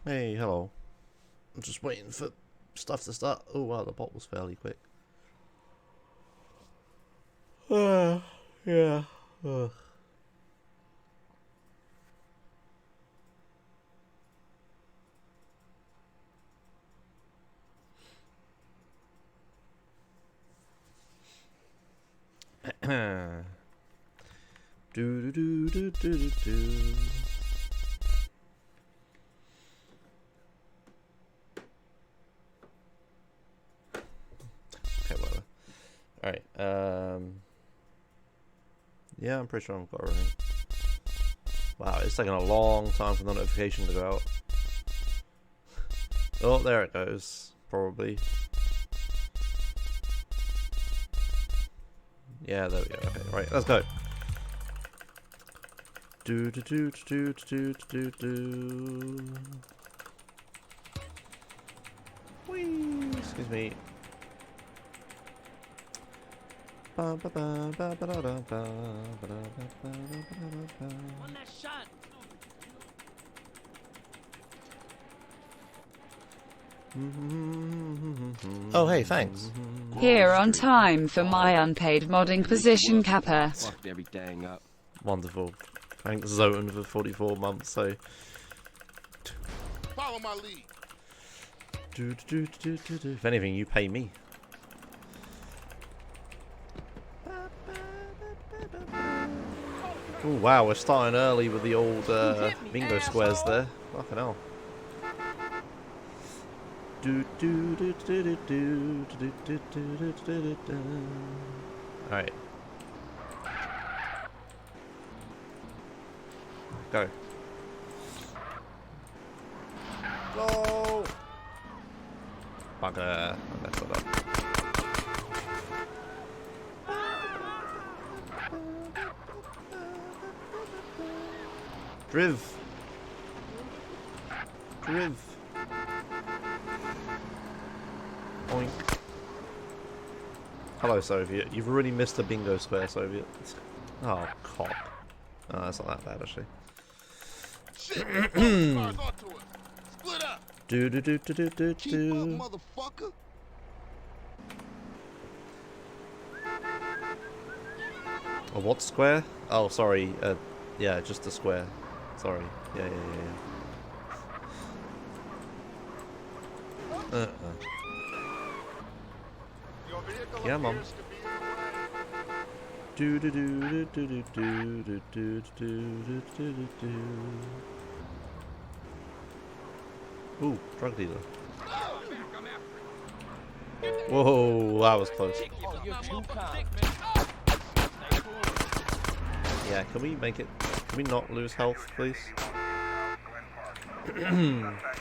Hey, hello. I'm just waiting for stuff to start. Oh wow, the bot was fairly quick. Yeah. Do do do do do do. Okay, whatever. Alright, yeah, I'm pretty sure I've got everything. Wow, it's taking a long time for the notification to go out. Oh, there it goes. Probably. Yeah, there we go. Okay, right, let's go. Do do do do do do do do. Whee! Excuse me. Ba ba ba ba ba da da ba ba da ba ba ba. On that shot. Oh, hey, thanks. Here on time for my unpaid modding position capper. Fucked everything up. Wonderful. Thanks, Zoten, for 44 months. So. Follow my lead. If anything, you pay me. Oh wow, we're starting early with the old bingo squares there. Fucking hell. Alright. Go. Go! Bugger. I messed that up. Driv. Oink. Hello, Soviet. You've already missed a bingo square, Soviet. Oh, cock. Oh, that's not that bad, actually. Shit, cars onto us. Split up. Do do do do do do Keep do. up, motherfucker. A what square? Oh, sorry. Yeah, just a square. Sorry. Yeah. Yeah, mom. Do do do do do do do do do do do do. Ooh, drug dealer. Whoa, that was close. Yeah, can we make it? Can we not lose health, please?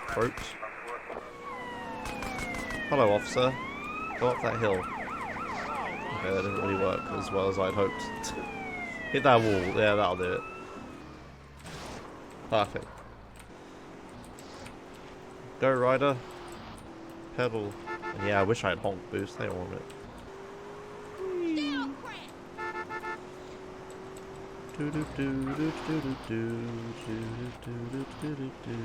Throats. Hello, officer. Go up that hill. Okay, that didn't really work as well as I'd hoped. Hit that wall. Yeah, that'll do it. Perfect. Go, rider. Pedal. And yeah, I wish I had honk boost. They don't want it. Do do do do do do do do do do do.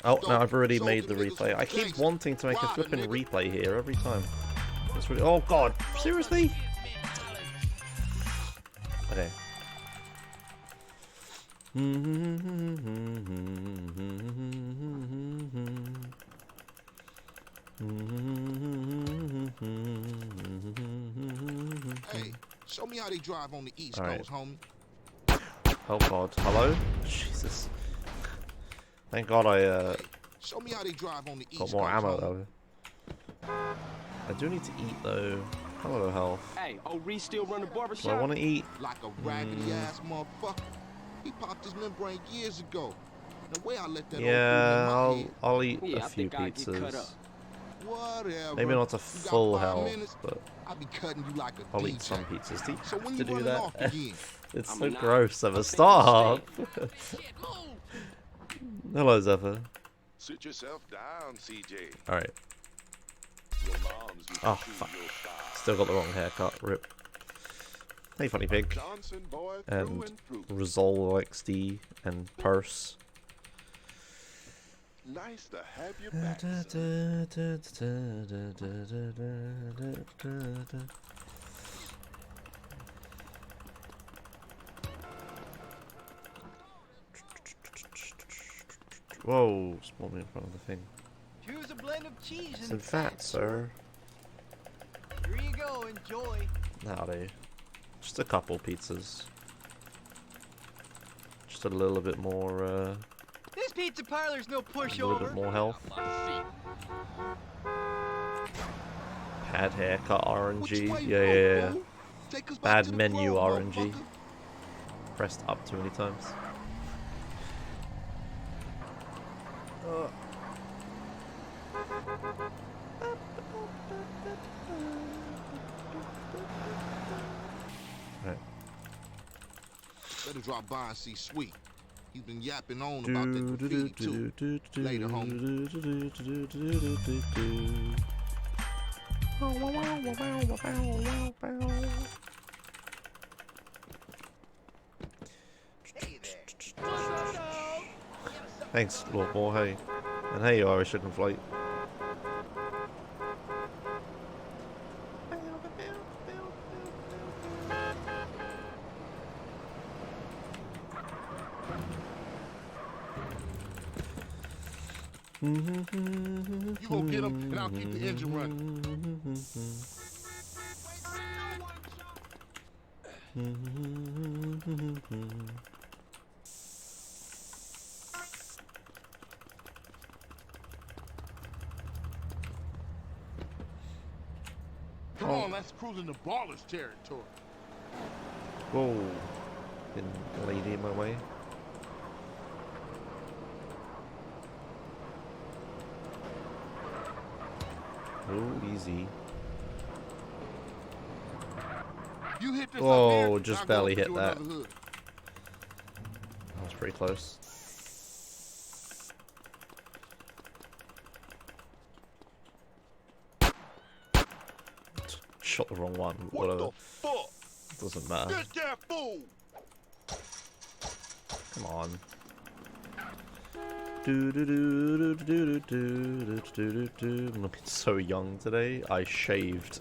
Oh, no, I've already made the replay. I keep wanting to make a flipping replay here every time. It's really. Oh god, seriously? Okay. Hey, show me how they drive on the East Coast, homie. Oh god, hello? Jesus. Thank god I Show me how they drive on the East got more Coast, ammo homie. though. I do need to eat though. Hello, health. Hey, old Reese still run the Do barbershop? I want to eat? Like a raggedy ass motherfucker. He popped his membrane years ago. The way I let that Yeah, old dude in my head. I'll eat Yeah, a I few think I'd get cut pizzas. up. Whatever. Maybe not a You got full 5 health, minutes, but I'll be cutting you like a I'll DJ. eat some pizzas. So when To you do running off that. again? It's I'm so not. gross of a I'm stop. Shit, move. Hello, Zephyr. Sit yourself down, CJ. Alright. Your mom's with Oh, you, fuck. your style. Still got the wrong haircut. Rip. Hey, funny pig. Johnson boy through And and through. Rizol XD and Purse. Nice to have you back, son. Whoa, spawned me in front of the thing. Choose a blend of cheese Some fat, sir. Here you go, enjoy. Howdy. Just a couple pizzas. Just a little bit more, This pizza parlor's no a little pushover. bit more health. Bad haircut RNG. Yeah. Bad menu RNG. Pressed up too many times. Right. Better drop by and see Sweet. He's been yapping on about the graffiti too. Later, homie. Thanks, Lord Moore, hey. And hey, you Irish chicken flight. You go get him, and I'll keep the engine running. Come on, let's cruise into ballers territory. Whoa. Been a lady in my way. Oh, easy. You hit this Whoa, up here, just I'll barely go hit do that. another hood. That was pretty close. Shot the wrong one. What Whatever. the fuck? Doesn't matter. Get that fool! Come on. I'm looking so young today. I shaved.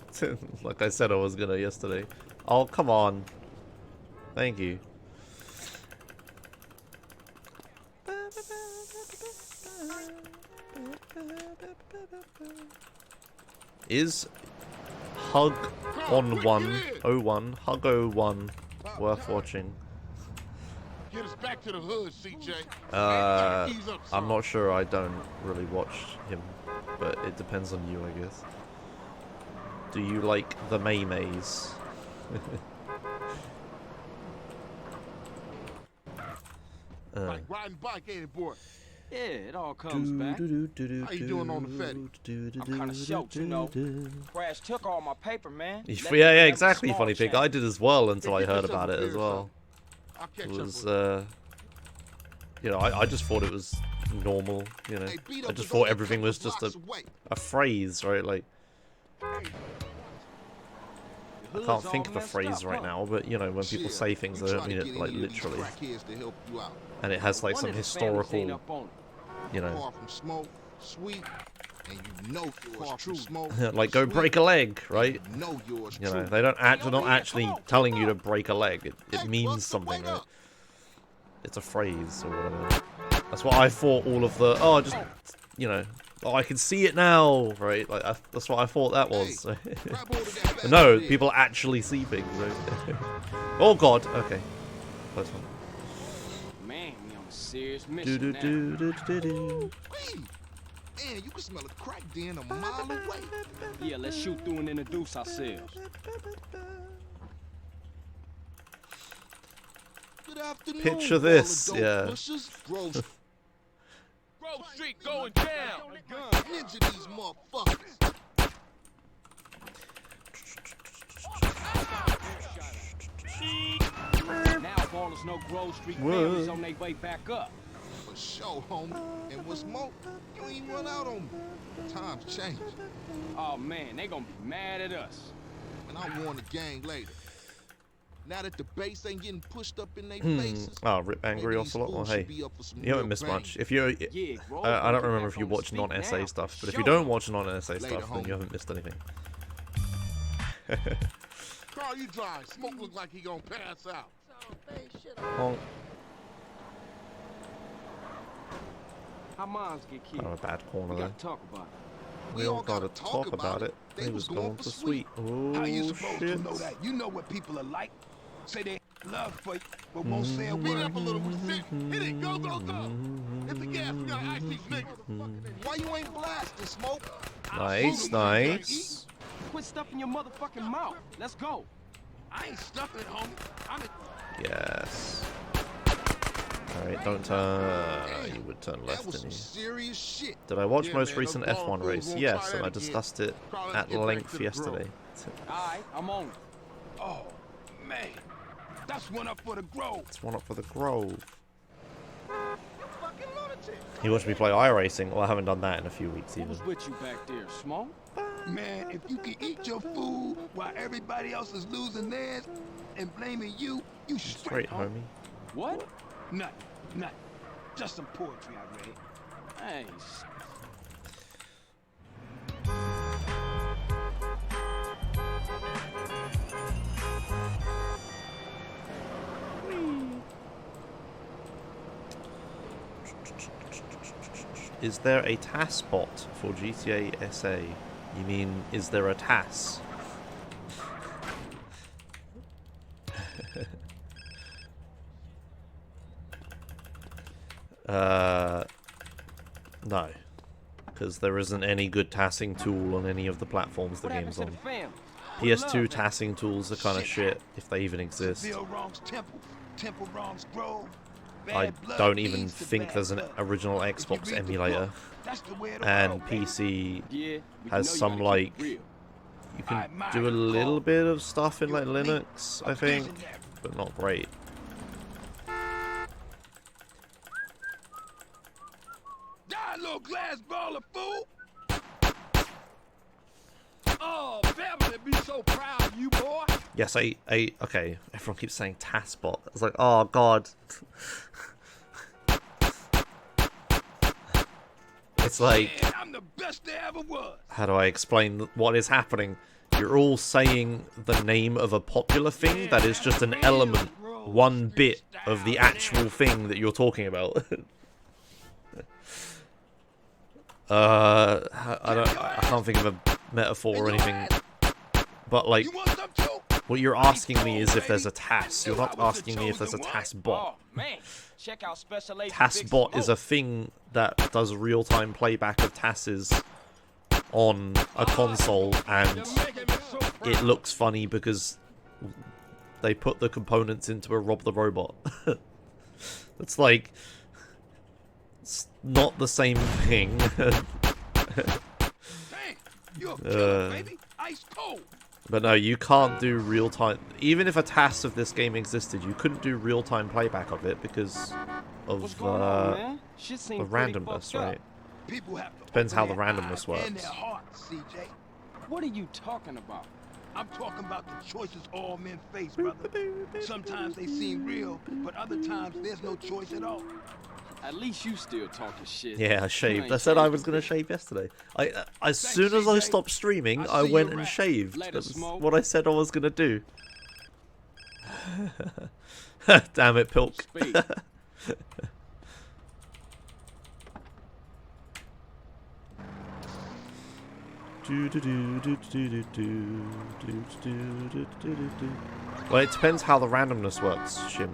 Like I said I was gonna yesterday. Oh, come on. Thank you. Is Hug on 101 Hug 01 worth watching? Get us back to the hood, CJ. I'm not sure. I don't really watch him, but it depends on you, I guess. Do you like the May-Mays? Like riding bike, ain't it, boy? Yeah, it all comes back. How you doing on the Fetty? I'm kind of shocked, you know. Crash took all my paper, man. Let me Yeah, remember exactly, small funny pig. change. I did as well until I Get heard yourself about a it as beer, well. I'll catch It up was, with you know, I just thought it was normal, you know. Hey, beat I up just is thought only everything a was couple just blocks away. a phrase, right? Like, I Hood's can't all think of a messed phrase up, right huh? now, but you know, when people Shit, say things, you they try don't to mean get it like any of these literally. crackheads to help you out. And it has like One some of the families ain't historical, up on it. you know, Far from smoke, Sweet, and you know yours true. Smoke, like go Sweet, break a leg, right? You know yours You know, true. they don't act. They're not over here, actually come on, telling keep you to up. break a leg. It Hey, means Buster, something, wait right? up. It's a phrase or whatever. That's what I thought. All of the just you know, oh, I can see it now, right? Like that's what I thought that was. Grab hold of that But no, bastard. people actually see things. Right? Oh God. Okay. Close one. Man, we on a serious Do mission do now. do do do do. Wee. Man, you can smell a crack den a mile away. Yeah, let's shoot through and introduce ourselves. Good afternoon, Picture all this, adult yeah. pushers. Grove Grove Street going down. ninja these motherfuckers. Now ballers know Grove Street Whoa. families on their way back up. For sure, homie. And what's more, you ain't run out on me. Times change. Oh man, they gonna be mad at us. And I'll warn the gang later. Now that the base ain't getting pushed up in their faces. Oh, Rip Angry maybe these Ocelot. Well, fools hey, should be up for some you haven't real missed bang. much. If you're, Yeah, bro, I don't put remember that if you on the watch speak non-SA now. stuff, but if Show you don't 'em. watch non-SA Later, stuff, then homie. you haven't missed anything. Carl, you drive. Smoke look like he gonna pass out. Honk. How moms get killed? Oh, a bad We corner gotta there. talk about it. We all gotta talk about it. They He was was going going for for sweet. sweet. How you Oh supposed shit. to know that? You know what people are like. Say they love for you, but won't say a Beat word. up a little with shit. Hit it, go, go, go. Hit the gas, we gotta ice these niggas. Why you ain't blasting, Smoke? Nice, nice. Quit stuffing your motherfucking mouth. Let's go. I ain't stuffing it, homie. I'm in. Yes. Alright, don't turn. You would turn That left, was didn't some you? serious shit. Did I watch Yeah, most man, recent those F1 ball race? fools won't Yes, try and that I again. discussed it Carl, let's at get back length to the yesterday. Alright, I'm on it. Oh, man. That's one up for the Grove. It's one up for the Grove. Fucking lunatic. He watched me play iRacing. Well, I haven't done that in a few weeks Who even. was with you back there, Smoke? Man, if you can eat your food while everybody else is losing theirs and blaming you, you straight, Straight, homie. What? Nothing, nothing. Just some poetry I read. Hey, Is there a TAS bot for GTA SA? You mean, is there a TAS? No. Because there isn't any good tassing tool on any of the platforms the what happened game's to the on. family? PS2 tassing tools are kind of shit, if they even exist. Seville wrongs Temple, Temple wrongs Grove. I Bad blood don't even leads to think bad there's an blood. original If you Xbox read the emulator. book, that's the way of the And world, baby. PC Yeah, we has know you some, gotta like, keep it real. you I can admire do a you, little Carl. bit of stuff in You're like elite, Linux, a I think, visionary. but not great. Die, little glass ball of fool! Oh, family be so proud of you, boy. Yes, okay, everyone keeps saying TASBot. It's like, oh god. It's like, Yeah, I'm the best there ever was. how do I explain what is happening? You're all saying the name of a popular thing that is just an element, one bit of the actual thing that you're talking about. I can't think of a metaphor or anything. But like, You want some too? what you're asking me is if there's a TAS. You're not asking me if there's a TAS bot. Oh, man. Check out Special Agent TAS Big bot is a Smoke. thing that does real-time playback of TASes on a console, and You're making me so proud. it looks funny because they put the components into a Rob the Robot. It's like, it's not the same thing. Dang, you're a killer, baby. Ice cold. But no, you can't do real-time. Even if a TAS of this game existed, you couldn't do real-time playback of it because What's of going on, man? Shit the seems pretty randomness, fucked up. right? People have to Depends how open the their randomness eyes works. and their hearts, CJ. What are you talking about? I'm talking about the choices all men face, brother. Sometimes they seem real, but other times there's no choice at all. At least you still talking shit. Yeah, I You shaved. ain't I said I changed was a gonna bit. shave yesterday. As soon as I CJ. stopped streaming, I I see went you and rap. shaved. Later, That's Smoke. what I said I was gonna do. Damn it, Pilk. Speed. Well, it depends how the randomness works, Shim.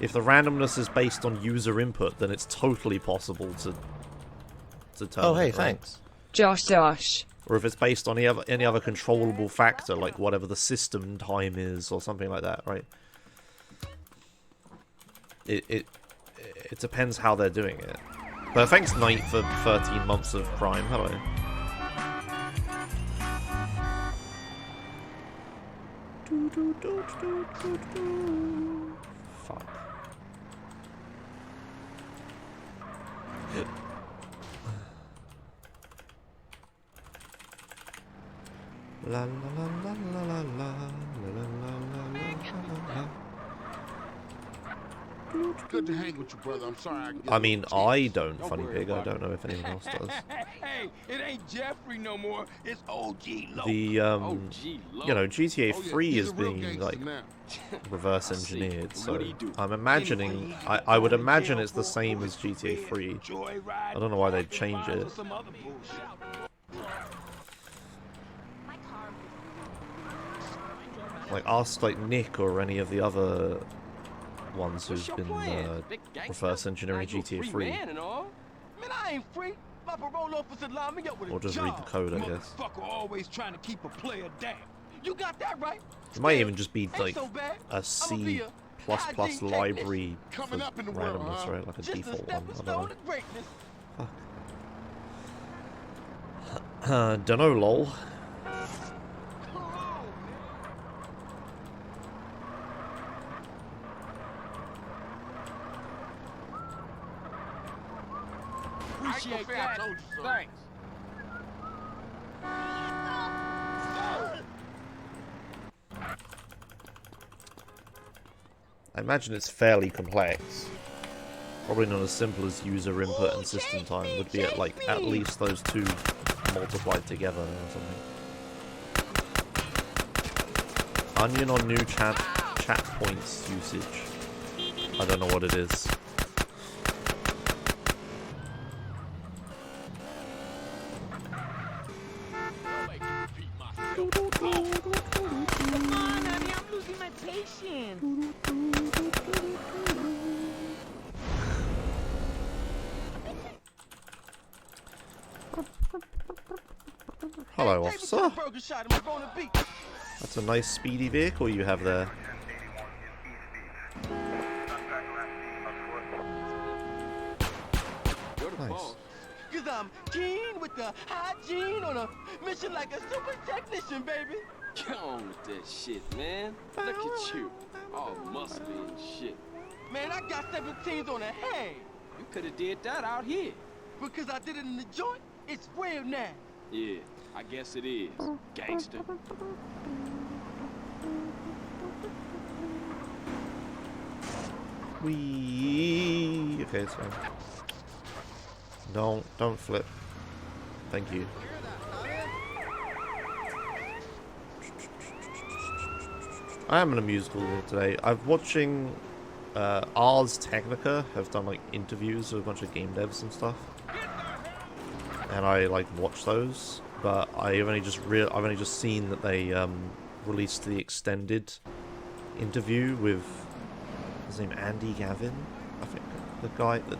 If the randomness is based on user input, then it's totally possible to turn. Oh, hey, it, right? thanks. Josh. Or if it's based on any other controllable factor, like whatever the system time is, or something like that, right? It depends how they're doing it. But thanks, Knight, for 13 months of Prime. Hello. Fuck. La la la la la la la la la la. Good to hang with you, brother. I'm sorry I can get I a mean, little I tense. don't, Don't Funny worry Pig. I about don't know if anyone else does. Hey, it ain't Jeffrey no more. It's OG Low. The Oh, gee, Lord. you know, GTA Oh, yeah, 3 he's is a real being gangster like now. reverse I see. engineered, And so what do you do? I'm imagining, I would imagine it's the same as GTA 3. I don't know why they'd change it. Some other bullshit. Like, ask like Nick or any of the other ones What's who's your been plan, big gangster? reverse engineering Now you a GTA free 3. man and all. Man, I ain't free. My parole officer lined me up with a Or just read the job. code, I guess. Motherfucker always trying to keep a player down. You got that right. It might even just be Ain't like so bad. a I'ma be C++ a hygiene library Coming for up in the world, randomness, huh? right? Like a Just a default one. stepping I stone don't to greatness. know. Dunno, lol. Appreciate that. Thanks. I imagine it's fairly complex. Probably not as simple as user input and system time. Would be at like at least those two multiplied together or something. Onion on new chat points usage. I don't know what it is. Come on, honey, I'm losing my patience. Hello, Take me to the officer. burger shot and we're gonna beat. That's a nice speedy vehicle you have there. You're the Nice. boss. Cause I'm keen with the hygiene on a mission like a super technician, baby. Get on with that shit, man. Look at you. All muscly and shit. Man, I got 17s on the hang. You could have did that out here. Because I did it in the joint, it's real now. Yeah, I guess it is. Gangster. Wee. Okay, it's fine. Don't flip. Thank you. I am in a musical today. I'm watching Ars Technica have done like interviews with a bunch of game devs and stuff, and I like watch those. But I've only just seen that they released the extended interview with his name Andy Gavin, I think, the guy that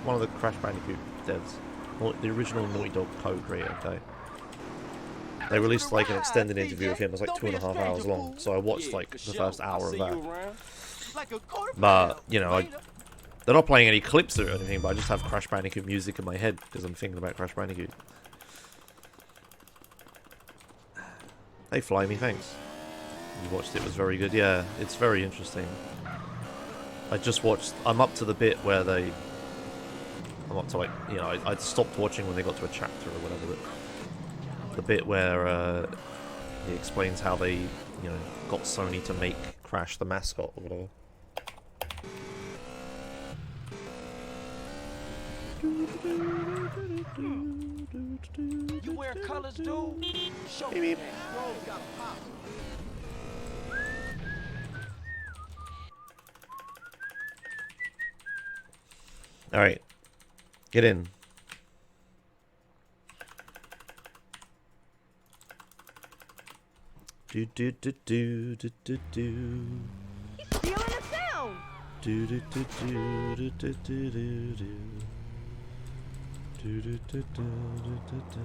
one of the Crash Bandicoot devs, the original Naughty Dog co-creator guy. They released like an extended interview with him. It was like 2.5 hours long, so I watched Yeah, like for the sure. first I'll hour of see that. you around. Like a quarter But you know, they're not playing any clips or anything. But I just have Crash Bandicoot music in my head because I'm thinking about Crash Bandicoot. Hey, Fly Me, thanks. You watched it, it was very good. Yeah, it's very interesting. I just watched. I'm up to the bit where they. I'm up to like, you know, I stopped watching when they got to a chapter or whatever. But the bit where he explains how they, you know, got Sony to make Crash the mascot or whatever. You wear colors, dude? Show Beep, me beep. that. All right, get in. Do do do do do do do. He's stealing the sound. Do do do do do do do do do. Do do do do do do do.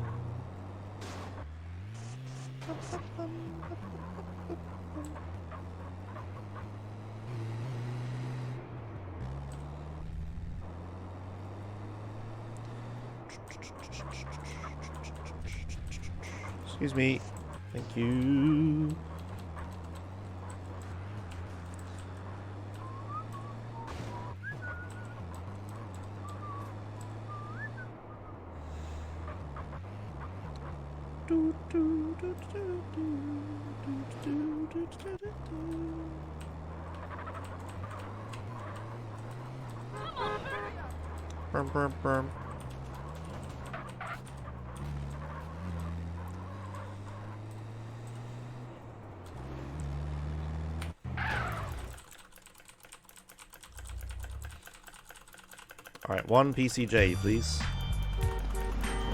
Excuse me. Thank you. Brum, brum, brum. Alright, 1 PCJ, please.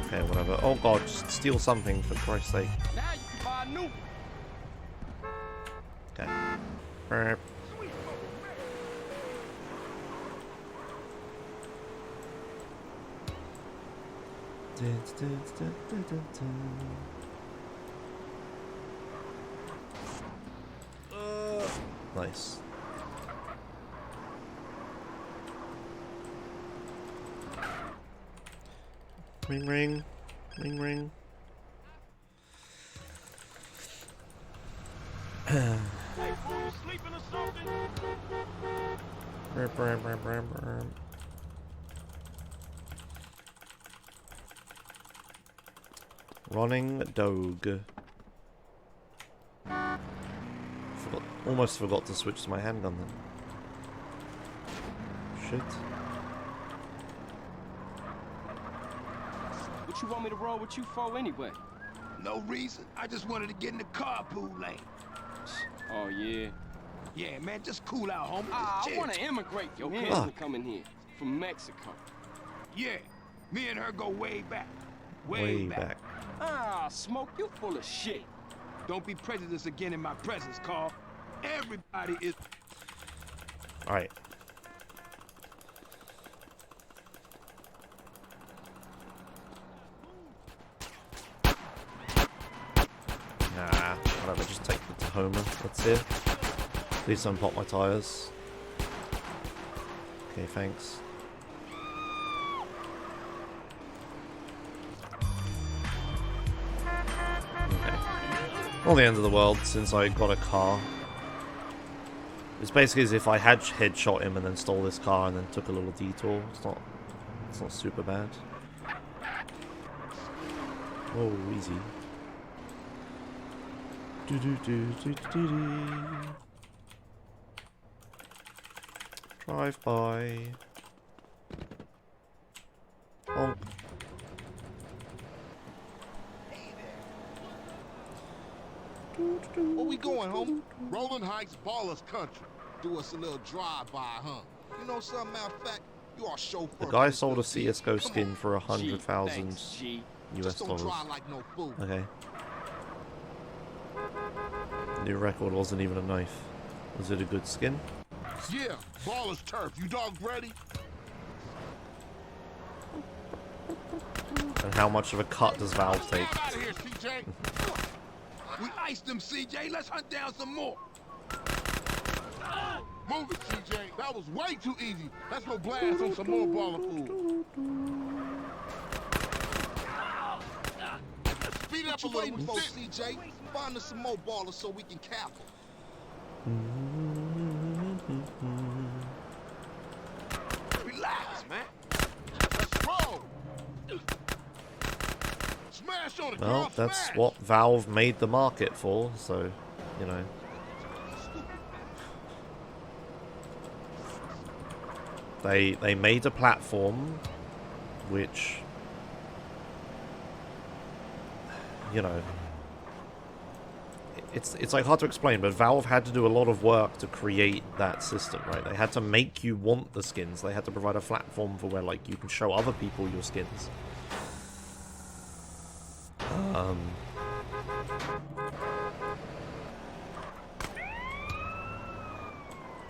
Okay, whatever. Oh god, just steal something for Christ's sake. Now you can buy a new. Okay. Burp. Nice. Ring ring. Ring ring. Hey, fool, you sleeping or something? Burp, burp, burp, burp, burp. Running dog. Almost forgot to switch to my handgun then. Shit. What you want me to roll with you for anyway? No reason. I just wanted to get in the carpool lane. Oh, yeah. Yeah, man, just cool out, homie. I Just chill. want to immigrate. Your kinsman coming here from Mexico. Yeah, me and her go way back. Way back. Ah, Smoke, you full of shit. Don't be prejudiced again in my presence, Carl. Everybody is... Alright. Nah, whatever, just take the Tahoma. That's it. Please don't pop my tires. Okay, thanks. Okay. Not the end of the world since I got a car. It's basically as if I had headshot him and then stole this car and then took a little detour. It's not super bad. Oh, easy. Do do do do do do. Drive by. Honk. Where we going, homie? Rolling Heights Ballers Country. Do us a little drive-by, huh? You know something, matter of fact, you are chauffeur. The guy sold a CSGO skin for 100,000 Thanks, G. US Just don't dollars. drive like no fool. Okay. New record wasn't even a knife. Was it a good skin? Yeah, Ballers Turf. You dogs ready? And how much of a cut does Valve take? Get out of here, CJ. We iced them, CJ. Let's hunt down some more. Move it, CJ. That was way too easy. Let's go blast on some more baller food. Speed up a little bit, CJ. Find us some more ballers so we can cap them. Relax, man. Let's roll. Smash on it, Well, girl, that's smash. what Valve made the market for, so, you know. They made a platform which, you know, it's like hard to explain, but Valve had to do a lot of work to create that system, right? They had to make you want the skins. They had to provide a platform for where, like, you can show other people your skins.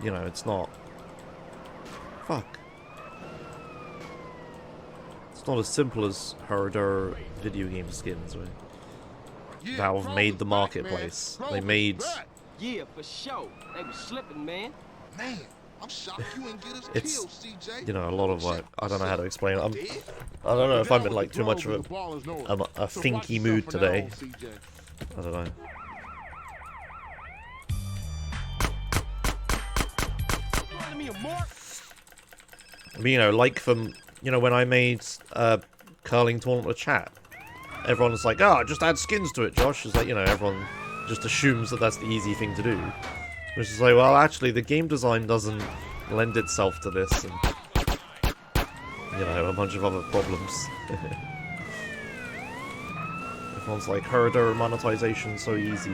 You know, it's not... Fuck. It's not as simple as Herder video game skins, right? Yeah, Valve throw made this the back, marketplace. man. They Throw made... this back. Yeah, for sure. They was slipping, man. Man, I'm shocked you ain't get us It's, killed, CJ. you know, a lot of work. I don't know how to explain it. Dead? I don't know if That I'm in was like the too much drove of the ballers know it. a So watch thinky yourself mood from now today. on, CJ. I don't know. Running me a mark. I mean, you know, like from, you know, when I made curling tournament with chat. everyone's like, oh, just add skins to it, Josh. It's like, you know, everyone just assumes that that's the easy thing to do. Which is like, well, actually, the game design doesn't lend itself to this, and, you know, a bunch of other problems. Everyone's like, herder monetization so easy.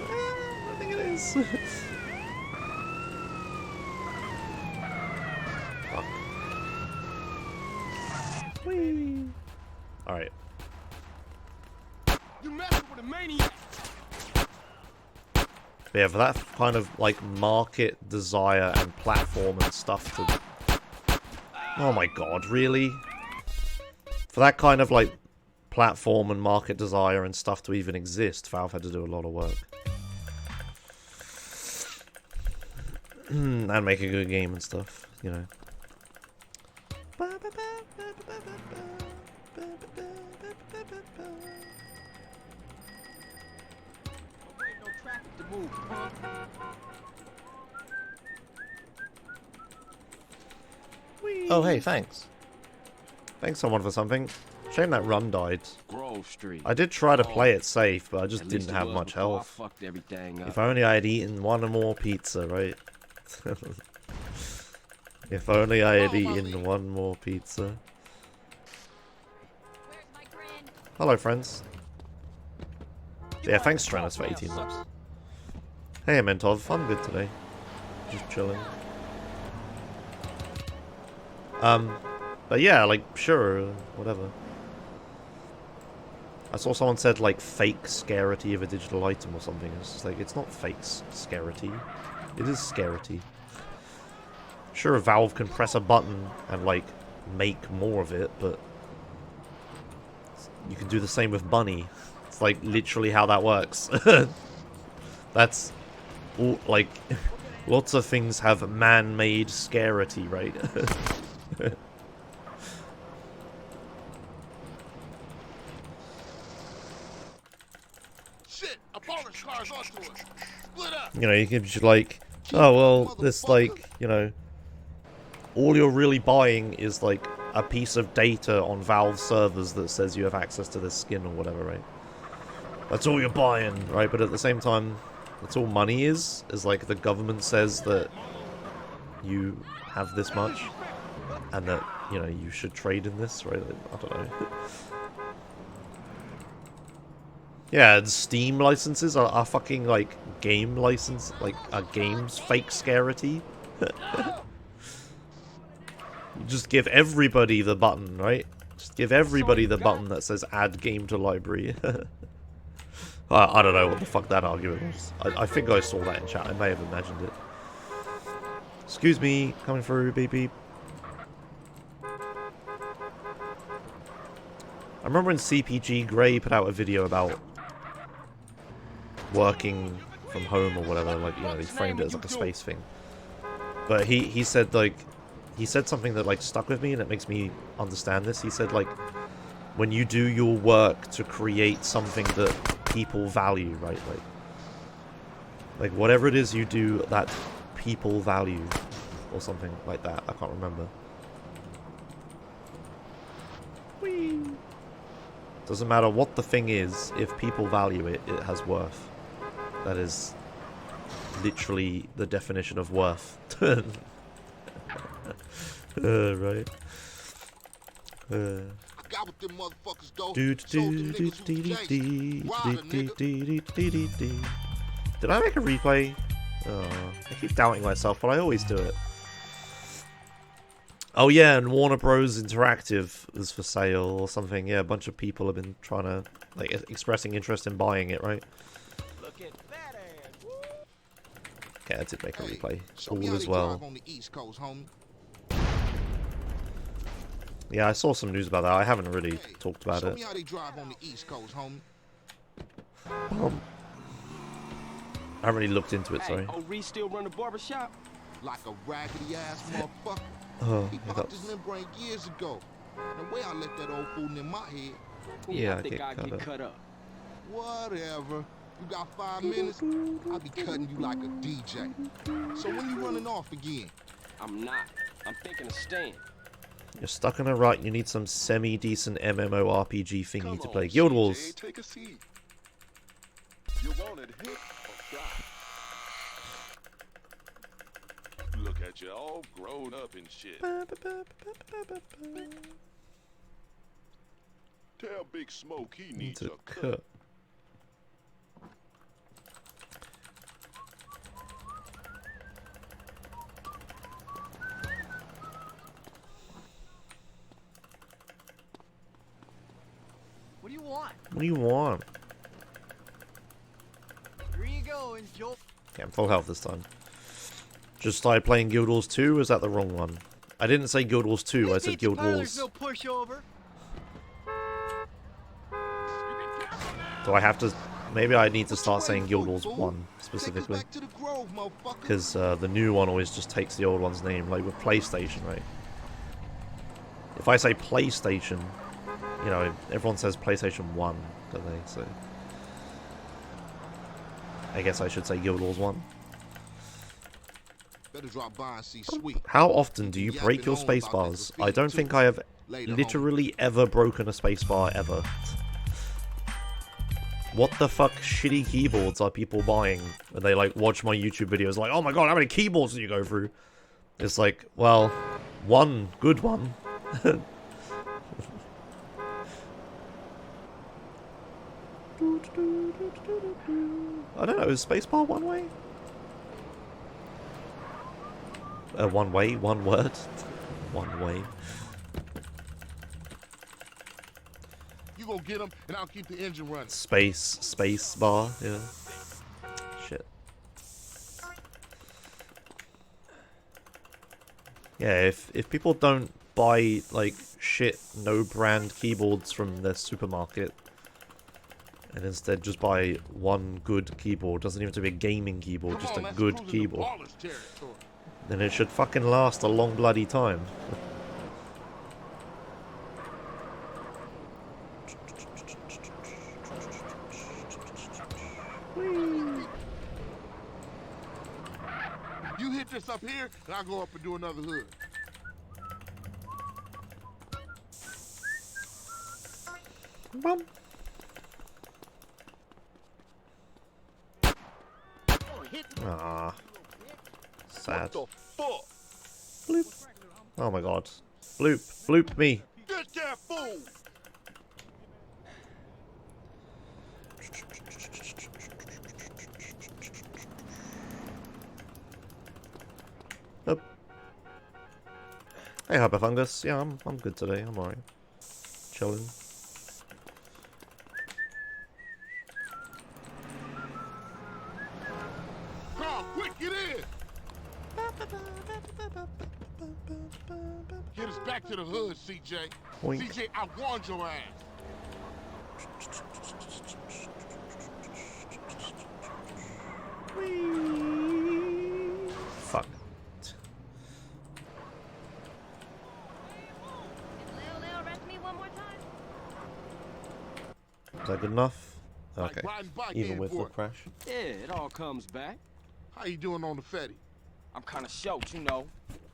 I think it is. Fuck. Whee! Alright. You messing with a maniac. But yeah, for that kind of, like, market desire and platform and stuff to... Oh my god, really? For that kind of, like, platform and market desire and stuff to even exist, Valve had to do a lot of work. And make a good game and stuff, you know. Oh, hey, thanks. Thanks, someone, for something. Shame that run died. Grove Street. I did try to play it safe, but I just At least didn't it have was much before I health. fucked everything up. If only I had eaten one more pizza, right? If only I had eaten one more pizza. Hello, friends. Yeah, thanks, Stranis, for 18 months. Hey, Mentov, I'm good today. Just chilling. But yeah, like, sure, whatever. I saw someone said, like, fake scarcity of a digital item or something. It's just like, it's not fake scarcity. It is scarcity. Sure, Valve can press a button and, like, make more of it, but you can do the same with Bunny. It's, like, literally how that works. That's, all, like, lots of things have man-made scarcity, right? Shit, a bonus car's onto us. Split up. You know, you can just like, oh, well, this, like, you know, all you're really buying is, like, a piece of data on Valve servers that says you have access to this skin or whatever, right? That's all you're buying, right? But at the same time, that's all money is like, the government says that you have this much, and that, you know, you should trade in this, right? I don't know. Yeah, and Steam licenses are fucking, like, game license, like, a game's fake scarcity. You just give everybody the button, right? Just give everybody the button that says add game to library. I don't know what the fuck that argument was. I think I saw that in chat. I may have imagined it. Excuse me, coming through, beep beep. I remember when CPG Grey put out a video about working from home or whatever, like, you know, he framed it as like a space thing. But he said, like, he said something that, like, stuck with me, and it makes me understand this. He said, like, when you do your work to create something that people value, right? Like whatever it is you do that people value, or something like that. I can't remember. Whee! Doesn't matter what the thing is, if people value it, it has worth. That is literally the definition of worth. Right. I got what them motherfuckers go. Did I make a replay? Oh, I keep doubting myself, but I always do it. Oh yeah, and Warner Bros. Interactive is for sale or something. Yeah, a bunch of people have been trying to, like, expressing interest in buying it, right? Look at that ass. Okay, I did make a replay. Show me All how as they well. drive on the East Coast, homie. Yeah, I saw some news about that. I haven't really talked about Show it. me how they drive on the East Coast, homie. I haven't really looked into it, Hey, sorry. oh, Reese still run the barbershop? Like a raggedy ass motherfucker. Oh, He I popped got... his membrane years ago. The way I let that old fool in my head. Yeah, I think I I get get cut cut up. Whatever. You got 5 minutes? I'll be cutting you like a DJ. So when you running off again? I'm not. I'm thinking of staying. You're stuck in a rut. You need some semi-decent MMORPG thingy Come to on, play. Guild CJ, Wars. take a seat. You wanted hit or fly? Look at you, all grown up and shit. Tell Big Smoke he needs To a cut. cut. What do you want? What do you want? Here you go, enjoy. Yeah, I'm full health this time. Just started playing Guild Wars 2, or is that the wrong one? I didn't say Guild Wars 2, I said Guild Wars. No pushover. Do I have to... Maybe I need to start saying Guild Wars 1, specifically. Back to the grove, motherfucker. Because the new one always just takes the old one's name, like with PlayStation, right? If I say PlayStation, you know, everyone says PlayStation 1, don't they? So... I guess I should say Guild Wars 1. Better drop by and see Sweet. How often do you break your spacebars? I don't think I have literally ever broken a spacebar ever. What the fuck shitty keyboards are people buying when they like watch my YouTube videos like, oh my god, how many keyboards do you go through? It's like, well, one good one. I don't know, is spacebar one way? One way, one word. One way. You go get him, and I'll keep the engine running. Space bar, yeah. Shit. Yeah, if people don't buy like shit no brand keyboards from their supermarket and instead just buy one good keyboard, doesn't even have to be a gaming keyboard, just a good keyboard, then it should fucking last a long bloody time. You hit this up here, and I'll go up and do another hood. Bum. Ah, sad. What the fuck? Bloop. Oh my god. Bloop. Bloop me. Get that fool! Up. Hey, Hyperfungus. Yeah, I'm good today. I'm alright. Chilling. Carl, quick, get in! Get us back to the hood, CJ. Oink. CJ, I warned your ass. Fuck. Is that good enough? Okay. riding bike Even in with for the it. crash. Yeah, it all comes back. How you doing on the Fetty? I'm kind of short, you know.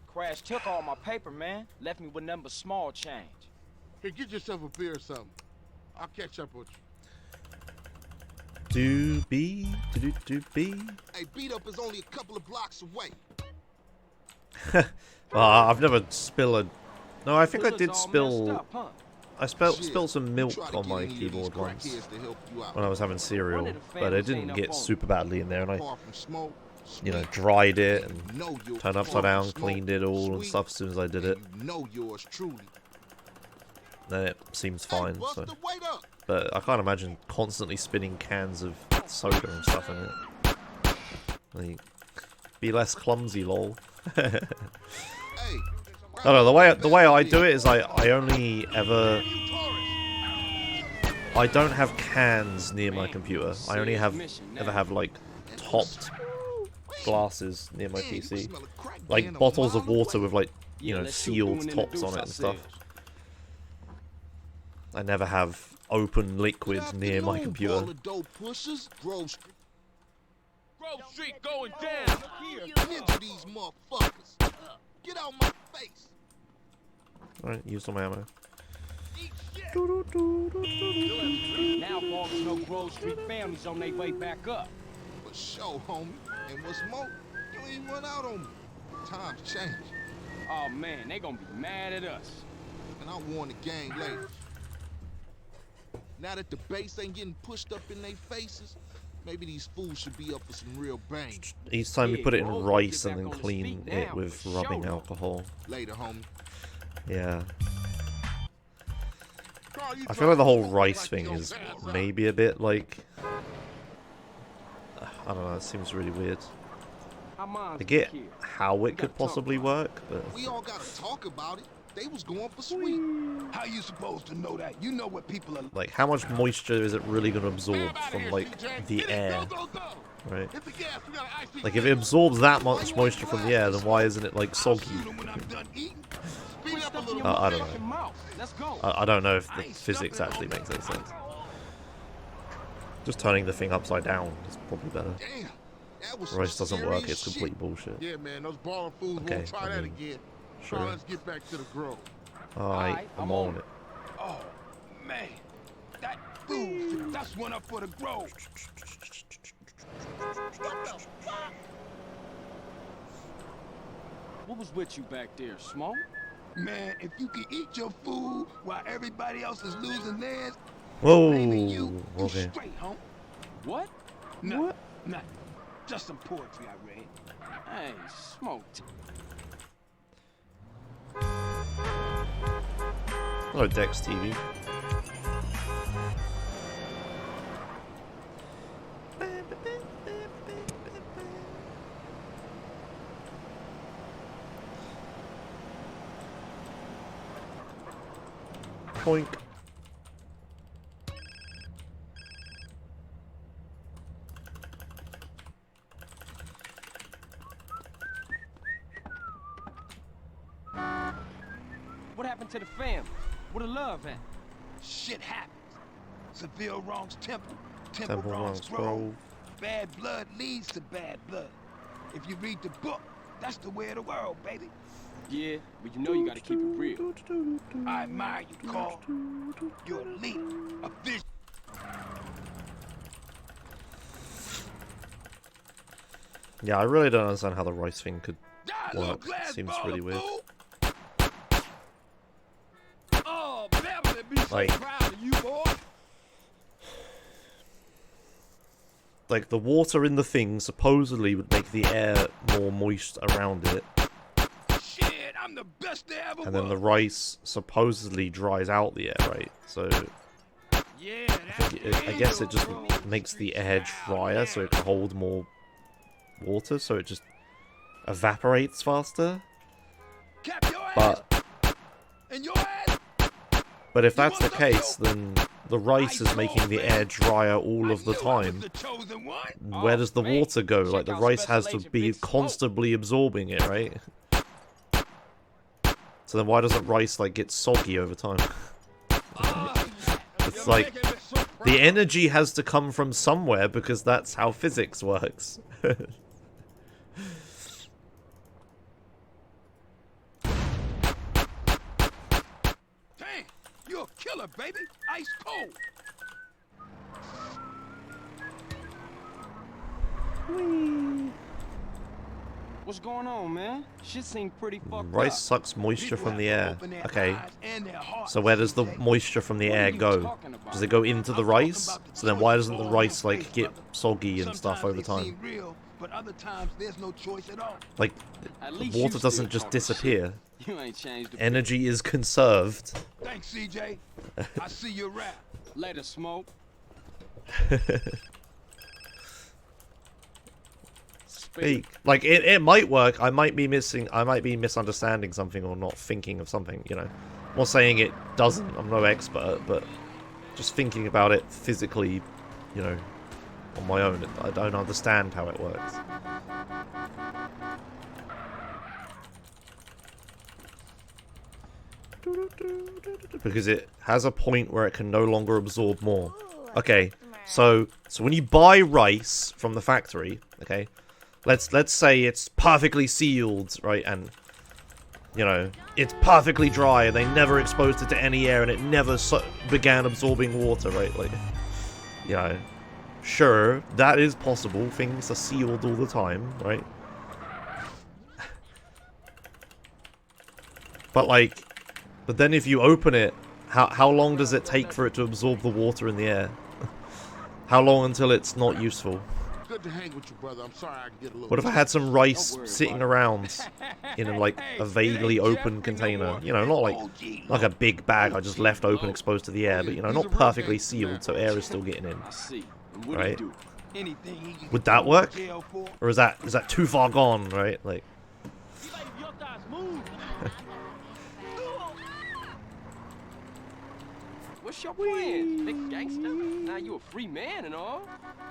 Crash took all my paper, man. Left me with nothing but small change. Here, get yourself a beer or something. I'll catch up with Do you. be. Hey, beat up is only a couple of blocks away. I've never spilled a... No, I think I Hood's did all messed spill... up, huh? I Shit, spilled some you milk try to on get my any of these keyboard once crackheads to help you out. when I was having cereal, One of the but it families didn't ain't get up on super badly in there, and I, Far from smoke, you know, sweet. dried it and You know you're turned far upside from down, smoke, cleaned it all and sweet, stuff as soon as I did it. and you know yours truly. Then it seems Hey, fine, so... Buster, wait up. But I can't imagine constantly spinning cans of soda and stuff in it. Like, be less clumsy, lol. Hey. No, the way I do it is I only ever... I don't have cans near my computer. I only ever have like topped glasses near my PC. Like bottles of water with like, you know, sealed tops on it and stuff. I never have open liquid near my computer. Grove Street going down. Into these motherfuckers. Get out my face. Alright, used all my ammo. Now folks know Grove Street families on their way back up. For sure, homie. And what's more, you ain't run out on me. Times change. Oh man, they gonna be mad at us. And I'll warn the gang later. Now that the base ain't getting pushed up in their faces, maybe these fools should be up for some real bang. Each time you put it in rice and then clean it with rubbing alcohol. Later, homie. Yeah. I feel like the whole rice thing is maybe a bit like... I don't know, it seems really weird. I get how it could possibly work, but... We all gotta talk about it. They was going for sweet. How you supposed to know that? You know what people are Like, how much moisture is it really going to absorb from, like, the air? Right? Like, if it absorbs that much moisture from the air, then why isn't it, like, soggy? I don't know. I don't know if the physics actually makes any sense. Just turning the thing upside down is probably better. Rice doesn't work, it's complete bullshit. Yeah, man, those balling fools Okay, won't try that again. Sure. Now let's get back to the grove. Alright, I'm on it. Oh, man. That fool, that's one up for the Grove. What was with you back there, Smoke? Man, if you can eat your food while everybody else is losing theirs, Whoa, maybe you okay. straight, home. What? What? Nothing. Just some poetry I read. Hey, Smoke. Hello, Dex TV. Poink. What happened to the family? Where the love at? Shit happens. Seville wrongs Temple. Temple wrongs Grove. Bad blood leads to bad blood. If you read the book, that's the way of the world, baby. Yeah, but you know you gotta keep it real. I admire you, Carl. You're a leader, a vision. Yeah, I really don't understand how the rice thing could Die, little work. glass Seems ball really of weird. fool. Oh, Beverly be so Like- proud of you, boy. Like, the water in the thing supposedly would make the air more moist around it, Shit, I'm the best there ever and then the was. rice supposedly dries out the air, right? So, Yeah, I guess it just makes the air drier so it can hold more water, so it just evaporates faster. Cap your ass. And your ass. But if that's the case, then the rice is making the air drier all of the time. Where does the water go? Like, the rice has to be constantly absorbing it, right? So then why doesn't rice, like, get soggy over time? It's like, the energy has to come from somewhere because that's how physics works. Dang, you're a killer, baby. Ice cold. What's going on, man? Shit seemed pretty fucked Rice up. sucks moisture from the air. Open their Okay. eyes and their hearts. So where does the moisture from the air go? Does it go into the rice? So then why doesn't the rice, like, get soggy and stuff over Sometimes they time? seem real, but other times there's no choice at all. Like, At the least you water still doesn't just talking disappear. shit. You ain't changed a Energy is conserved. Thanks, CJ. I see you around. bit. Later, Smoke. Speak. Like, it might work. I might be misunderstanding something or not thinking of something, you know. I'm not saying it doesn't. I'm no expert, but just thinking about it physically, you know, on my own, I don't understand how it works. Because it has a point where it can no longer absorb more. Okay, so when you buy rice from the factory, okay, let's say it's perfectly sealed, right, and you know, it's perfectly dry and they never exposed it to any air and it never began absorbing water, right? Like, you know, sure, that is possible. Things are sealed all the time, right? But like, but then if you open it, how long does it take for it to absorb the water in the air? How long until it's not useful? Good to hang with you, brother. I'm sorry I can get a little. What if I had some rice sitting around in like a vaguely open container? You know, not like a big bag I just left open exposed to the air, but you know, not perfectly sealed so air is still getting in. Right? Would that work? Or is that too far gone, right? Like What's your plan, big gangster? Now you a free man and all.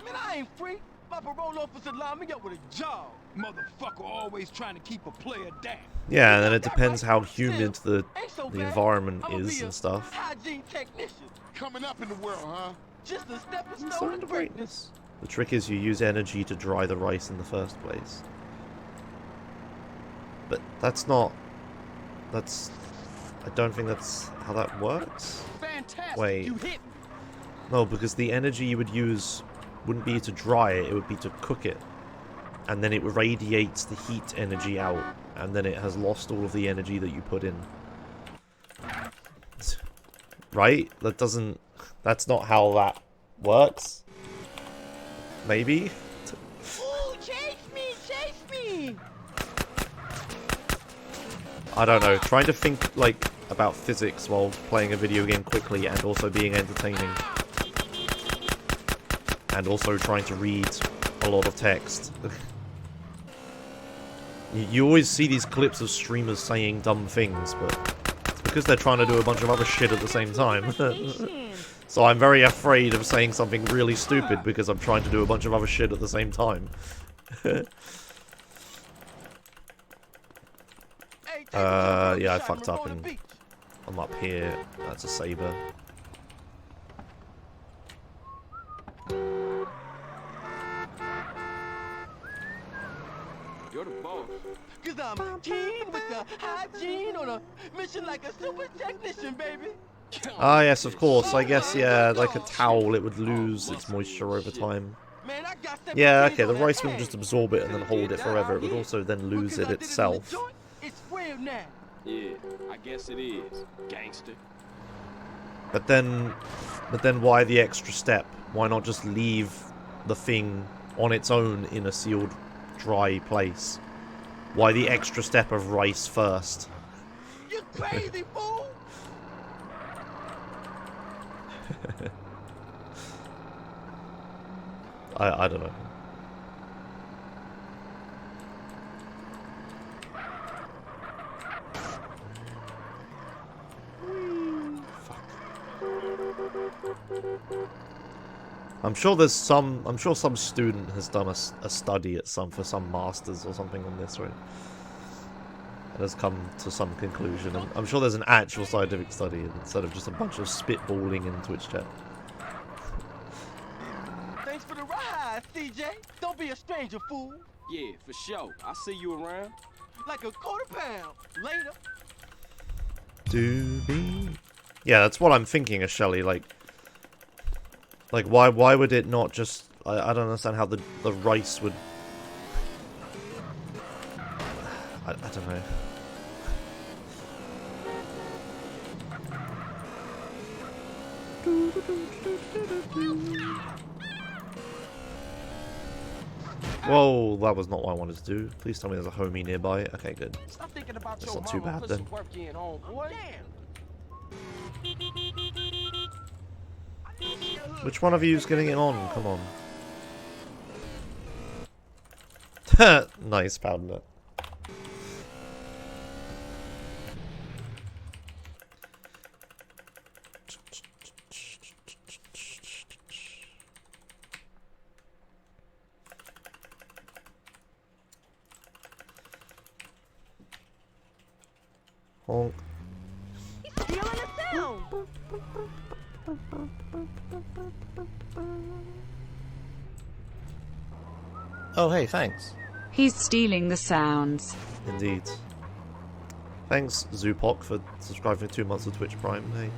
Man, I ain't free. My parole officer lined me up with a job. Motherfucker always trying to keep a player down. yeah, and then it depends how humid the environment is and stuff. Hygiene technician. Coming up in the world, huh? Just a stepping stone to greatness. The trick is you use energy to dry the rice in the first place. But that's not... I don't think that's how that works. Fantastic. Wait. You hit me. No, because the energy you would use wouldn't be to dry it, it would be to cook it. And then it radiates the heat energy out, and then it has lost all of the energy that you put in. Right? That's not how that works. Maybe? Ooh, chase me! I don't know. Trying to think, like, about physics while playing a video game quickly and also being entertaining. And also trying to read a lot of text. You always see these clips of streamers saying dumb things, but it's because they're trying to do a bunch of other shit at the same time. So I'm very afraid of saying something really stupid because I'm trying to do a bunch of other shit at the same time. Yeah, I fucked up and I'm up here. That's a saber. You're the boss. Cause I'm keen with the hygiene on a mission like a super technician, baby. Ah, yes, of course. I guess, yeah, like a towel, it would lose its moisture over time. Man, I got Yeah, okay, the rice wouldn't just absorb it and then hold it forever. It would also then lose it itself. It's real now. Yeah, I guess it is, gangster. But then why the extra step? Why not just leave the thing on its own in a sealed, dry place? Why the extra step of rice first? You crazy fool! I don't know. I'm sure some student has done a study for some masters or something on this, right? And has come to some conclusion. And I'm sure there's an actual scientific study instead of just a bunch of spitballing in Twitch chat. Thanks for the ride, CJ. Don't be a stranger, fool. Yeah, for sure. I'll see you around. Like a quarter-pound. Later. Yeah, that's what I'm thinking of Shelly, like why would it not just I don't understand how the rice would I don't know. Whoa, that was not what I wanted to do. Please tell me there's a homie nearby. Okay, good. Stop thinking about That's your not too mama. bad Put then. some work in, homeboy. Damn. Which one of you is getting it on? Come on. Nice, powder nut. Honk. He's feeling the sound. Oh, hey, thanks. He's stealing the sounds. Indeed. Thanks, Zupok, for subscribing for 2 months of Twitch Prime. Hey.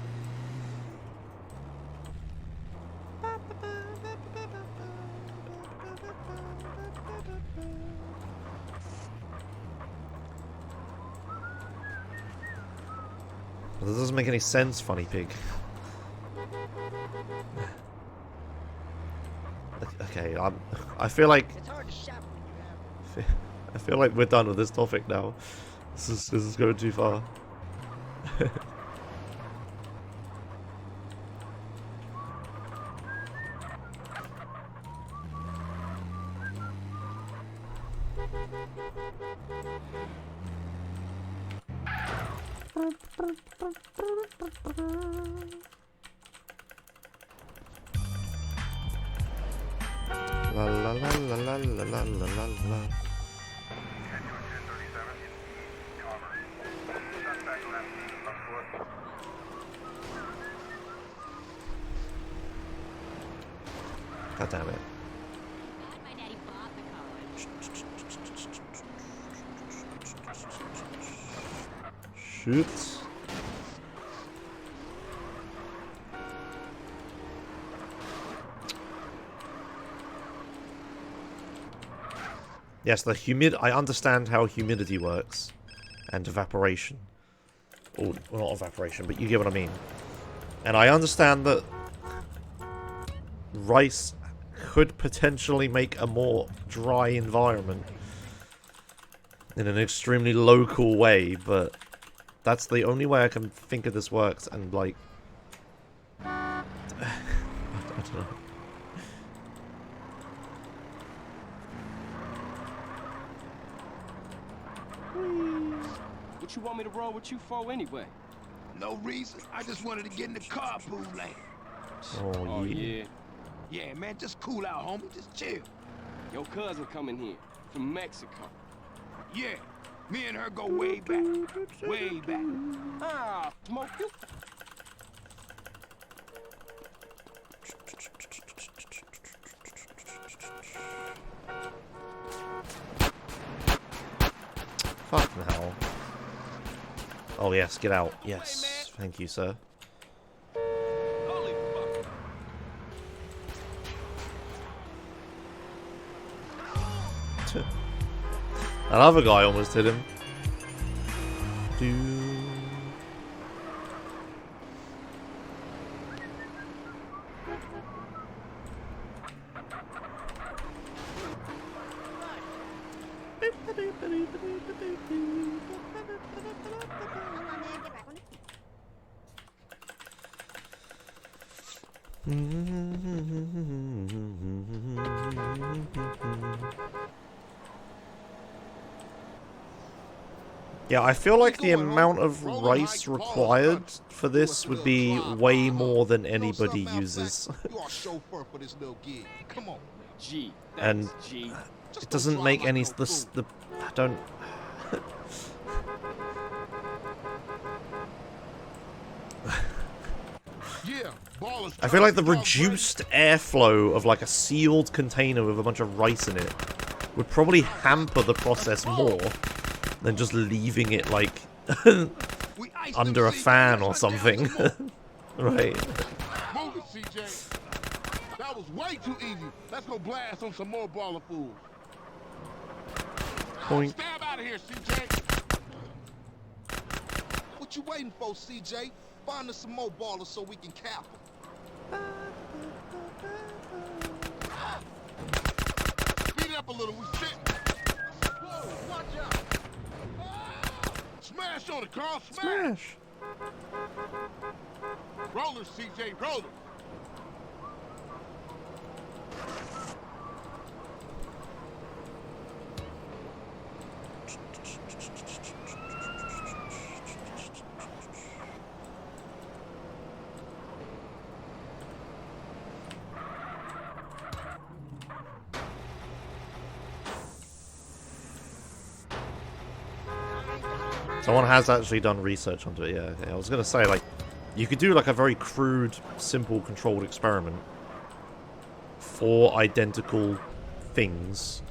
Well, that doesn't make any sense, funny pig. Okay, I feel like I feel like we're done with this topic now. This is going too far. La la la la la la la la la. God damn it. Shoot. Yes, I understand how humidity works. And evaporation. Oh, well, not evaporation, but you get what I mean. And I understand that rice could potentially make a more dry environment in an extremely local way, but that's the only way I can think of this works, and like I don't know. What you want me to roll with you for anyway? No reason. I just wanted to get in the carpool lane. Oh yeah. Yeah, man, just cool out, homie. Just chill. Your cousin coming here from Mexico. Yeah, me and her go way back. Way back. Ah, smoke you. Fucking hell. Oh yes, get out. Yes. Thank you, sir. Holy fuck. That other guy almost hit him. Yeah, I feel like the amount of rice required for this would be way more than anybody uses. You are chauffeur for this little gig. Come on. G. And G. it doesn't make any the I don't. I feel like the reduced airflow of like a sealed container with a bunch of rice in it would probably hamper the process more than just leaving it like under a fan or something. Right. Move it, CJ. That was way too easy. Let's go blast on some more baller fools. Point. Stab out of here, CJ. What you waiting for, CJ? Find us some more ballers so we can cap them. Speed it up a little. We sit. Whoa, watch out. Smash on it, Carl. Smash. Rollers, CJ. Rollers. Someone has actually done research onto it, yeah. Okay. I was gonna say, like, you could do like a very crude, simple, controlled experiment for identical things.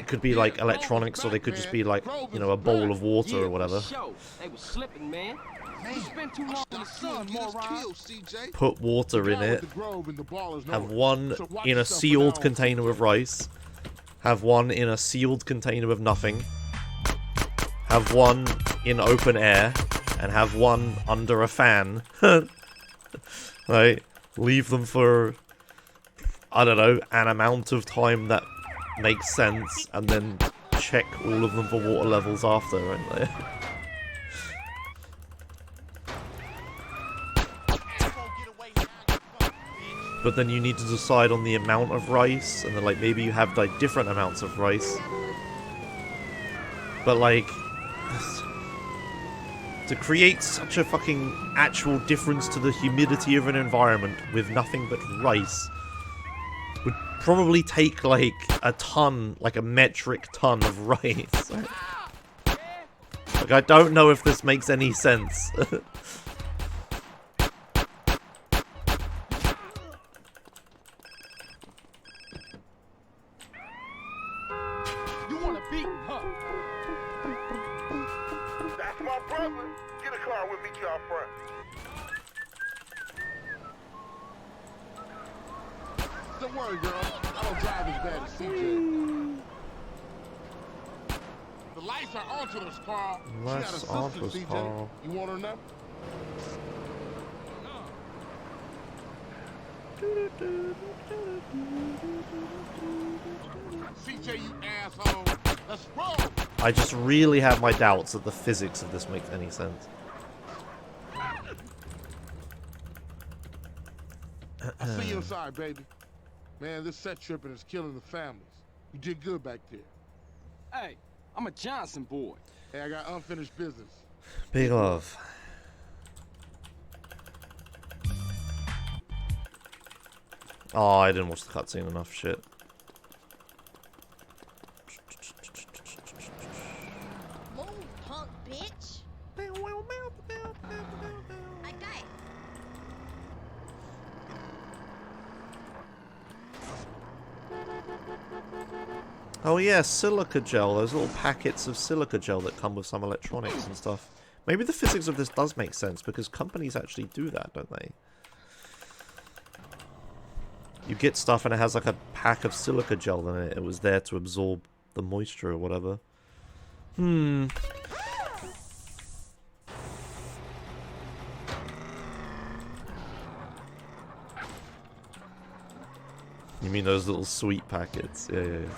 It could be like electronics, or they could just be like, you know, a bowl of water or whatever. They was slipping, man. You spent too long in the sun, moron. Put water in it. Have one in a sealed container with rice. Have one in a sealed container with nothing. Have one in open air. And have one under a fan. Right? Leave them for, I don't know, an amount of time that makes sense. And then check all of them for water levels after, right? But then you need to decide on the amount of rice, and then like maybe you have like different amounts of rice. But like, to create such a fucking actual difference to the humidity of an environment with nothing but rice would probably take like a ton, like a metric ton of rice. Like, I don't know if this makes any sense. Don't worry, girl. I don't drive as bad as CJ. The lights are on to this, Carl. She got a sister, CJ. You want her now? CJ, you asshole. Let's roll. I just really have my doubts that the physics of this makes any sense. I'll see you inside, baby. Man, this set tripping is killing the families. You did good back there. Hey, I'm a Johnson boy. Hey, I got unfinished business. Big love. Oh, I didn't watch the cutscene enough. Shit. Move, punk bitch. Okay. Oh yeah, silica gel. Those little packets of silica gel that come with some electronics and stuff. Maybe the physics of this does make sense, because companies actually do that, don't they? You get stuff and it has like a pack of silica gel in it. It was there to absorb the moisture or whatever. Hmm. You mean those little sweet packets? Yeah, yeah, yeah.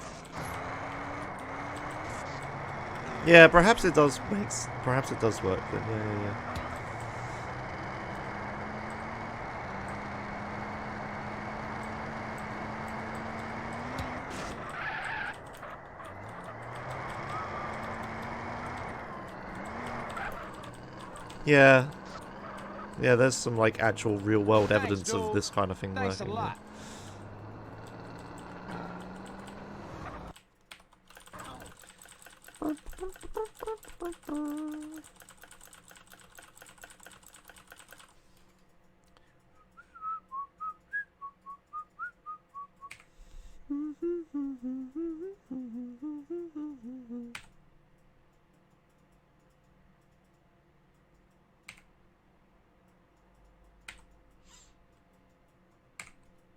Yeah, perhaps it does perhaps it does work, but yeah, yeah, yeah. Yeah. Yeah, there's some like actual real world evidence of this kind of thing working. Yeah.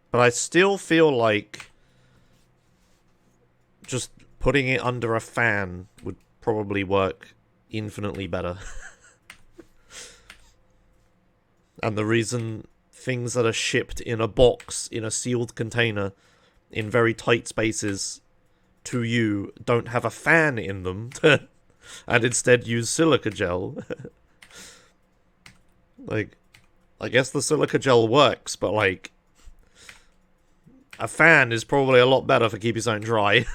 But I still feel like just putting it under a fan would probably work infinitely better. And the reason things that are shipped in a box, in a sealed container, in very tight spaces to you don't have a fan in them, and instead use silica gel. Like, I guess the silica gel works, but like, a fan is probably a lot better for keeping something dry.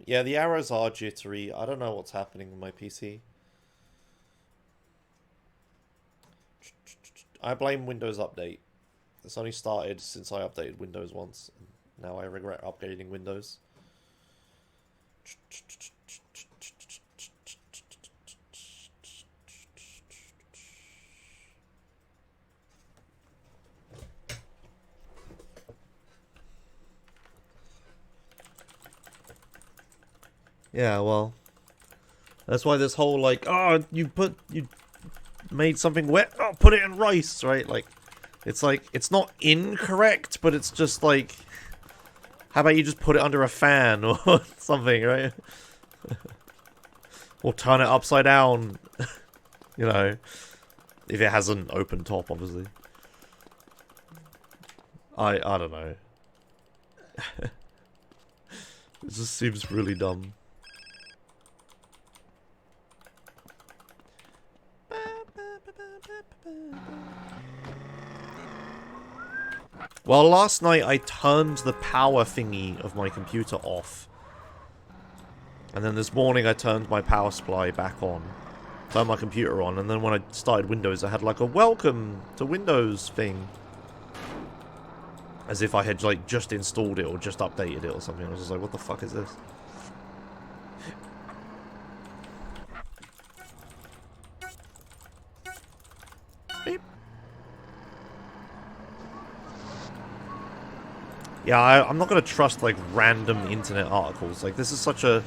Yeah, the arrows are jittery. I don't know what's happening with my PC. I blame Windows Update. It's only started since I updated Windows once. Now I regret upgrading Windows. Yeah, well, that's why this whole, like, oh, you made something wet, oh, put it in rice, right? Like, it's not incorrect, but it's just like, how about you just put it under a fan or something, right? Or turn it upside down, you know, if it has an open top, obviously. I don't know. It just seems really dumb. Well, last night I turned the power thingy of my computer off. And then this morning I turned my power supply back on. Turned my computer on, and then when I started Windows I had like a welcome to Windows thing. As if I had like just installed it or just updated it or something. I was just like, what the fuck is this? Beep. Yeah, I'm not gonna trust like random internet articles. Like, this is such a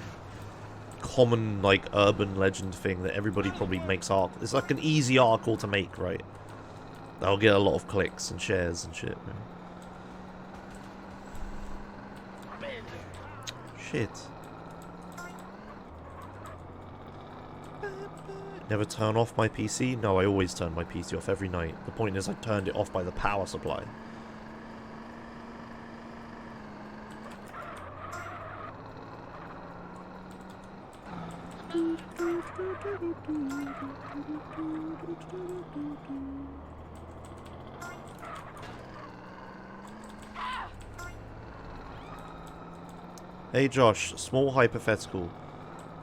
common like urban legend thing that everybody probably makes articles. It's like an easy article to make, right? That'll get a lot of clicks and shares and shit. Right? Shit. Never turn off my PC? No, I always turn my PC off every night. The point is I turned it off by the power supply. Hey Josh, small hypothetical.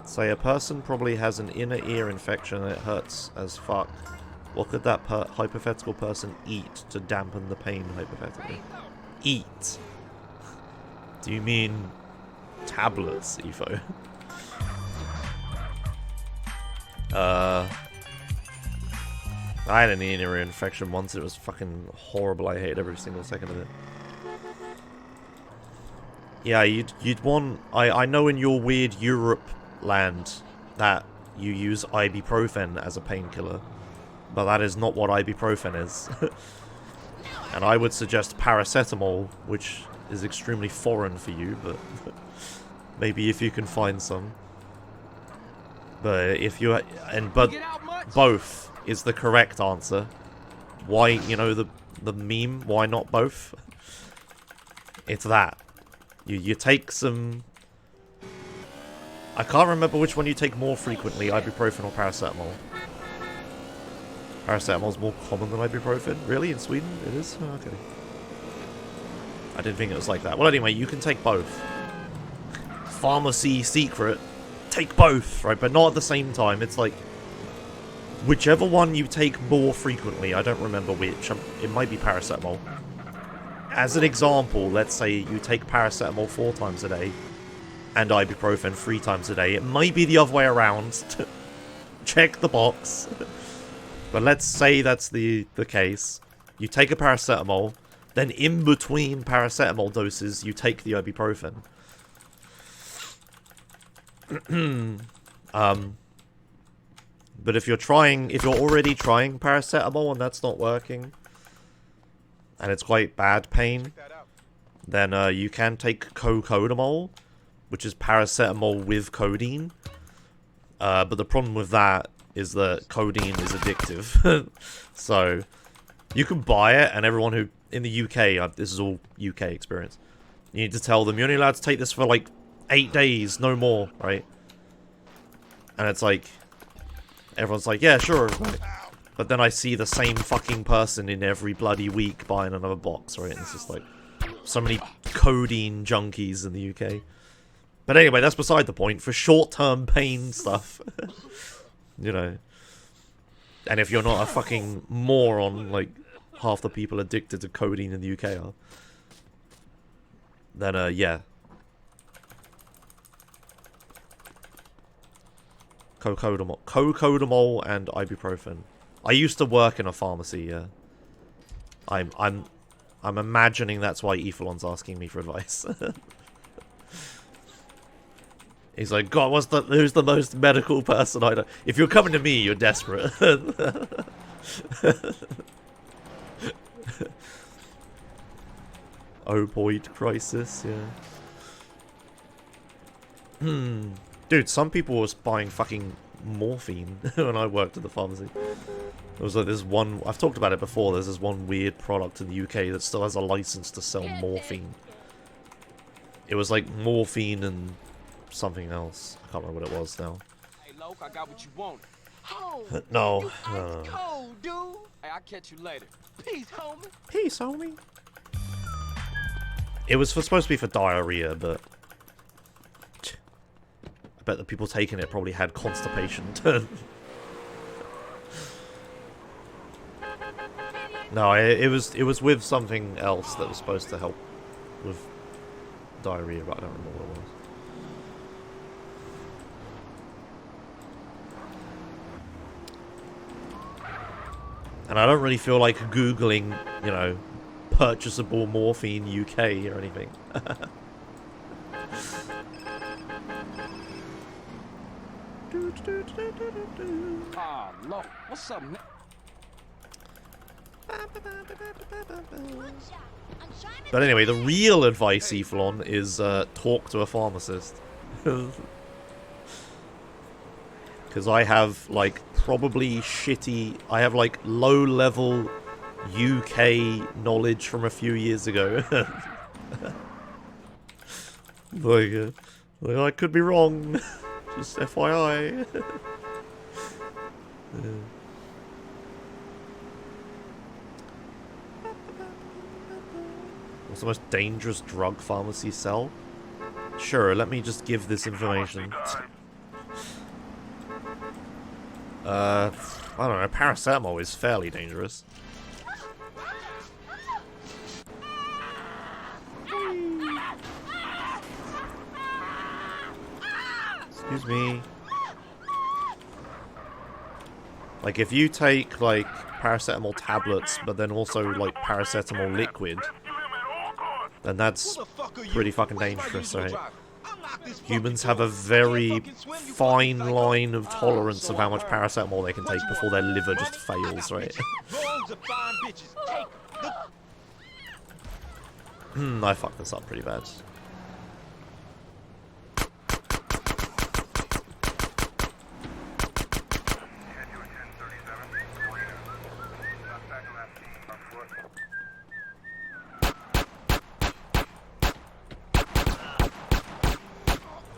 Say a person probably has an inner ear infection and it hurts as fuck. What could that hypothetical person eat to dampen the pain, hypothetically? Eat? Do you mean tablets, Efo? I had an inner ear infection once. It was fucking horrible. I hated every single second of it. Yeah, you'd want... I know in your weird Europe land that you use ibuprofen as a painkiller, but that is not what ibuprofen is. And I would suggest paracetamol, which is extremely foreign for you, but maybe if you can find some. But if you... But both is the correct answer. Why, you know, the meme, why not both? It's that. You take some... I can't remember which one you take more frequently, ibuprofen or paracetamol. Paracetamol's more common than ibuprofen? Really? In Sweden? It is? Oh, okay. I didn't think it was like that. Well, anyway, you can take both. Pharmacy secret. Take both, right? But not at the same time. It's like... whichever one you take more frequently, I don't remember which. It might be paracetamol. As an example, let's say you take paracetamol 4 times a day and ibuprofen 3 times a day. It might be the other way around. Check the box. But let's say that's the case. You take a paracetamol, then in between paracetamol doses, you take the ibuprofen. But if you're already trying paracetamol and that's not working, and it's quite bad pain, then you can take cocodamol, which is paracetamol with codeine. But the problem with that is that codeine is addictive. So, you can buy it, and everyone who, in the UK, this is all UK experience, you need to tell them, you're only allowed to take this for like 8 days, no more, right? And it's like, everyone's like, yeah, sure. Right? But then I see the same fucking person in every bloody week buying another box, right? And it's just like, so many codeine junkies in the UK. But anyway, that's beside the point. For short-term pain stuff, you know. And if you're not a fucking moron, like half the people addicted to codeine in the UK are, then yeah. Cocodamol and ibuprofen. I used to work in a pharmacy, yeah. I'm imagining that's why Ethelon's asking me for advice. He's like, God, who's the most medical person I know? If you're coming to me, you're desperate. Opioid crisis, yeah. Dude, some people was buying fucking morphine when I worked at the pharmacy. There was like this one, I've talked about it before, there's this one weird product in the UK that still has a license to sell morphine. It was like morphine and something else. I can't remember what it was now. Hey, Loke, I got what you want. No. Cold, dude. Hey, I'll catch you later. Peace, homie. Peace, homie. It was supposed to be for diarrhea, but I bet the people taking it probably had constipation. No, it was with something else that was supposed to help with diarrhea, but I don't remember what it was. And I don't really feel like Googling, you know, purchasable morphine UK or anything. Ah, Loke, what's up, man? But anyway, the real advice, Ethelon, is talk to a pharmacist. Because I have, like, probably shitty... I have, like, low-level UK knowledge from a few years ago. like, I could be wrong. Just FYI. Yeah. What's the most dangerous drug pharmacies sell? Sure, let me just give this information. I don't know, paracetamol is fairly dangerous. Excuse me. Like, if you take, like, paracetamol tablets, but then also, like, paracetamol liquid, then that's pretty fucking dangerous, right? Humans have a very fine line of tolerance of how much paracetamol they can take before their liver just fails, right? I fucked this up pretty bad.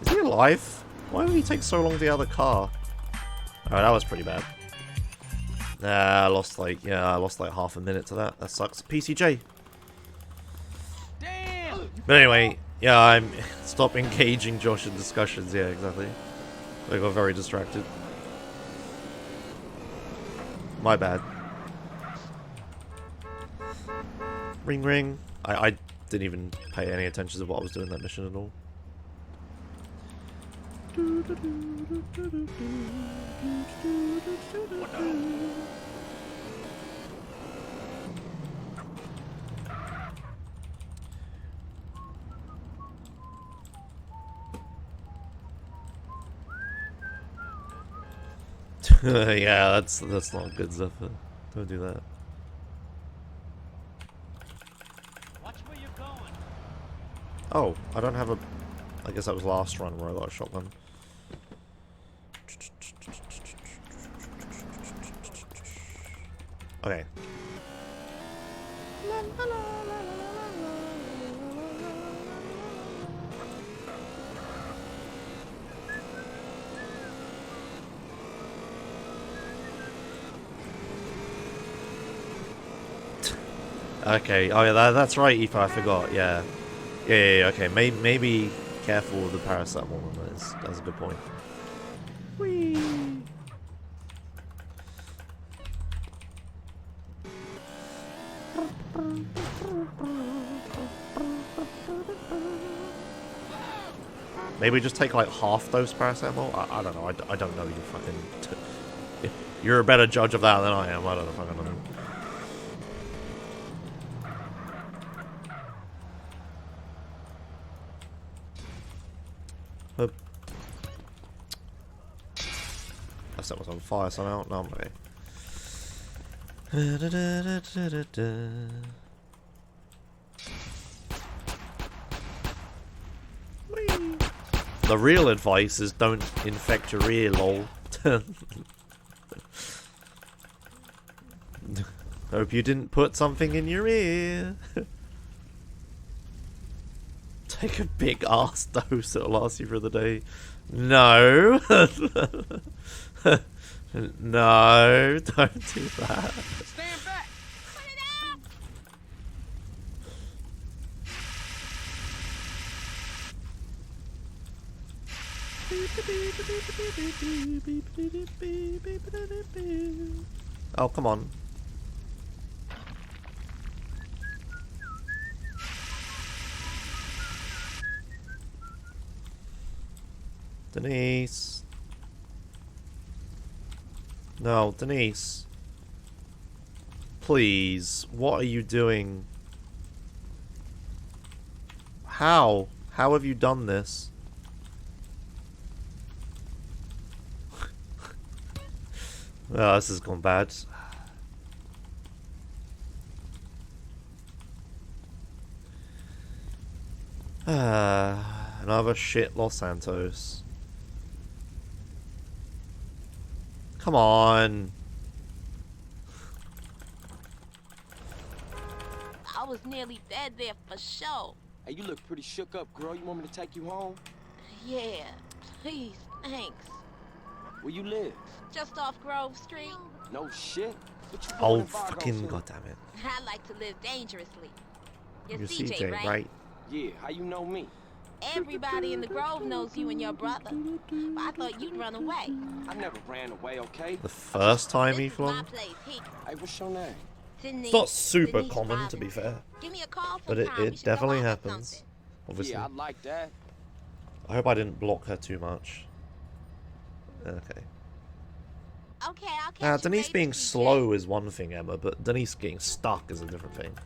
Is he alive? Why did he take so long to get out of the car? Oh, that was pretty bad. I lost like half a minute to that. That sucks. PCJ. Damn. But anyway, yeah, stop engaging Josh in discussions. Yeah, exactly. I got very distracted. My bad. Ring ring. I didn't even pay any attention to what I was doing in that mission at all. What the hell? Yeah, that's not good stuff. Don't do that. Watch where you're going. Oh, I don't have a... I guess that was last run where I got a shotgun. Okay. Okay. Oh yeah, that's right, Aoife. I forgot. Yeah. Yeah. Okay. Maybe careful with the paracetamol. That's a good point. Whee! Maybe just take like half dose paracetamol? I don't know. I don't know. You fucking... You're a better judge of that than I am. I don't fucking know. I set myself on fire somehow. No, I'm okay. The real advice is don't infect your ear, lol. Hope you didn't put something in your ear. Take a big ass dose, it'll last you for the day. No. No, don't do that. Stand back. Put it out. Oh, come on. Denise. No, Denise. Please, what are you doing? How? How have you done this? Oh, this has gone bad. Another shit Los Santos. Come on. I was nearly dead there for sure. Hey, you look pretty shook up, girl. You want me to take you home? Yeah, please, thanks. Where you live? Just off Grove Street. No shit. What you doing Oh, in Fargo fucking for? goddammit. I like to live dangerously. You're You're CJ, CJ, right? right? Yeah, how you know me? Everybody in the Grove knows you and your brother. But I thought you'd run away. I never ran away, okay? The first time This he is my flung? place. Here. Hey, what's your name? Denise. It's not super Denise common, to be Robinson. fair. Give me a call But sometime. We it should go definitely out or happens. something. Obviously. Yeah, I like that. I hope I didn't block her too much. Okay. Okay, I'll catch Now, you Denise later, being CJ. slow is one thing, Emma, but Denise getting stuck is a different thing.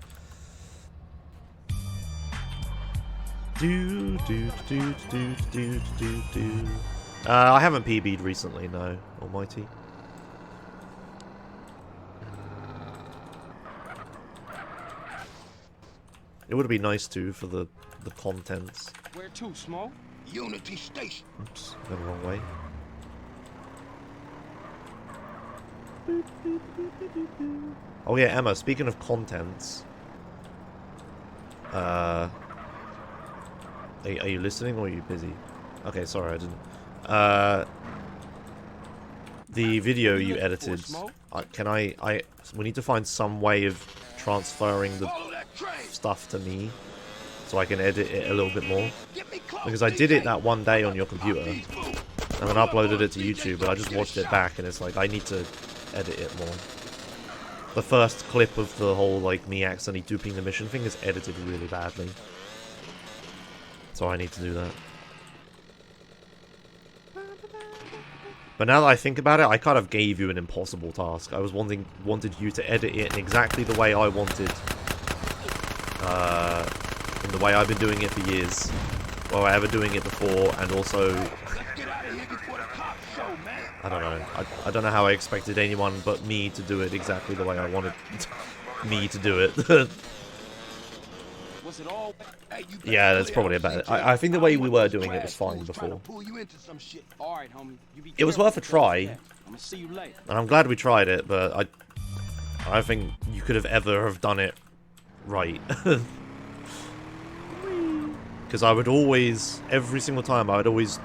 I haven't PB'd recently, no. Almighty. It would be nice to for the contents. Where to, Smoke? Unity Station. Oops, went the wrong way. Oh yeah, Emma, speaking of contents, are you listening or are you busy? Okay, sorry, I didn't. The video you edited, we need to find some way of transferring the stuff to me so I can edit it a little bit more. Because I did it that one day on your computer and then uploaded it to YouTube, but I just watched it back and it's like, I need to edit it more. The first clip of the whole, like, me accidentally duping the mission thing is edited really badly. So I need to do that. But now that I think about it, I kind of gave you an impossible task. I was wanted you to edit it in exactly the way I wanted. In the way I've been doing it for years. Or ever doing it before, and also... I don't know. I don't know how I expected anyone but me to do it exactly the way I wanted me to do it. Was it all? Yeah, that's probably a better... I think the way we were doing it was fine before. All right, homie. You be It was worth a try. I'm gonna see you later. And I'm glad we tried it, but I don't think you could have ever have done it right. Because I would always, every single time, I would always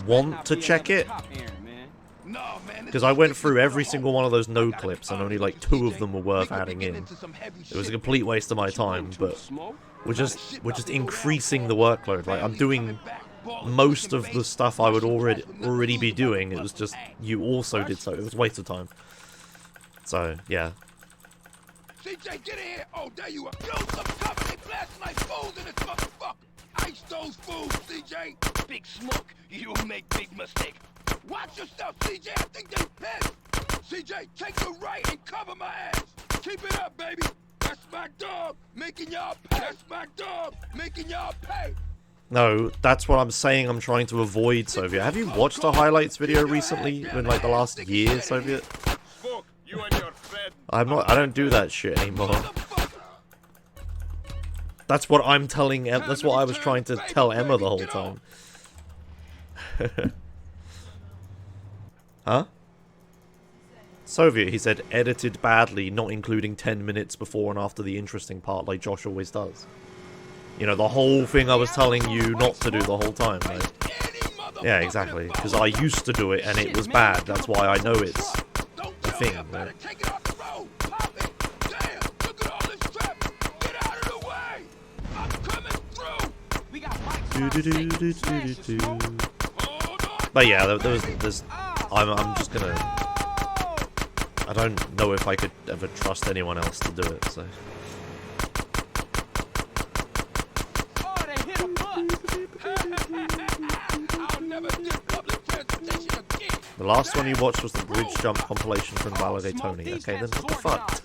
want to check it. Because I went through every single one of those no clips, and only like 2 of them were worth adding in. It was a complete waste of my time, but we're just increasing the workload. Like, I'm doing most of the stuff I would already be doing. It was just you also did so. It was a waste of time. So yeah. CJ, get in here! Oh, there you are! Yo, some cover! They blasting like fools in this motherfucker! Ice those fools, CJ! Big Smoke, you make big mistake. Watch yourself, CJ! I think they pissed! CJ, take the right and cover my ass! Keep it up, baby! That's my dog! Making y'all pay! That's my dog! Making y'all pay! No, that's what I'm saying. I'm trying to avoid, Soviet. Have you watched a highlights video recently in like the last year, Soviet? You and your friend. I don't do that shit anymore. That's what I'm telling that's what I was trying to tell Emma the whole time. Huh? Soviet, he said, edited badly, not including 10 minutes before and after the interesting part like Josh always does. You know, the whole thing I was telling you not to do the whole time, right? Yeah, exactly. Because I used to do it and it was bad. That's why I know it's a thing, right? But yeah, I'm just gonna. I don't know if I could ever trust anyone else to do it, so. The last one you watched was the bridge jump compilation from Tony. Okay, then what the fuck?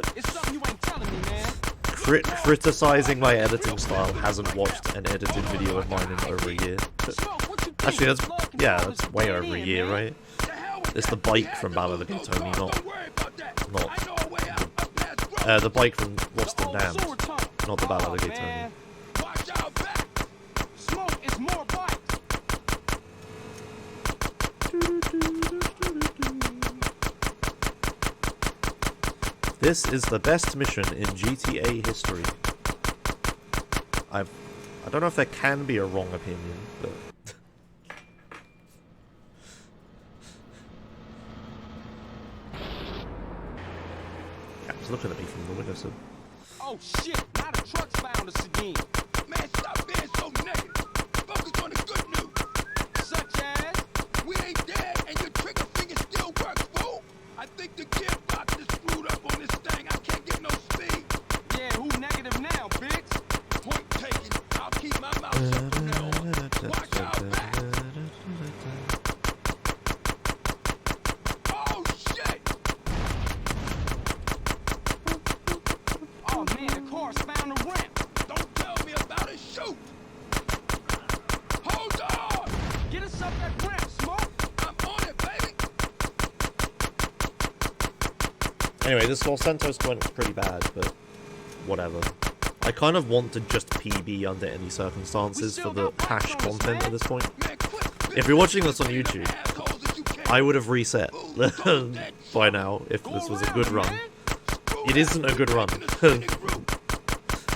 Criticizing my editing style, hasn't watched an edited video of mine in over a year. Actually, that's way over a year, right? It's the bike from Tony, not the bike from Lost and Damned, not the Tony. This is the best mission in GTA history. I don't know if there can be a wrong opinion, but... Cap's looking at me from the window, so... Oh shit, now the truck's found us again. Man, stop being so negative. Focus on the good news. Such as? We ain't dead and your trigger finger still works, fool. I think the gearbox is screwed up on this thing. I can't get no speed. Yeah, who negative now, bitch? Point taken. I'll keep my mouth shut from now on. Watch out back. Oh shit! Oh man, the car's found a ramp. Don't tell me about it, shoot! Hold on! Get us up that ramp, Smoke! I'm on it, baby! Anyway, this Los Santos went pretty bad, but whatever. I kind of want to just PB under any circumstances for the hash content at this point. If you're watching this on YouTube, I would have reset by now if this was a good run. It isn't a good run.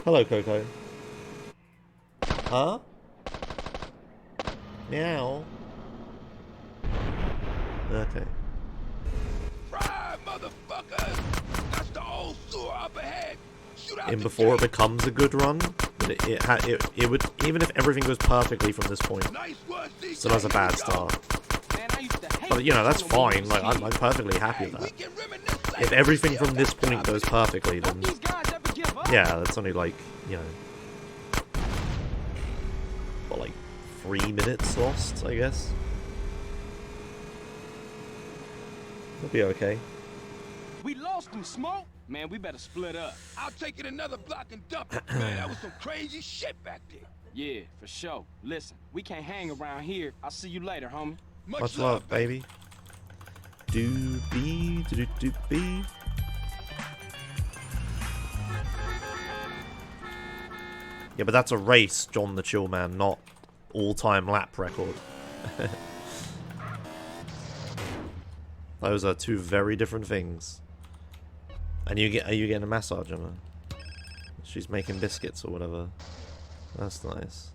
Hello, Coco. Huh? Meow. Okay. And before it becomes a good run, but it would, even if everything goes perfectly from this point, still has a bad start. But you know, that's fine. Like I'm perfectly happy with that. If everything from this point goes perfectly, then yeah, that's only like, you know, what, like 3 minutes lost, I guess. It'll be okay. We lost him, Smoke. Man, we better split up. I'll take it another block and dump it. Man, that was some crazy shit back there. Yeah, for sure. Listen, we can't hang around here. I'll see you later, homie. Much love, baby. Doobie, doobie. Yeah, but that's a race, John the Chill Man, not all-time lap record. Those are two very different things. And are you getting a massage, Emma? She's making biscuits or whatever. That's nice.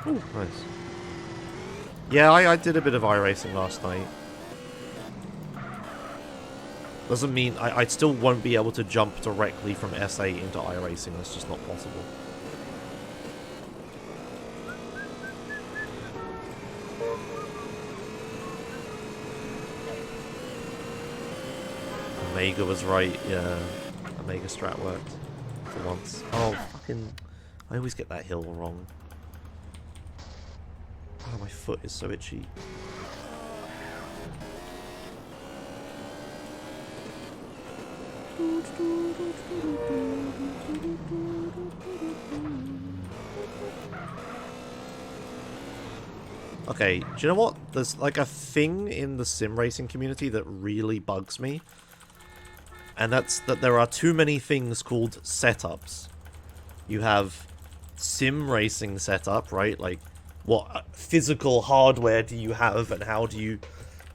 Ooh, nice. Yeah, I did a bit of iRacing last night. Doesn't mean I still won't be able to jump directly from SA into iRacing. That's just not possible. Omega was right, yeah. Omega strat worked for once. Oh, fucking... I always get that hill wrong. Oh, my foot is so itchy. Okay, do you know what? There's like a thing in the sim racing community that really bugs me. And that's that there are too many things called setups. You have sim racing setup, right? Like, what physical hardware do you have and how do you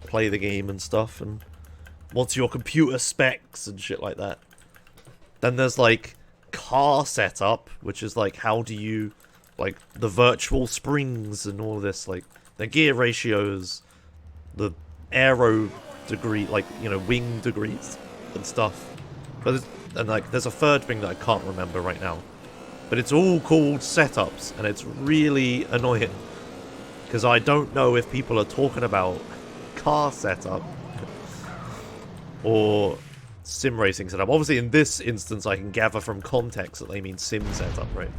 play the game and stuff? And what's your computer specs and shit like that. Then there's like car setup, which is like how do you, like, the virtual springs and all this, like the gear ratios, the aero degree, like, you know, wing degrees and stuff. But and like there's a third thing that I can't remember right now. But it's all called setups, and it's really annoying because I don't know if people are talking about car setup or sim racing setup. Obviously, in this instance, I can gather from context that they mean sim setup, right?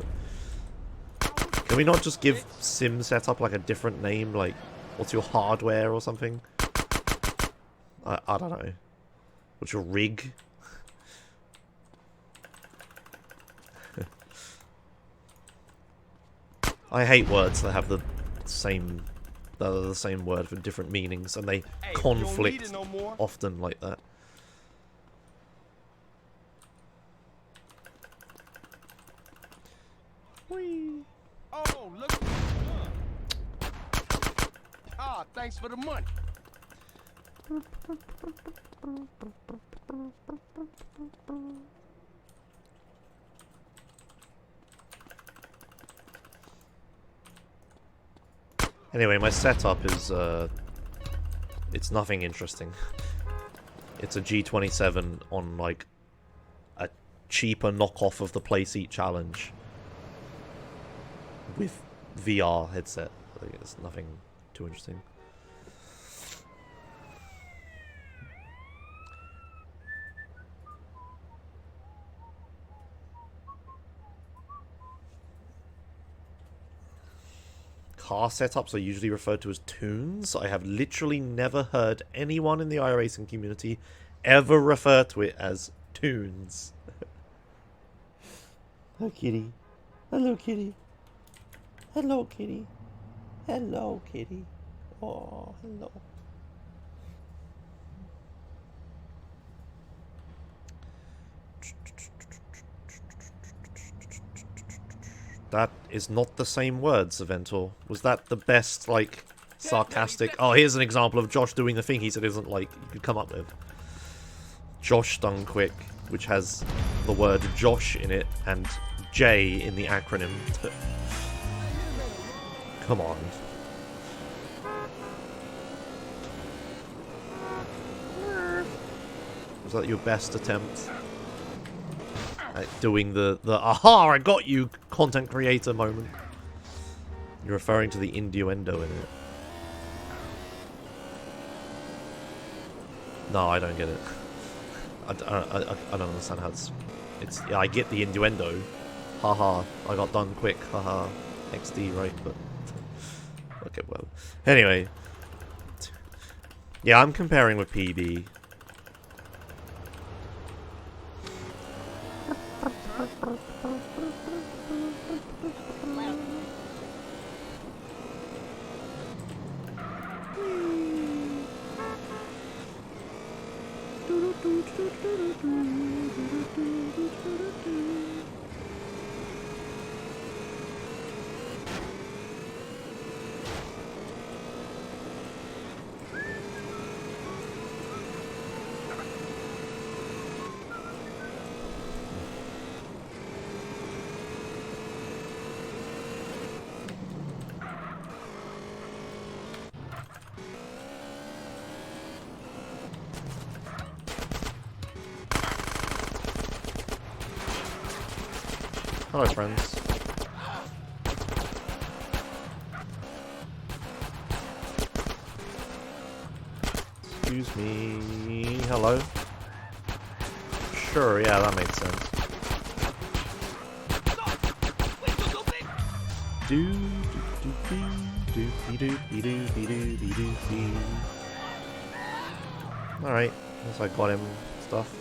But can we not just give sim setup like a different name, like what's your hardware or something? I don't know. What's your rig? I hate words that have the same word for different meanings, and they conflict often like that. Whee. Oh, look. Ah, thanks for the money. Anyway, my setup is, it's nothing interesting. It's a G27 on, like, a cheaper knockoff of the Playseat Challenge with VR headset. Like, it's nothing too interesting. Car setups are usually referred to as tunes. I have literally never heard anyone in the iRacing community ever refer to it as tunes. Hello, kitty. Hello, kitty. Hello, kitty. Hello, kitty. Oh, hello. That is not the same words, Aventor. Was that the best, like, sarcastic... Oh, here's an example of Josh doing the thing he said isn't, like, you could come up with. Josh Done Quick, which has the word Josh in it and J in the acronym. Come on. Was that your best attempt at doing the aha, I got you content creator moment? You're referring to the innuendo in it. No, I don't get it. I don't understand how it's yeah, I get the innuendo. Haha, I got done quick. Haha, XD, right? But okay, well. Anyway, yeah, I'm comparing with PB. Hello, friends. Excuse me. Hello. Sure, yeah, that makes sense. Do do do do do do do do do do. All right, once I got him stuff.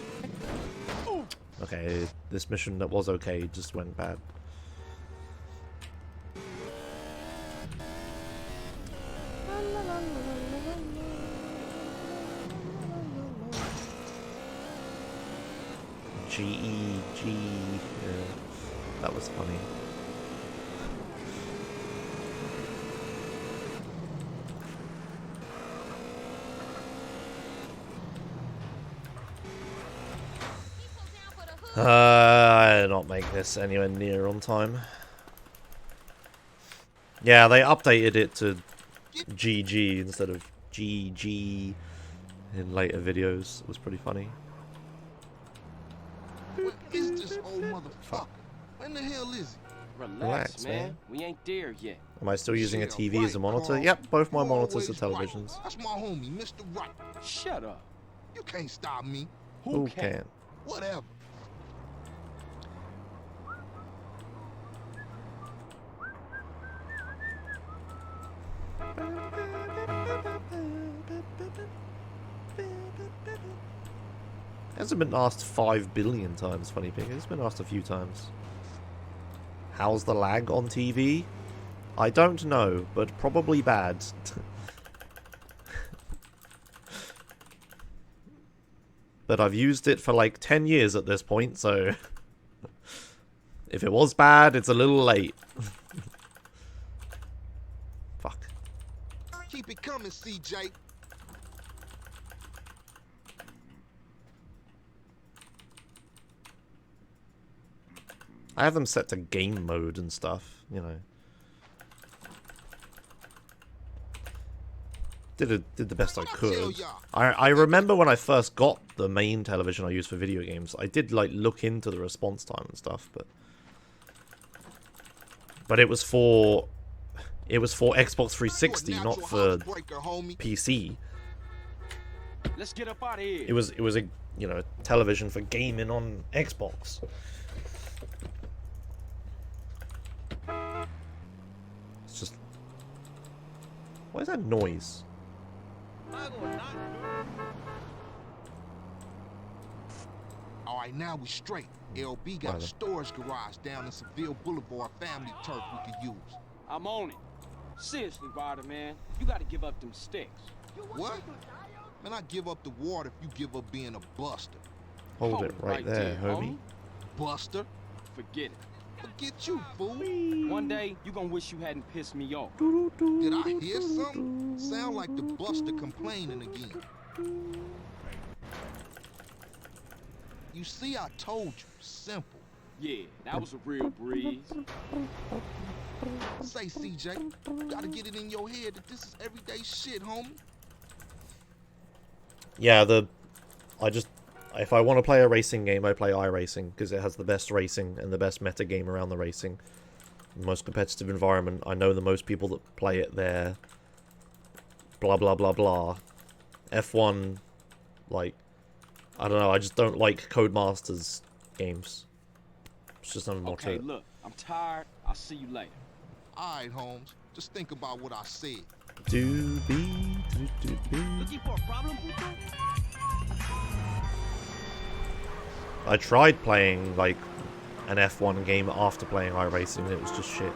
Okay, this mission that was okay just went bad. G-E-G, yeah, that was funny. I did not make this anywhere near on time. Yeah, they updated it to GG instead of GG in later videos. It was pretty funny. Where is this old motherfucker? When the hell is he? Relax, man. We ain't there yet. Am I still using a Yeah, TV as a right, monitor? Carl. Yep, both my You monitors are always right. televisions. That's my homie, Mr. Right. Shut up. You can't stop me. Who can? Whatever. Hasn't been asked 5 billion times, funny thing. It's been asked a few times. How's the lag on TV? I don't know, but probably bad. But I've used it for like 10 years at this point, so if it was bad, it's a little late. Fuck. Keep it coming, CJ. I have them set to game mode and stuff, you know. Did the best I could. I remember when I first got the main television I used for video games, I did like look into the response time and stuff, but it was for Xbox 360, not for PC. Let's get up out of here. It was a, you know, television for gaming on Xbox. It's just, what is that noise? Alright, now we straight. LB got a storage garage down in Seville Boulevard, family turf we could use. I'm on it. Seriously, Ryder, man. You gotta give up them sticks. What? Man, I give up the water if you give up being a buster. Hold it right there, homie. Buster? Forget it. Forget you, fool. One day, you gonna wish you hadn't pissed me off. Did I hear something? Sound like the buster complaining again. You see, I told you. Simple. Yeah, that was a real breeze. Say, CJ, you gotta get it in your head that this is everyday shit, homie. Yeah, if I want to play a racing game, I play iRacing, because it has the best racing and the best meta game around the racing. The most competitive environment. I know the most people that play it there. Blah, blah, blah, blah. F1, like, I don't know, I just don't like Codemasters games. It's just nothing more to Okay, it. look, I'm tired. I'll see you later. Alright, Holmes. Just think about what I said. Looking for a problem, Puto? I tried playing, like, an F1 game after playing iRacing, and it was just shit.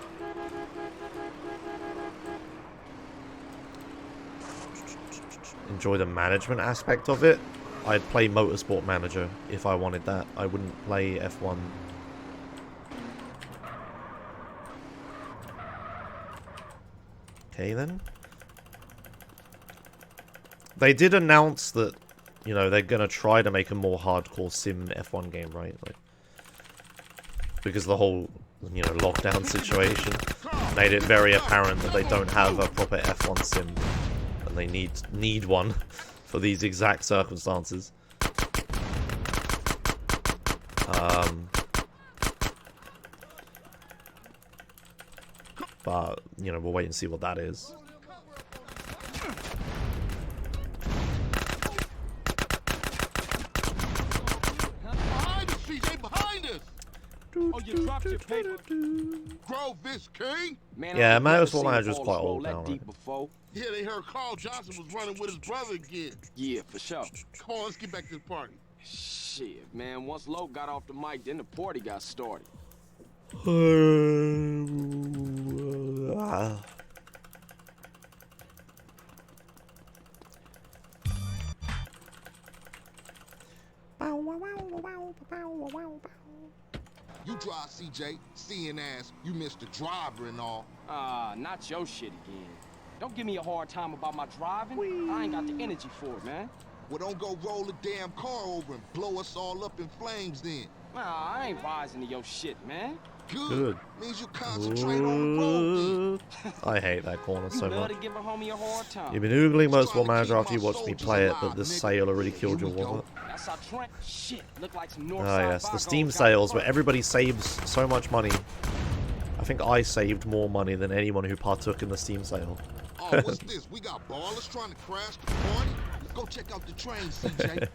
Enjoy the management aspect of it. I'd play Motorsport Manager if I wanted that. I wouldn't play F1. Okay, then. They did announce that, you know, they're gonna try to make a more hardcore sim F1 game, right? Like, because the whole, you know, lockdown situation made it very apparent that they don't have a proper F1 sim, and they need one for these exact circumstances. But, you know, we'll wait and see what that is. Behind us, CJ, behind us! Oh, you dropped your paper. Grove this king? Man, Yeah, I ain't Matt never was seen manager's Paul quite roll old that now, deep right? before. Yeah, they heard Carl Johnson was running with his brother again. Yeah, for sure. Come on, let's get back to the party. Shit, man. Once Lo got off the mic, then the party got started. You drive, CJ. Seeing as you missed the driver and all. Not your shit again. Don't give me a hard time about my driving. I ain't got the energy for it, man. Well, don't go roll a damn car over and blow us all up in flames then. Nah, I ain't rising to your shit, man. Good. Means you concentrate on the road I hate that corner so Love much. to give a homie a hard time. You've been oogling most War Manager after you watched me play it, but this sale already killed your wallet. That's how Trent. Shit, look like some North Ah yes, the Steam sales where everybody saves so much money. I think I saved more money than anyone who partook in the Steam sale. Oh, what's this? We got ballers trying to crash the party? Let's go check out the train, CJ.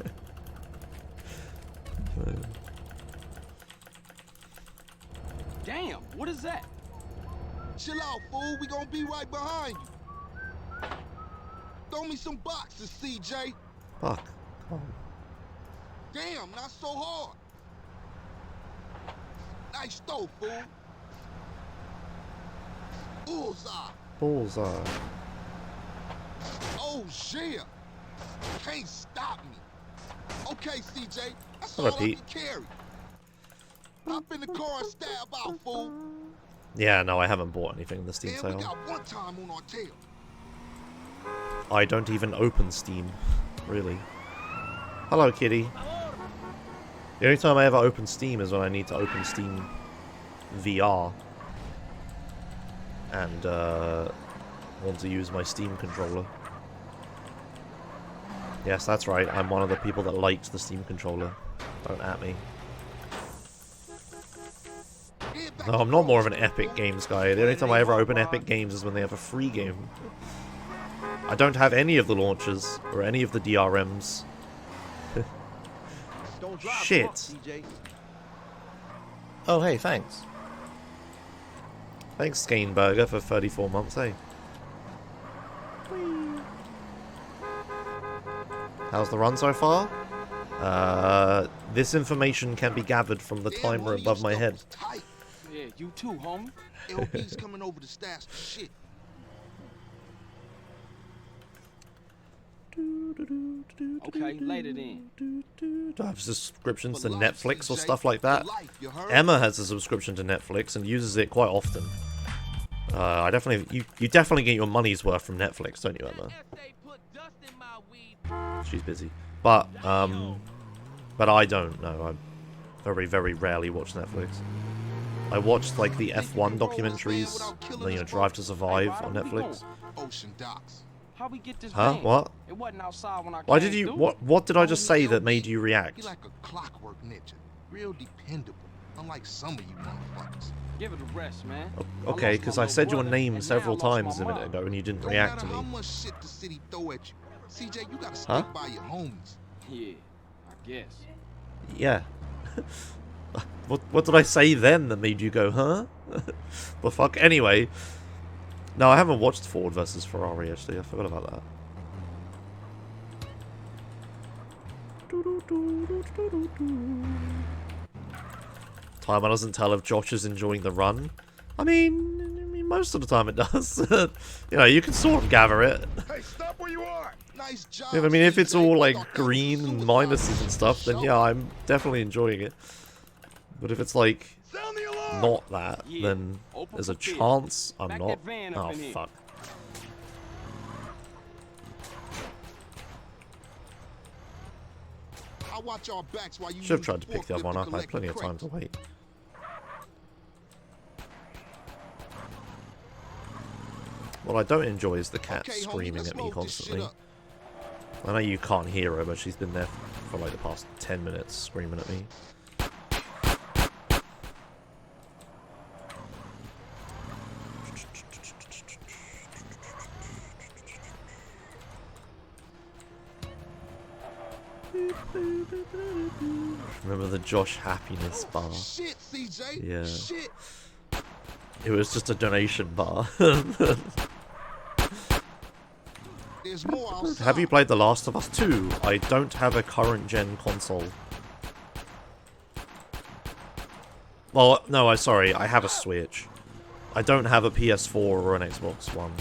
Damn, what is that? Chill out, fool. We gonna be right behind you. Throw me some boxes, CJ. Fuck. Oh. Damn, not so hard. Nice throw, fool. Bullseye. Bullseye. Oh, yeah. Can't stop me. Okay, CJ. That's Hello, all Pete. I can carry. Hop in the car and stab out, fool. Yeah, no, I haven't bought anything in the Steam And we sale. got one time on our tail. I don't even open Steam, really. Hello, kitty. The only time I ever open Steam is when I need to open Steam VR. And, want to use my Steam controller. Yes, that's right, I'm one of the people that liked the Steam controller. Don't at me. No, I'm not more of an Epic Games guy. The only time I ever open Epic Games is when they have a free game. I don't have any of the launchers, or any of the DRMs. Shit. Oh, hey, thanks. Thanks, Skaneburger, for 34 months, hey. How's the run so far? This information can be gathered from the timer above my head. Yeah, you too, homie. LB's coming over to stash the shit. Okay, later then. Do I have subscriptions to Netflix or stuff like that? Emma has a subscription to Netflix and uses it quite often. I definitely, you definitely get your money's worth from Netflix, don't you, Emma? She's busy, but I don't know. I very, very rarely watch Netflix. I watched like the F1 documentaries, you know, Drive to Survive on Netflix. Ocean docks. How we get this Huh? van? What? It wasn't outside when I Why came did you? through. What did I just say that made you react? He like a clockwork ninja. Real dependable. Unlike some of you motherfuckers. Give it a rest, man. Okay, because I said your name several times a minute ago and you didn't Don't react matter to how me. much shit the city throw at you. CJ, you gotta stick Huh? by your homies. Yeah, I guess. Yeah. What did I say then that made you go, huh? The fuck? Anyway. No, I haven't watched Ford versus Ferrari, actually. I forgot about that. Timer doesn't tell if Josh is enjoying the run. I mean, most of the time it does. You know, you can sort of gather it. Hey, stop where you are! Nice job. Yeah, I mean, if it's CJ. all like I thought that was green and suicide minuses and stuff, then yeah, I'm definitely enjoying it. But if it's like Sound the alarm! not that, Yeah, then open there's a for bid. chance I'm Back not. that van up Oh in here. fuck! I'll watch our backs while you Should have use tried to pick the other forklift one up. I had collect plenty the of time to crates. wait. What I don't enjoy is the cat Okay, homie, screaming let's at me load this shit constantly. up. I know you can't hear her, but she's been there for like the past 10 minutes screaming at me. Remember the Josh Happiness bar? Shit, CJ. Yeah. Shit. It was just a donation bar. There's more outside. Have you played The Last of Us 2? I don't have a current gen console. Well, no, sorry, I have a Switch. I don't have a PS4 or an Xbox One.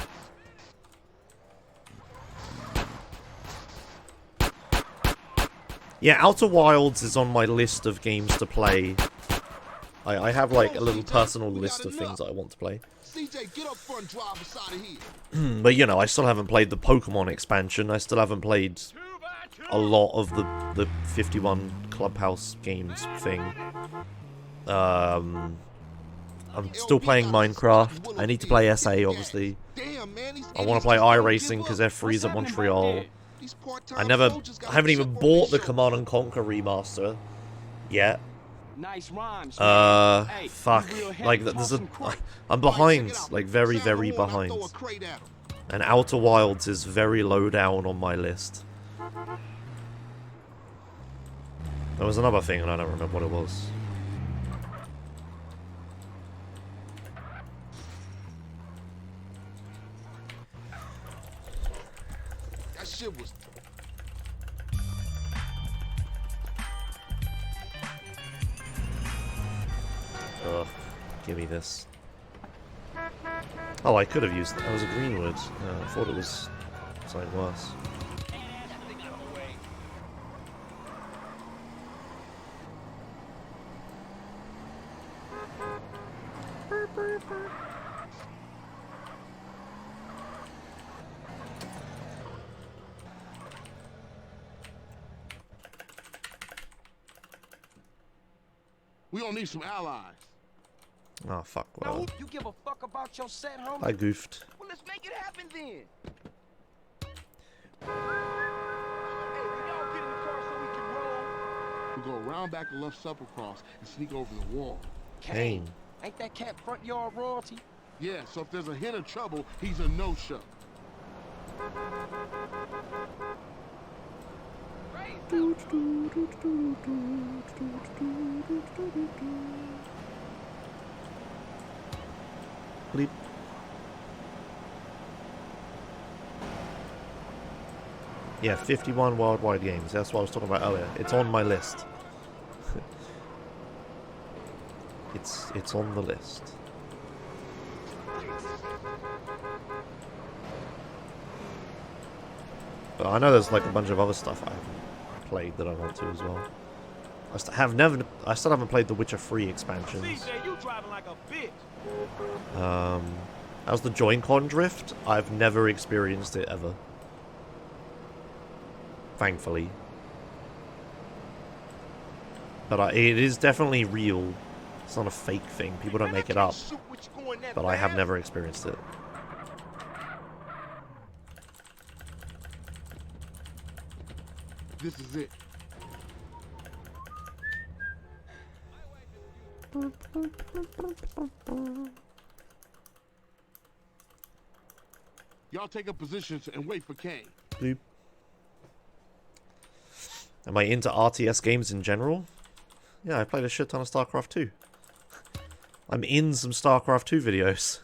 Yeah, Outer Wilds is on my list of games to play. I have like a little personal list of things that I want to play. CJ, get up front, drive us out of here. But you know, I still haven't played the Pokemon expansion. I still haven't played a lot of the 51 Clubhouse games thing. I'm still playing Minecraft. I need to play SA, obviously. I want to play iRacing because F3's at Montreal. I haven't even bought the Command & Conquer remaster yet. Nice rhymes. Fuck. Like, I'm behind. Like, very, very behind. And Outer Wilds is very low down on my list. There was another thing and I don't remember what it was. That shit was... Ugh, give me this. Oh, I could have used that. That was a Greenwood. I thought it was something worse. We don't need some allies. Oh, fuck, Now, well. you give a fuck about your set, homie? I goofed. Well, let's make it happen then. Hey, can y'all get in the car so we can roll? We go around back the left supper cross and sneak over the wall. Kane. Ain't that cat front yard royalty? Yeah, so if there's a hint of trouble, he's a no-show. Bleep. Yeah, 51 worldwide games. That's what I was talking about earlier. It's on my list. It's on the list. But I know there's like a bunch of other stuff I haven't played that I want to as well. I still haven't played the Witcher 3 expansions. CJ, you driving like a bitch. How's the Joy-Con drift? I've never experienced it ever. Thankfully. But it is definitely real. It's not a fake thing. People don't make it up. But I have never experienced it. This is it. Y'all take up positions and wait for Kane. Boop. Am I into RTS games in general? Yeah, I played a shit ton of StarCraft 2. I'm in some StarCraft 2 videos.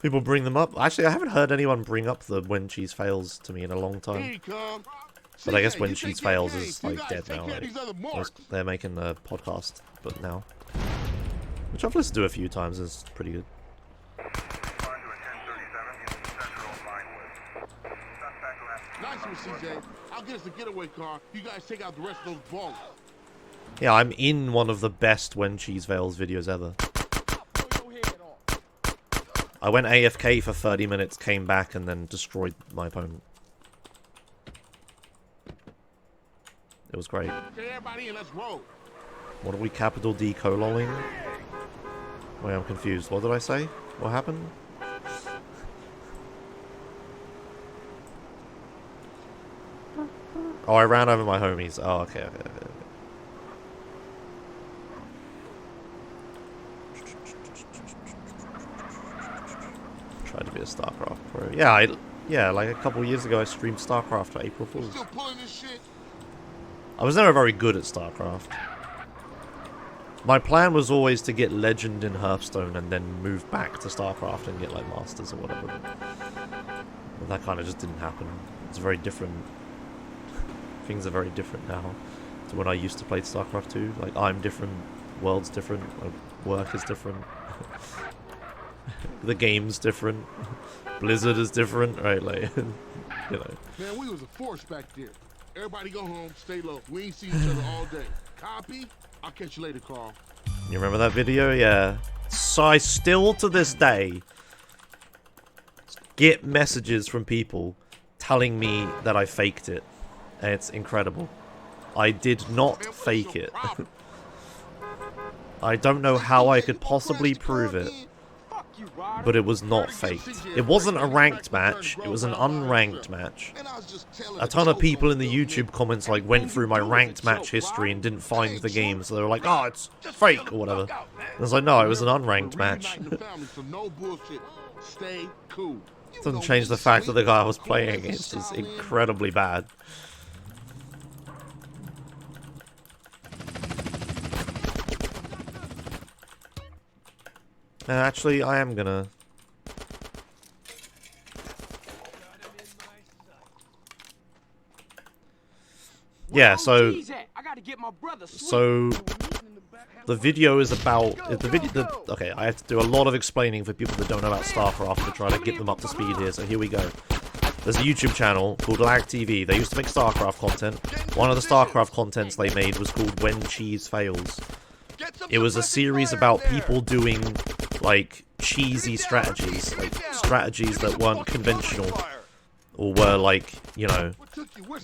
People bring them up. Actually, I haven't heard anyone bring up the When Cheese Fails to me in a long time. Here he come. But I guess CJ, When you Cheese take care of Fails is Kane. You like guys dead take now. care of Like, these other marks. they're making a podcast, but now. Which I've listened to a few times, is pretty good. Nice one, CJ. I'll get us a getaway car. You guys take out the rest of those ballers. Yeah, I'm in one of the best When Cheese Fails videos ever. I went AFK for 30 minutes, came back, and then destroyed my opponent. It was great. Okay, everybody in, let's roll. What are we capital D coloning? Wait, I'm confused. What did I say? What happened? Oh, I ran over my homies. Oh, okay. Tried to be a StarCraft pro. Yeah, like a couple years ago I streamed StarCraft for April Fools. Still pulling this shit? I was never very good at StarCraft. My plan was always to get Legend in Hearthstone and then move back to StarCraft and get like Masters or whatever. But that kind of just didn't happen. It's very different. Things are very different now to when I used to play StarCraft 2. Like, I'm different, world's different, like, work is different. The game's different. Blizzard is different, right? Like, you know. Man, we was a force back there. Everybody go home, stay low. We ain't see each other all day. Copy? I'll catch you later, Carl. You remember that video? Yeah. So I still, to this day, get messages from people telling me that I faked it. And it's incredible. I did not fake it. I don't know how I could possibly prove it. But it was not faked. It wasn't a ranked match. It was an unranked match. A ton of people in the YouTube comments like went through my ranked match history and didn't find the game, so they were like, "Oh, it's fake" or whatever. And I was like, "No, it was an unranked match." Doesn't change the fact that the guy I was playing against is incredibly bad. Actually, I am gonna... Yeah, so the video is about okay, I have to do a lot of explaining for people that don't know about StarCraft to try to get them up to speed here. So here we go. There's a YouTube channel called Lag TV. They used to make StarCraft content. One of the StarCraft contents they made was called When Cheese Fails. It was a series about people doing like cheesy strategies, like strategies that weren't conventional or were like, you know,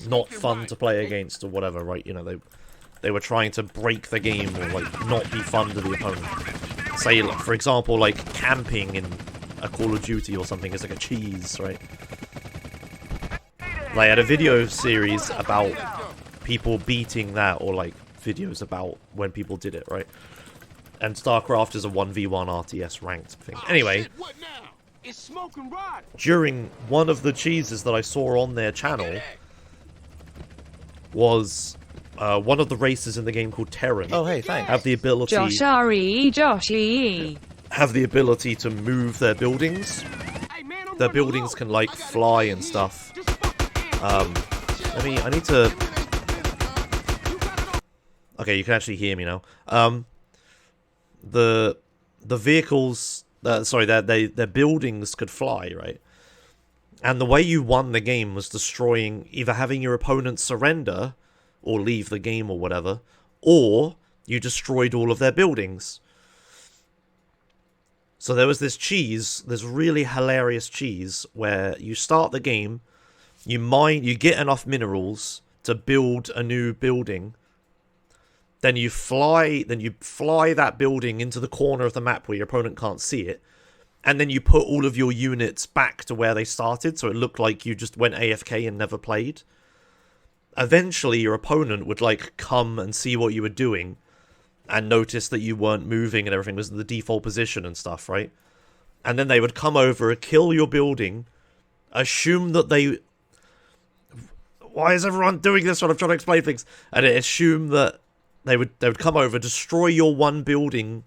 not fun to play against or whatever, right? You know, they were trying to break the game or like not be fun to the opponent. Say, like, for example, like camping in a Call of Duty or something is like a cheese, right? They had a video series about people beating that, or like videos about when people did it, right? And StarCraft is a 1v1 RTS ranked thing. Anyway, during one of the cheeses that I saw on their channel was one of the races in the game called Terran. Oh, hey, thanks. Have the ability... Josh-E. Have the ability to move their buildings. Their buildings can, like, fly and stuff. I need to... Okay, you can actually hear me now. The vehicles, sorry, their buildings could fly, right? And the way you won the game was destroying, either having your opponent surrender or leave the game or whatever, or you destroyed all of their buildings. So there was this cheese, this really hilarious cheese, where you start the game, you get enough minerals to build a new building. Then you fly that building into the corner of the map where your opponent can't see it. And then you put all of your units back to where they started, so it looked like you just went AFK and never played. Eventually, your opponent would, like, come and see what you were doing and notice that you weren't moving and everything was in the default position and stuff, right? And then they would come over, kill your building, assume that they... Why is everyone doing this when I'm trying to explain things? And assume that they would come over, destroy your one building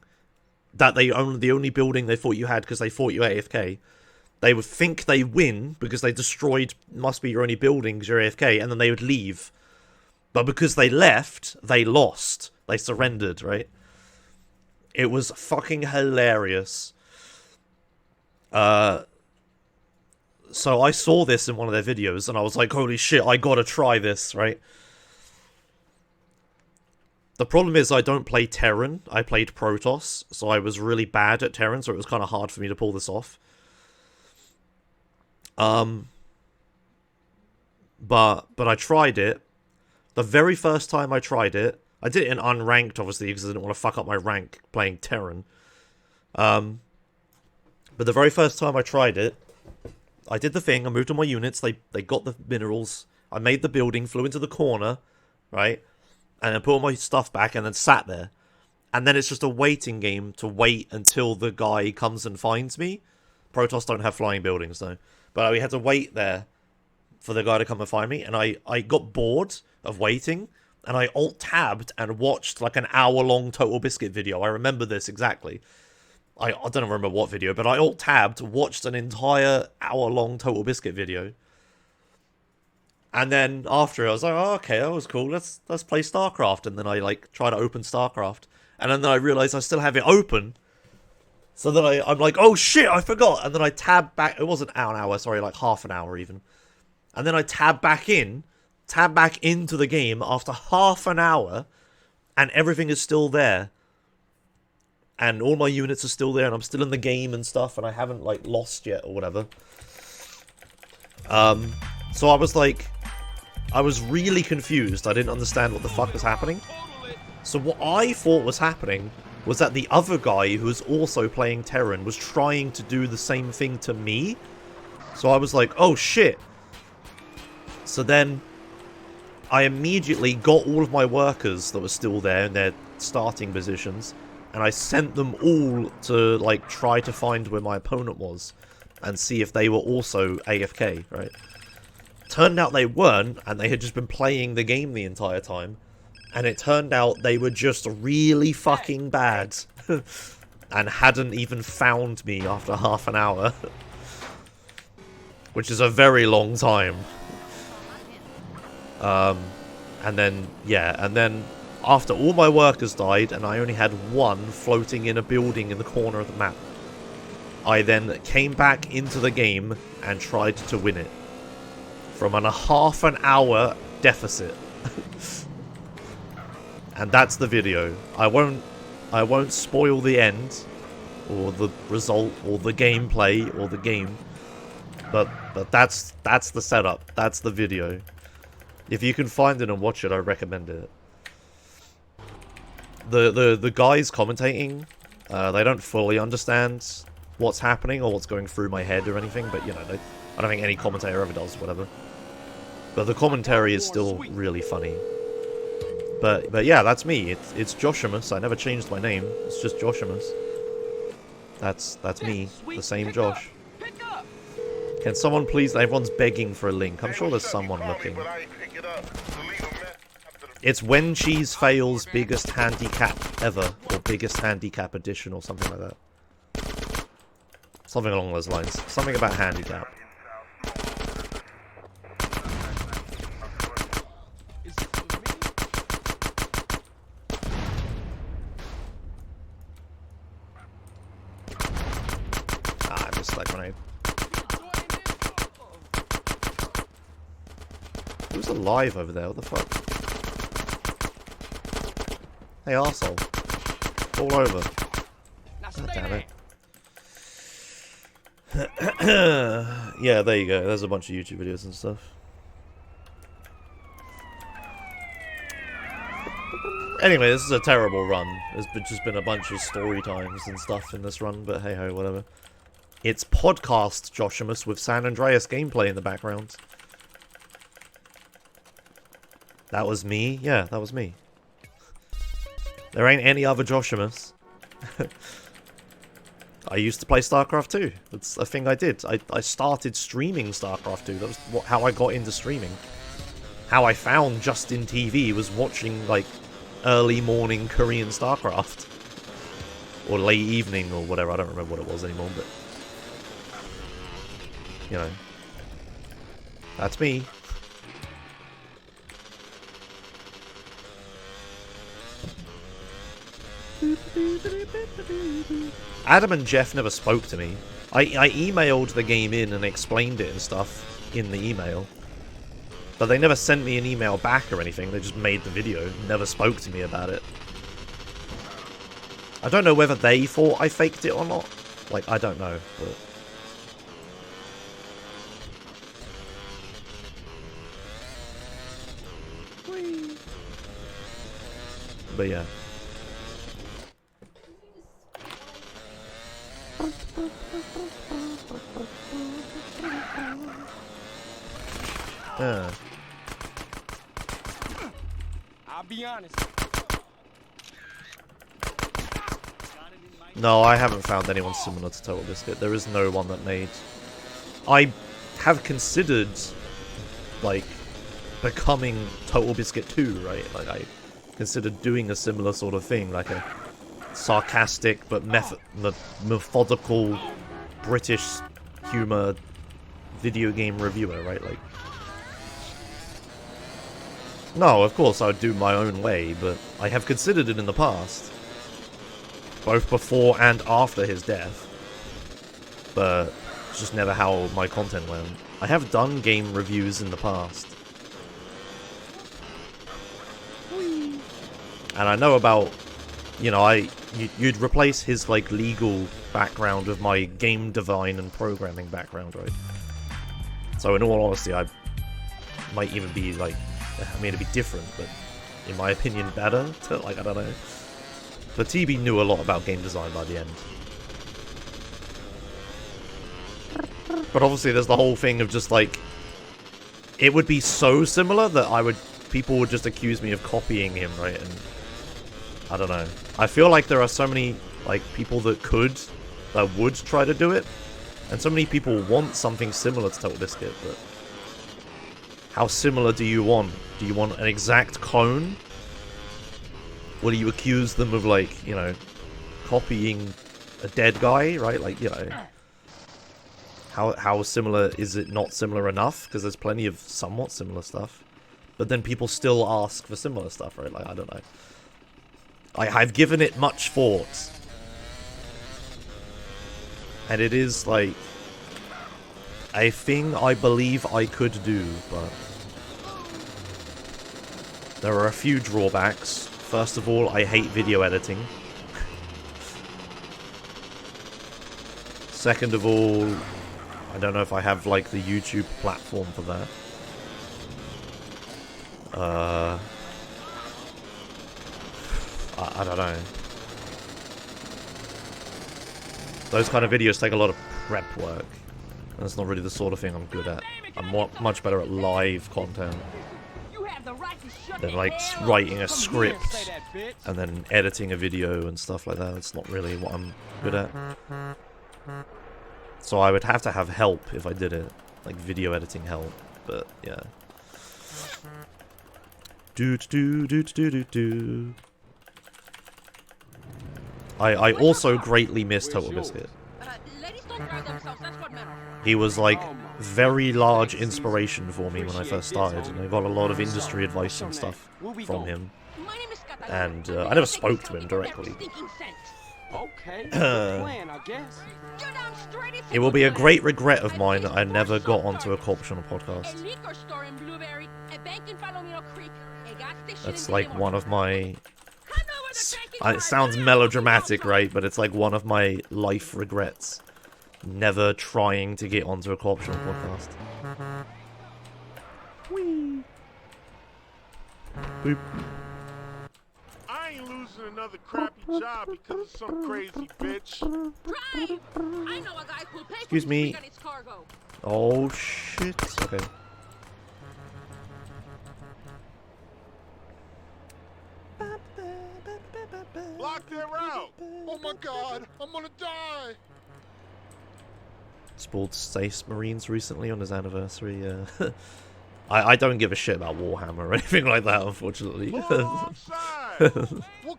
that the only building they thought you had because they thought you were AFK. They would think they win because they destroyed, must be your only building because you're AFK, and then they would leave. But because they left, they lost. They surrendered, right? It was fucking hilarious. So I saw this in one of their videos, and I was like, holy shit, I gotta try this, right? The problem is I don't play Terran. I played Protoss, so I was really bad at Terran, so it was kind of hard for me to pull this off. But I tried it. The very first time I tried it, I did it in unranked, obviously, because I didn't want to fuck up my rank playing Terran. But the very first time I tried it, I did the thing, I moved all my units, they got the minerals, I made the building, flew into the corner, right? And then put all my stuff back and then sat there. And then it's just a waiting game to wait until the guy comes and finds me. Protoss don't have flying buildings, though. But we had to wait there for the guy to come and find me. And I got bored of waiting. and I alt-tabbed and watched like an hour-long Total Biscuit video. I remember this exactly. I don't remember what video, but I alt-tabbed, watched an entire hour-long Total Biscuit video. And then after, I was like, oh, okay, that was cool. Let's play StarCraft. And then I like try to open StarCraft, and then I realized I still have it open. So then I'm like, oh shit, I forgot. And then I tab back. It wasn't an hour, sorry, like half an hour even. And then I tab back into the game after half an hour, and everything is still there. And all my units are still there, and I'm still in the game and stuff, and I haven't, like, lost yet or whatever. So I was like, I was really confused. I didn't understand what the fuck was happening. So what I thought was happening was that the other guy who was also playing Terran was trying to do the same thing to me. So I was like, oh shit. So then I immediately got all of my workers that were still there in their starting positions, and I sent them all to like try to find where my opponent was and see if they were also AFK, right? Turned out they weren't, and they had just been playing the game the entire time. And it turned out they were just really fucking bad. And hadn't even found me after half an hour. Which is a very long time. And then, yeah, and then after all my workers died and I only had one floating in a building in the corner of the map, I then came back into the game and tried to win it. From a half an hour deficit. And that's the video. I won't spoil the end, or the result, or the gameplay, or the game. But that's the setup. That's the video. If you can find it and watch it, I recommend it. The guys commentating, they don't fully understand what's happening or what's going through my head or anything, but you know, I don't think any commentator ever does, whatever. But the commentary is still really funny. But yeah, that's me. It's Joshimus. I never changed my name. It's just Joshimus. That's me, the same Josh. Can someone please? Everyone's begging for a link. I'm sure there's someone looking. It's When Cheese Fails Biggest Handicap Ever, or Biggest Handicap Edition, or something like that. Something along those lines. Something about handicap. Ah, I missed that grenade. Who's alive over there? What the fuck? Hey, arsehole. All over. God damn it. Yeah, there you go. There's a bunch of YouTube videos and stuff. Anyway, this is a terrible run. There's just been a bunch of story times and stuff in this run, but hey ho, whatever. It's podcast Joshimus with San Andreas gameplay in the background. That was me? Yeah, that was me. There ain't any other Joshimus. I used to play StarCraft 2. That's a thing I did. I started streaming StarCraft 2. That was how I got into streaming. How I found Justin TV was watching, like, early morning Korean StarCraft. Or late evening or whatever. I don't remember what it was anymore, but... you know. That's me. Adam and Jeff never spoke to me. I emailed the game in and explained it and stuff in the email. But they never sent me an email back or anything. They just made the video. Never spoke to me about it. I don't know whether they thought I faked it or not. Like, I don't know. But yeah. I'll be honest. No, I haven't found anyone similar to Total Biscuit. There is no one that made... I have considered, like, becoming Total Biscuit 2, right? Like, I considered doing a similar sort of thing, like a sarcastic but methodical British humor video game reviewer, right? Like, no, of course I would do my own way, but I have considered it in the past, both before and after his death, but it's just never how my content went. I have done game reviews in the past, and I know about, you know, you'd replace his, like, legal background with my game design and programming background, right? So in all honesty, I might even be, like, I mean, it'd be different, but in my opinion, better. Like, I don't know. But TB knew a lot about game design by the end. But obviously, there's the whole thing of just, like, it would be so similar that people would just accuse me of copying him, right? And I don't know. I feel like there are so many, like, people that would try to do it, and so many people want something similar to Total Biscuit, but how similar do you want? Do you want an exact clone? Or do you accuse them of, like, you know, copying a dead guy, right? Like, you know, how similar is it not similar enough? Because there's plenty of somewhat similar stuff. But then people still ask for similar stuff, right? Like, I don't know. I've given it much thought. And it is, like, a thing I believe I could do, but there are a few drawbacks. First of all, I hate video editing. Second of all, I don't know if I have, like, the YouTube platform for that. I don't know. Those kind of videos take a lot of prep work. And it's not really the sort of thing I'm good at. I'm much better at live content than, like, writing a script and then editing a video and stuff like that. It's not really what I'm good at. So I would have to have help if I did it. Like, video editing help. But, yeah. I also greatly miss Total Biscuit. He was, like, very large inspiration for me when I first started, and I got a lot of industry advice and stuff from him. And I never spoke to him directly. It will be a great regret of mine that I never got onto a Corptional podcast. That's, like, one of my... It sounds melodramatic, right? But it's, like, one of my life regrets. Never trying to get onto a Corptional podcast. Whee! Boop. I ain't losing another crappy job because of some crazy bitch. Right. I know a guy who'll pay Excuse for me. on its cargo. Oh, shit. Okay. Block their route. Oh my god, I'm gonna die. Spoiled Space Marines recently on his anniversary. I don't give a shit about Warhammer or anything like that, unfortunately. We'll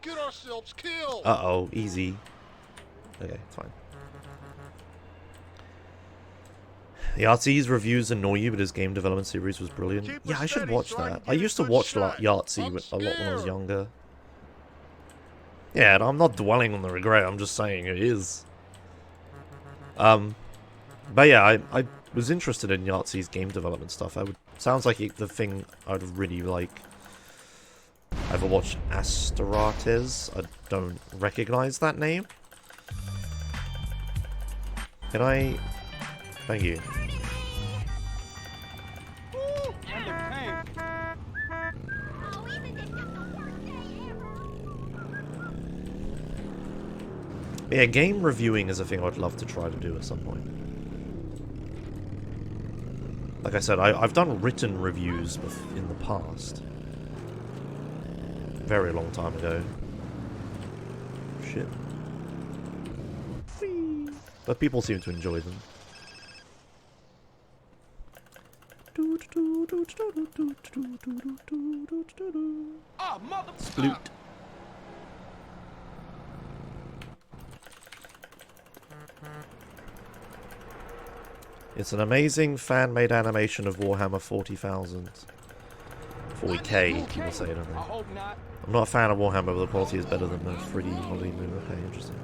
get ourselves killed. Uh-oh, easy. Okay, fine. The Yahtzee's reviews annoy you, but his game development series was brilliant. Yeah, I should watch that. I used to watch Yahtzee a lot when I was younger. Yeah, and I'm not dwelling on the regret, I'm just saying it is. But yeah, I was interested in Yahtzee's game development stuff. Sounds like the thing I'd really like. Ever watched Asterates? I don't recognize that name. Can I... Thank you. Yeah, game reviewing is a thing I'd love to try to do at some point. Like I said, I've done written reviews in the past. Very long time ago. Shit. But people seem to enjoy them. Oh, mother. Sploot. It's an amazing fan-made animation of Warhammer 40,000. 40k, people say, don't I they? hope not. I'm not a fan of Warhammer, but the quality is better than the 3D holiday movie. Okay, interesting.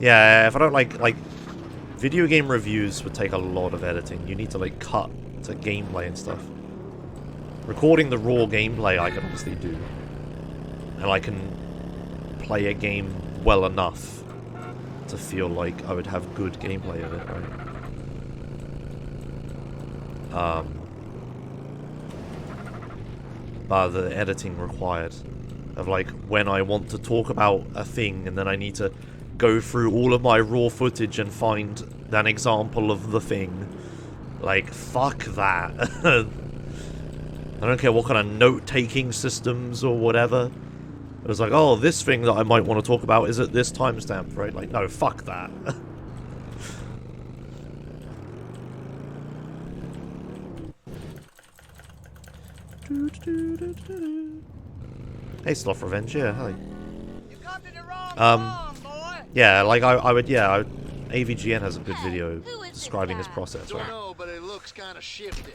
Yeah, if I don't like video game reviews would take a lot of editing. You need to like cut to gameplay and stuff. Recording the raw gameplay I can obviously do. And I can play a game well enough to feel like I would have good gameplay of it, right? But the editing required of like when I want to talk about a thing and then I need to go through all of my raw footage and find an example of the thing. Like, fuck that. I don't care what kind of note-taking systems or whatever. It was like, oh, this thing that I might want to talk about is at this timestamp, right? Like, no, fuck that. Hey, Sloth Revenge, yeah, hi. You come to the wrong farm, boy. Yeah, like, AVGN has a good video describing his process, right? know, but it looks kind of shifty.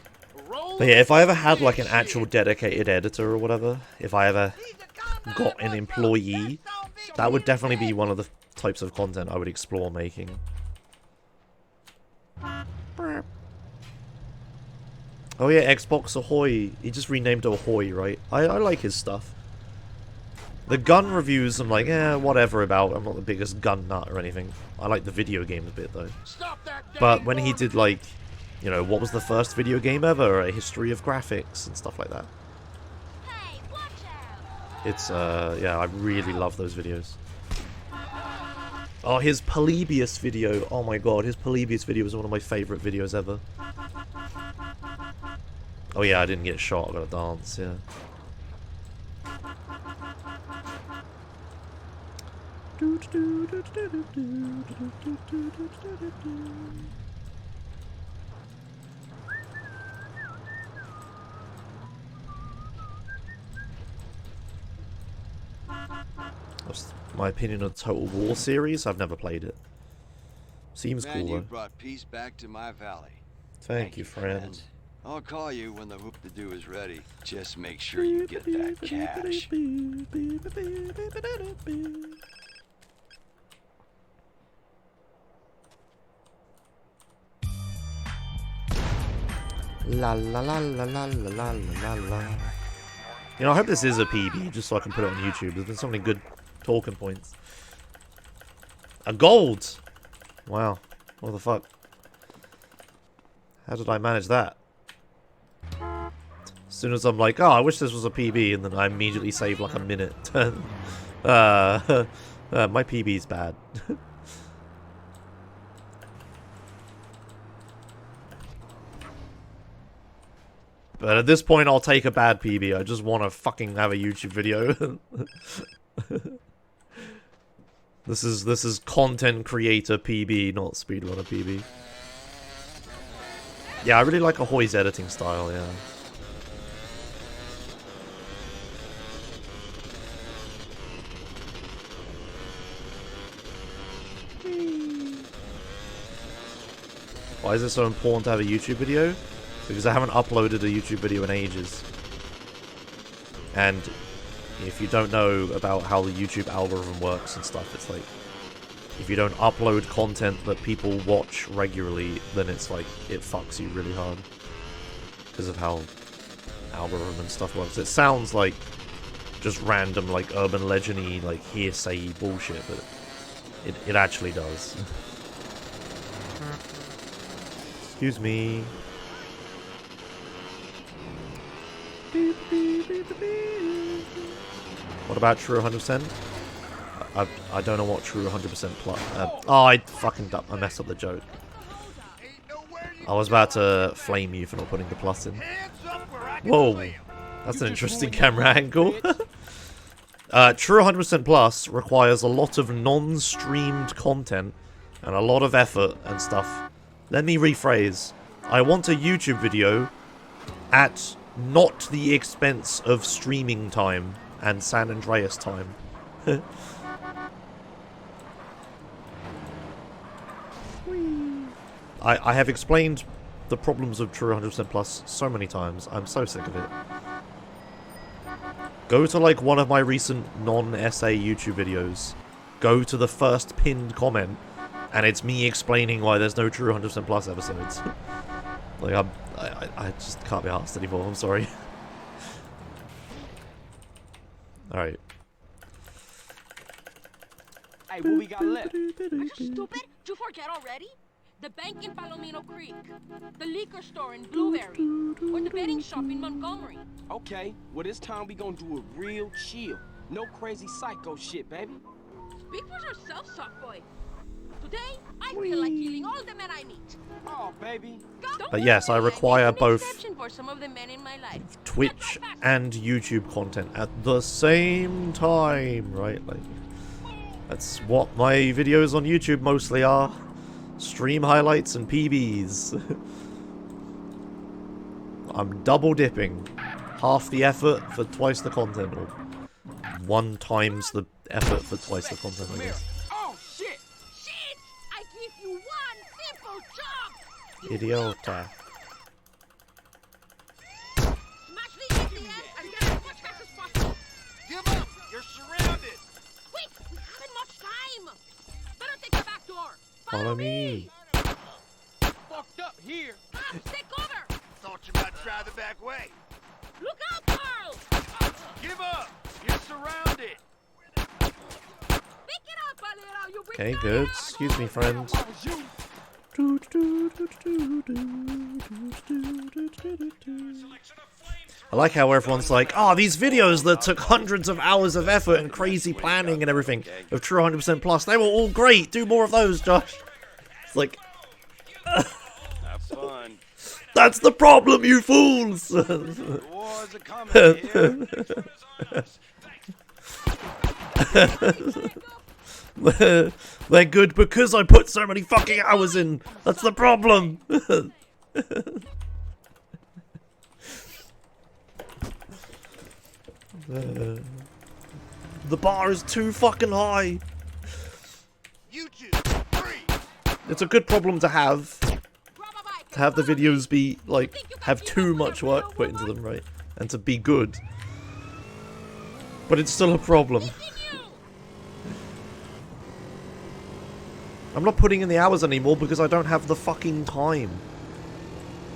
But yeah, if I ever had like an actual dedicated editor or whatever, if I ever got an employee, that would definitely be one of the types of content I would explore making. Oh yeah, Xbox Ahoy. He just renamed Ahoy, right? I like his stuff. The gun reviews, I'm like, whatever about. I'm not the biggest gun nut or anything. I like the video games bit, though. But when he did, like, you know, what was the first video game ever? A history of graphics and stuff like that. Hey, watch out. It's, yeah, I really love those videos. Oh, his Polybius video. Oh my god, his Polybius video was one of my favourite videos ever. Oh yeah, I didn't get shot, I gotta dance, yeah. That's my opinion of the Total War series. I've never played it. Seems Man, cool you though. brought peace back to my valley. Thank you, friend. I'll call you when the hoop to do is ready. Just make sure you get that cash. La la la la la la la la la. You know, I hope this is a PB, just so I can put it on YouTube. There's been so many good talking points. A gold! Wow. What the fuck? How did I manage that? As soon as I'm like, oh, I wish this was a PB, and then I immediately save like a minute. My PB's bad. But at this point, I'll take a bad PB. I just want to fucking have a YouTube video. This is content creator PB, not speedrunner PB. Yeah, I really like Ahoy's editing style, yeah. Why is it so important to have a YouTube video? Because I haven't uploaded a YouTube video in ages. And if you don't know about how the YouTube algorithm works and stuff, it's like, if you don't upload content that people watch regularly, then it's like, it fucks you really hard. Because of how algorithm and stuff works. It sounds like just random, like, urban legend-y, like, hearsay bullshit, but it actually does. Excuse me. What about true 100%? I don't know what true 100% plus. Oh, I messed up the joke. I was about to flame you for not putting the plus in. Whoa, that's an interesting camera angle. True 100% plus requires a lot of non-streamed content and a lot of effort and stuff. Let me rephrase. I want a YouTube video at not the expense of streaming time and San Andreas time. I have explained the problems of True 100% Plus so many times. I'm so sick of it. Go to like one of my recent non-essay YouTube videos. Go to the first pinned comment, and it's me explaining why there's no True 100% Plus episodes. Like I just can't be arsed anymore. I'm sorry. All right. Hey, what we got left? Are you stupid? Did you forget already? The bank in Palomino Creek, the liquor store in Blueberry, or the betting shop in Montgomery. Okay, well this time we gonna do it real chill. No crazy psycho shit, baby. Speak for yourself, softboy. Today, I feel like killing all the men I meet. Oh, baby. But yes, I require both For some of the men in my life. Twitch and YouTube content at the same time, right? Like, that's what my videos on YouTube mostly are. Stream highlights and PBs. I'm double dipping. Half the effort for twice the content, or 1 times the effort for twice the content, I guess. Oh, shit! Shit! I give you one simple job! Idiota. Smash the ATM and get as much cash as possible. Give up! You're surrounded! Quick! We haven't much time! Better take the back door! Follow me. Fucked up here. Cops, take cover! Thought you might try the back way. Look out, Carl! Give up! You're surrounded! Pick it up, Valero! You bring Okay, good. Excuse me, friend. I like how everyone's like, oh, these videos that took hundreds of hours of effort and crazy planning and everything of True 100% Plus, they were all great. Do more of those, Josh. It's like, Have fun. that's the problem, you fools. The wars are coming here. They're good because I put so many fucking hours in. That's the problem. The bar is too fucking high. YouTube, free. It's a good problem to have. To have the videos be, like, have too much work put into them, right? And to be good. But it's still a problem. I'm not putting in the hours anymore because I don't have the fucking time.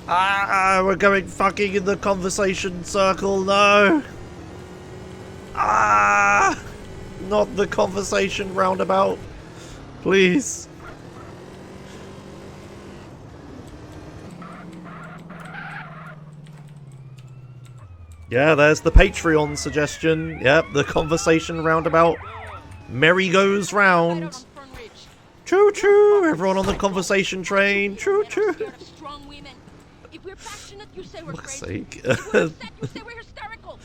Ah, we're going fucking in the conversation circle, no! Ah! Not the conversation roundabout. Please. Yeah, there's the Patreon suggestion. Yep, the conversation roundabout. Merry goes round. Choo choo! Everyone on the conversation train. Choo choo! If we're passionate, you say we're Fuck's crazy. sake. If we're upset, you say we're hysterical.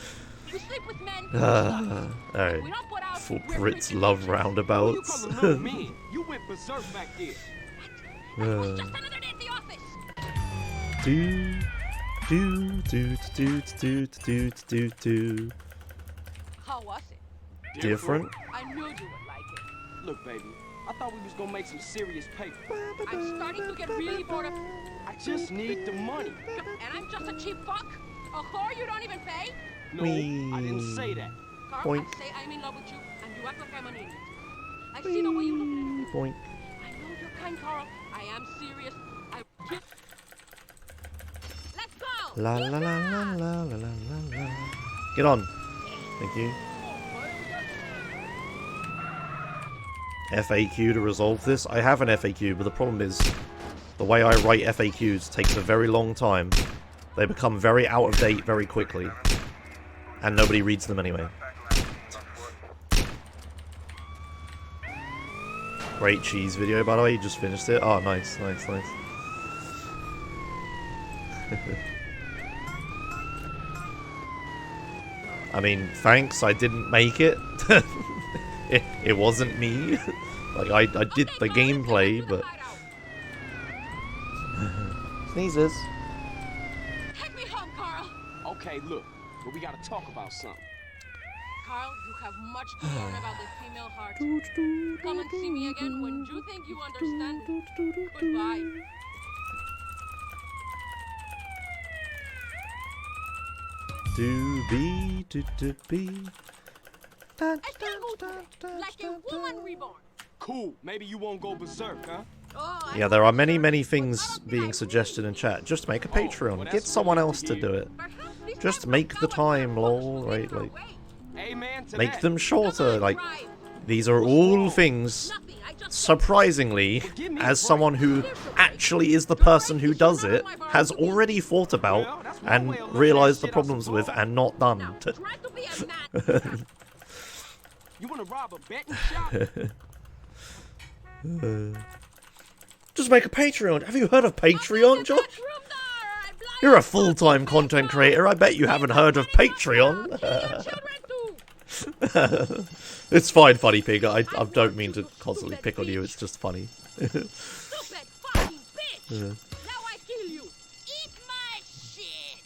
We sleep with men. Alright. We don't put out. For we're Brits freaking love bitches. You roundabouts. call a little mean. You went berserk back there. That was just another day at the office. Do do do do do do do do. How was it? Different. I knew you would like it. Look, baby, I thought we was gonna make some serious paper. I'm starting to get really bored of. I just need the money. And I'm just a cheap fuck? A whore you don't even pay? No, Whee. I didn't say that. Carl, Boink. I say I'm in love with you, and you act like I'm an idiot. I see the way you look at it. Boink. I know you're kind, Carl. I am serious. Let's go! La la la la la la la la. Get on. Thank you. FAQ to resolve this. I have an FAQ, but the problem is the way I write FAQs takes a very long time. They become very out of date very quickly. And nobody reads them anyway. Great cheese video, by the way. You just finished it. Oh, nice, nice, nice. I mean, thanks. I didn't make it. It wasn't me. Like, I did the gameplay, but... Sneezes. Take me home, Carl. Okay, look, but we gotta talk about something. Carl, you have much to learn about the female heart. Come and see me again when you think you understand. Goodbye. Do be. I still move like a woman reborn. Cool, maybe you won't go berserk, huh? Oh, Yeah, there are many things being suggested in chat. Just make a Patreon. Get someone else to do it. Just make the time, lol, right? Like, Amen to make that. them shorter. Like, these are all things, surprisingly, as someone who actually is the person who does it, has already thought about and realized the problems with and not done. You wanna rob a betting shop? Just make a Patreon. Have you heard of Patreon, Josh? You're a full-time content creator. I bet you haven't heard of Patreon. It's fine, Funny Pig. I don't mean to constantly pick on you. It's just funny. Stupid fucking bitch! Now I kill you. Eat my shit.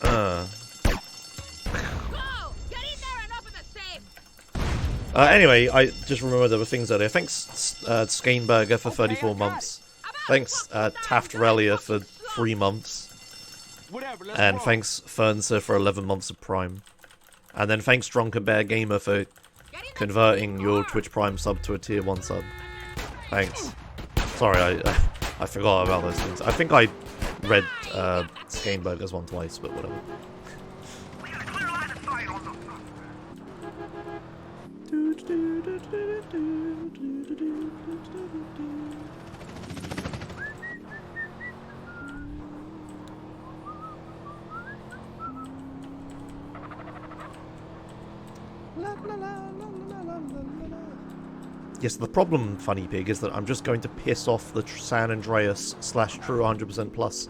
Go! Get in there and open the safe. Anyway, I just remembered there were things earlier. Thanks, Skaneberger for 34 months. Thanks, Taftarelia for 3 months. And thanks, Fernser for 11 months of Prime. And then thanks, Drunken Bear Gamer, for converting your Twitch Prime sub to a Tier 1 sub. Thanks. Sorry, I forgot about those things. I think I read Skaneberger's one twice, but whatever. Yes, the problem, Funny Pig, is that I'm just going to piss off the San Andreas / True 100% Plus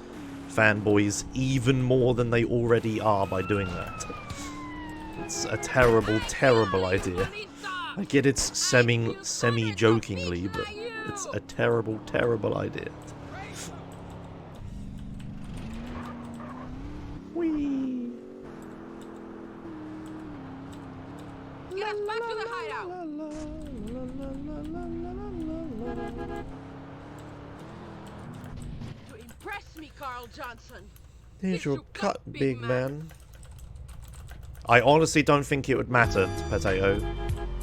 fanboys even more than they already are by doing that. It's a terrible, terrible idea. I get it's semi-jokingly, but it's a terrible, terrible idea. Whee! Get us back to the hideout. To impress me, Carl Johnson. Here's your cut, big man. I honestly don't think it would matter, Potato,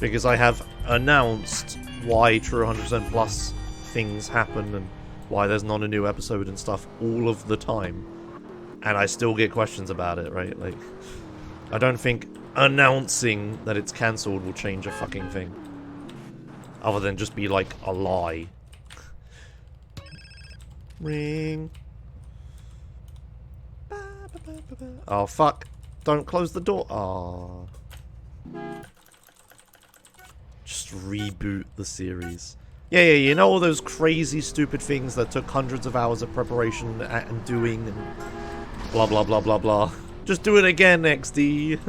because I have announced why True 100% Plus things happen and why there's not a new episode and stuff all of the time. And I still get questions about it, right? Like, I don't think announcing that it's cancelled will change a fucking thing. Other than just be like a lie. Ring. Oh fuck. Don't close the door. Oh. Just reboot the series. Yeah, you know all those crazy stupid things that took hundreds of hours of preparation and doing and blah blah blah blah blah. Just do it again, XD.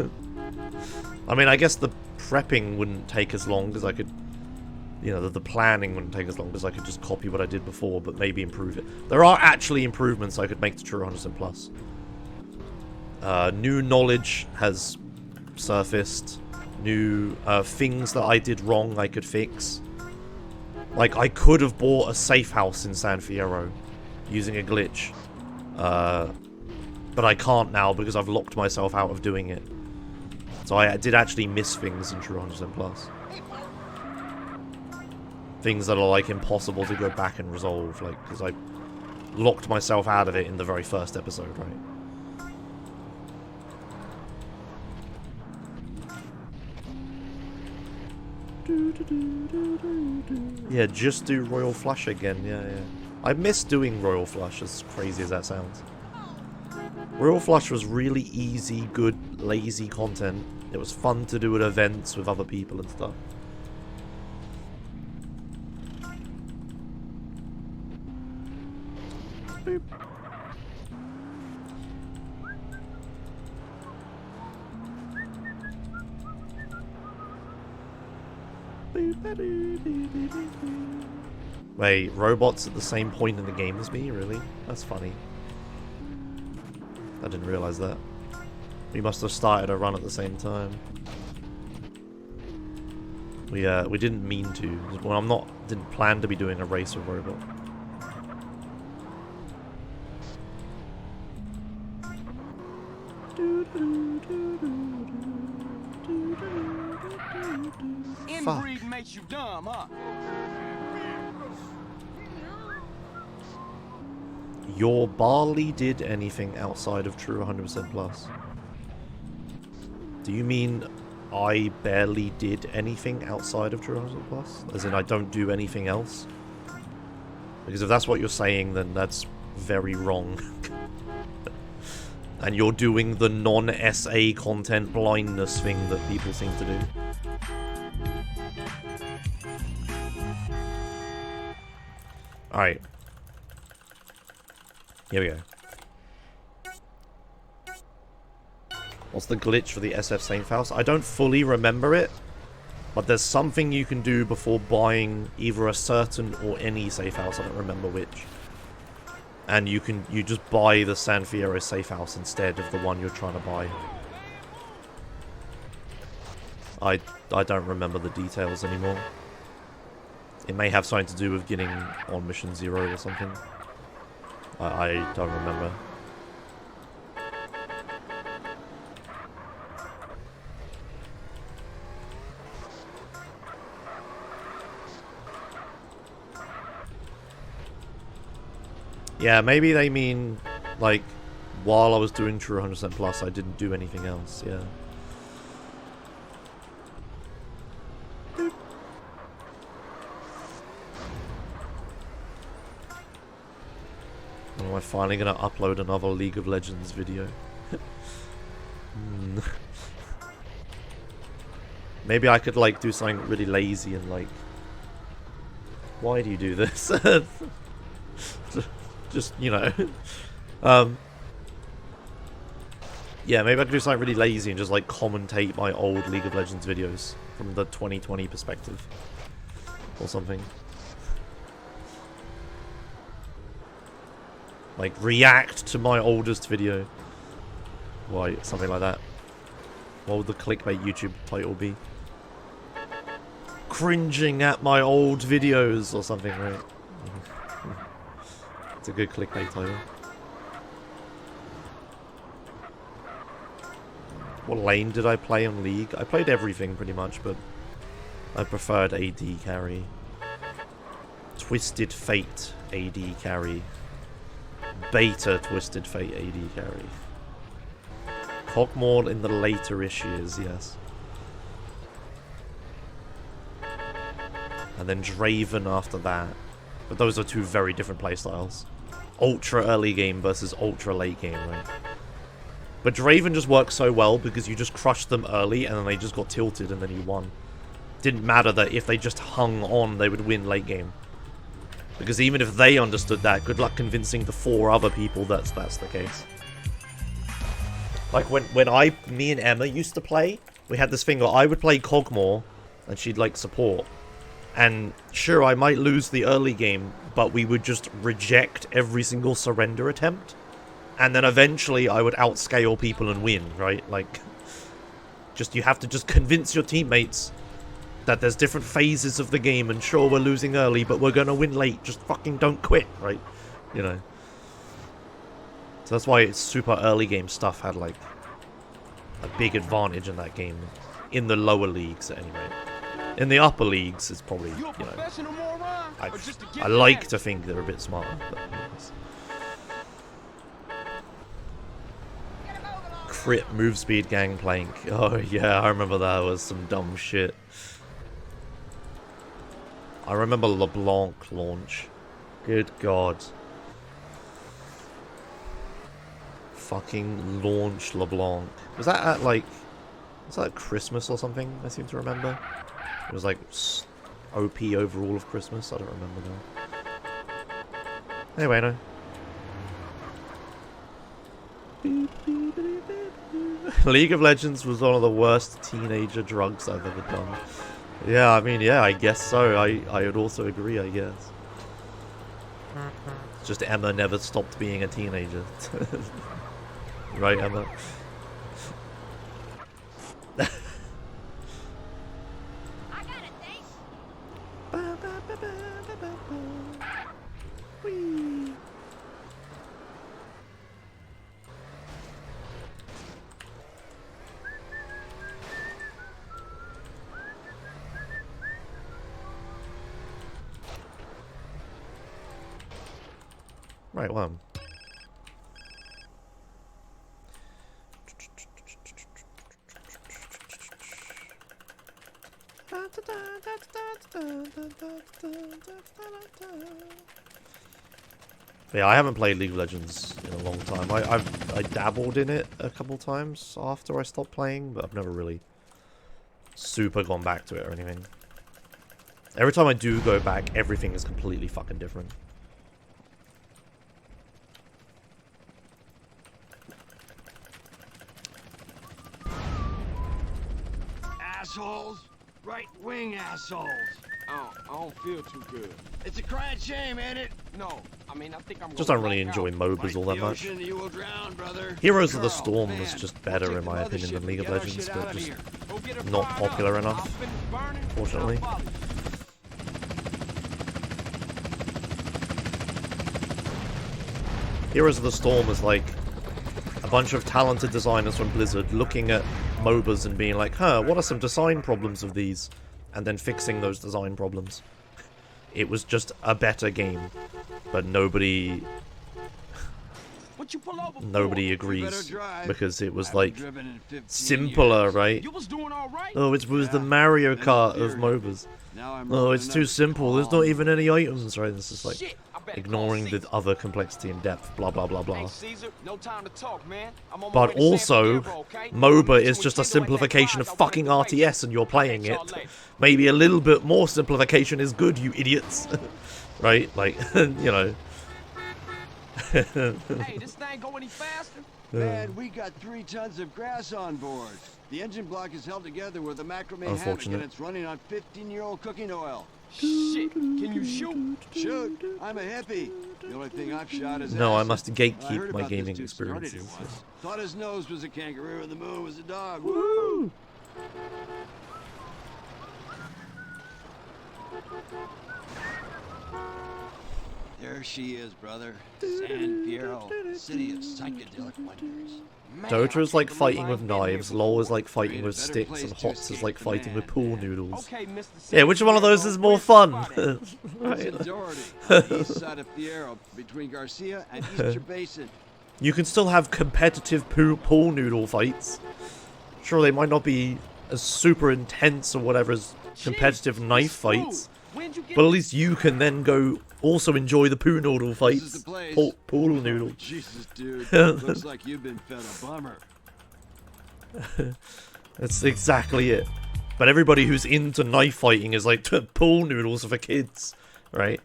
I mean, I guess the prepping wouldn't take as long because I could, you know, the planning wouldn't take as long because I could just copy what I did before, but maybe improve it. There are actually improvements I could make to True 100% Plus. New knowledge has surfaced. New things that I did wrong I could fix. Like, I could have bought a safe house in San Fierro using a glitch. But I can't now because I've locked myself out of doing it. So I did actually miss things in True 100% Plus. Things that are, like, impossible to go back and resolve, like, because I locked myself out of it in the very first episode, right? Yeah, just do Royal Flush again, yeah. I miss doing Royal Flush, as crazy as that sounds. Royal Flush was really easy, good, lazy content. It was fun to do at events with other people and stuff. Boop. Boop. Wait, robots at the same point in the game as me? Really? That's funny. I didn't realize that. We must have started a run at the same time. We didn't mean to. Well, didn't plan to be doing a race with robot. Inbreed makes you dumb, huh? Your barley did anything outside of True 100% Plus? Do you mean I barely did anything outside of True 100% Plus? As in I don't do anything else? Because if that's what you're saying, then that's very wrong. And you're doing the non-SA content blindness thing that people seem to do. Alright. Here we go. What's the glitch for the SF Safe House? I don't fully remember it, but there's something you can do before buying either a certain or any safe house. I don't remember which. And you just buy the San Fierro safe house instead of the one you're trying to buy. I don't remember the details anymore. It may have something to do with getting on Mission 0 or something. I don't remember. Yeah, maybe they mean, like, while I was doing True 100% Plus, I didn't do anything else, yeah. Am I finally gonna upload another League of Legends video? Maybe I could, like, do something really lazy and, like... Why do you do this? Just, you know. Yeah, maybe I could do something really lazy and just, like, commentate my old League of Legends videos from the 2020 perspective. Or something. Like, react to my oldest video. Why, something like that. What would the clickbait YouTube title be? Cringing at my old videos or something, right? It's a good clickbait title. What lane did I play on League? I played everything pretty much, but I preferred AD carry. Twisted Fate AD carry. Beta Twisted Fate AD carry. Cogmore in the later-ish years, yes. And then Draven after that. But those are two very different playstyles. Ultra early game versus ultra late game, right? But Draven just works so well because you just crushed them early and then they just got tilted and then you won. Didn't matter that if they just hung on, they would win late game. Because even if they understood that, good luck convincing the 4 other people that's the case. Like when me and Emma used to play, we had this thing where I would play Cogmore and she'd like support. And sure, I might lose the early game, but we would just reject every single surrender attempt. And then eventually I would outscale people and win, right? Like, you have to just convince your teammates that there's different phases of the game, and sure, we're losing early, but we're gonna win late. Just fucking don't quit, right? You know. So that's why super early game stuff had, like, a big advantage in that game. In the lower leagues, at any rate. In the upper leagues, it's probably, you know... I like to think they're a bit smarter, but... Crit move speed gangplank. Oh yeah, I remember that was some dumb shit. I remember LeBlanc launch. Good god. Fucking launch LeBlanc. Was that at like... Was that Christmas or something, I seem to remember? It was like OP over all of Christmas, I don't remember now. Anyway, no. League of Legends was one of the worst teenager drugs I've ever done. Yeah, I mean, yeah, I guess so. I would also agree, I guess. Just Emma never stopped being a teenager. Right, Emma? I got it, thanks. Whee. Right, well. Yeah, I haven't played League of Legends in a long time. I dabbled in it a couple times after I stopped playing, but I've never really super gone back to it or anything. Every time I do go back, everything is completely fucking different. Assholes. Right-wing assholes. I don't feel too good. It's a crying shame, ain't it? No, I mean, I think I'm Just gonna don't really black enjoy out. MOBAs all that much. You will drown, brother. Heroes of the Carl, Storm man, was just we'll better take in my the opinion mothership than League of and get our Legends, shit but out of just here. Go get her not fired popular up. enough, I'll finish burning, fortunately. I'll follow you. Heroes of the Storm is like a bunch of talented designers from Blizzard looking at MOBAs and being like, huh, what are some design problems of these? And then fixing those design problems. It was just a better game, but nobody What you pull over for? agrees drive. because it was I haven't like driven in 15 simpler, years. right? You was doing all right. Oh, it was the Yeah, Mario then Kart the of theory. MOBAs. Now I'm Oh, rolling it's too another simple. There's not call. even any items, right? This is like Shit, I better ignoring call the Caesar. other complexity and depth. Blah blah blah blah. Hey, Caesar, no time to talk, man. I'm on my But way to San also, Fierro, okay? MOBA I'm is just a meeting with Kendall at that simplification of garage I fucking wanted to wait. RTS and you're playing Catch it. y'all later. Maybe a little bit more simplification is good, you idiots. Right? Like, you know. Hey, this thing go any faster? Man, we got 3 tons of grass on board. The engine block is held together with a macrame hammock Unfortunate. and it's running on 15-year-old cooking oil. Shit, can you shoot? Shoot, I'm a hippie. The only thing I've shot is No, I acid. must I gatekeep heard my about this gaming dude started it experiences. once. Thought his nose was a kangaroo and the moon was a dog. Woo! There she is, brother. San Fierro, city of psychedelic wonders. Man, Dota is like I can't fighting believe with I've been here knives, before. LoL is like fighting Ain't a with better sticks, place and to HOTS is escape like the fighting with man. pool noodles. Okay, Mr. Yeah, which one of those is more fun? Right? It's Doherty, on the east side of Fierro, between Garcia and Easter Basin. You can still have competitive pool noodle fights. Sure, they might not be as super intense or whatever as competitive knife fights, but at least you can then go also enjoy the poo noodle This is fights. the place. Pool noodle. Oh, Jesus, dude. Looks like you've been fed a bummer. That's exactly it. But everybody who's into knife fighting is like, pool noodles are for kids, right?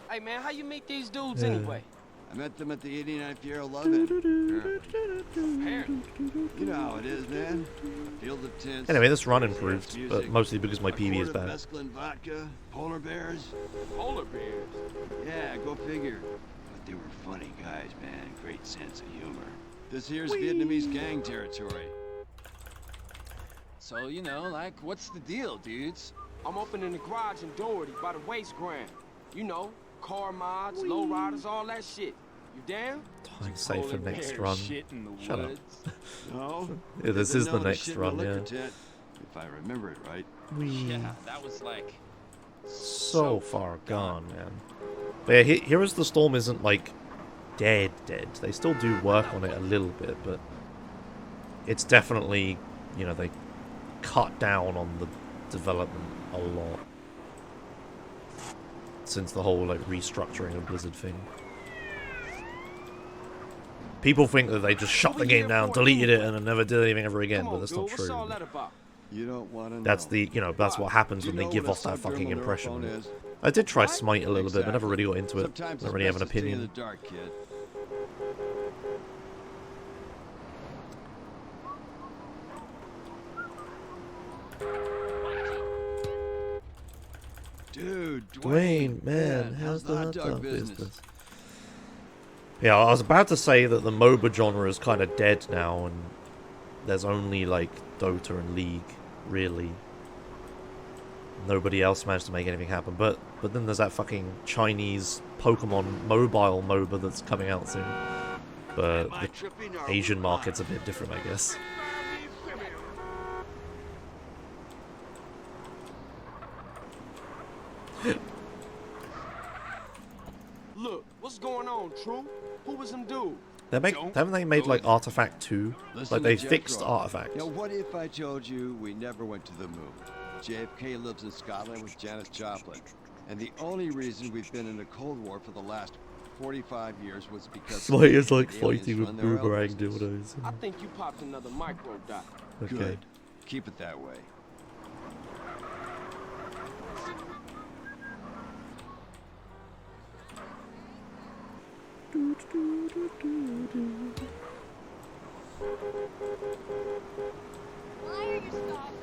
Hey, man, how you meet these dudes anyway? I met them at the 89th Fierro Love-In. Apparently. You know how it is, man. Field of tents. Anyway, this run dance improved, music, but mostly because my a PB is quart of bad. mescaline vodka, polar bears. Polar bears. Yeah, go figure. But they were funny guys, man. Great sense of humor. This here's Vietnamese gang territory. So, you know, like, what's the deal, dudes? I'm opening the garage in Doherty by the waste ground. You know, car mods, low riders, all that shit. You down? Time safe for Polar next bear run. shit in the Shut up. woods. No? Yeah, this Didn't is know the the next shit in run, the liquor yeah. tent, if I remember it right. Yeah, that was like... So far gone, man. But yeah, Heroes of the Storm isn't like dead. They still do work on it a little bit, but it's definitely, you know, they cut down on the development a lot since the whole like restructuring of Blizzard thing. People think that they just shut the game down, deleted it, and then never did anything ever again, Come but on, that's dude, not what's all true. that about? You don't want to know. That's the, you know, that's what happens when they give off that fucking impression. I did try Smite a little bit, but never really got into it. Sometimes Don't really have an it's best to stay in opinion. the dark, kid. Dwayne, man, how's the hot dog business? Yeah, I was about to say that the MOBA genre is kind of dead now, and there's only like Dota and League, really. Nobody else managed to make anything happen, but then there's that fucking Chinese Pokemon mobile MOBA that's coming out soon. But the Asian market's a bit different, I guess. Look, what's going on, True? Who was them dude? Haven't they made like Artifact 2? Like they fixed Artifact. Now what if I told you we never went to the moon? JFK lives in Scotland with Janis Joplin. And the only reason we've been in a Cold War for the last 45 years was because Slay is like fighting with boomerang dildos. I think you popped another micro dot. Okay. Good. Keep it that way. Why are you stopped?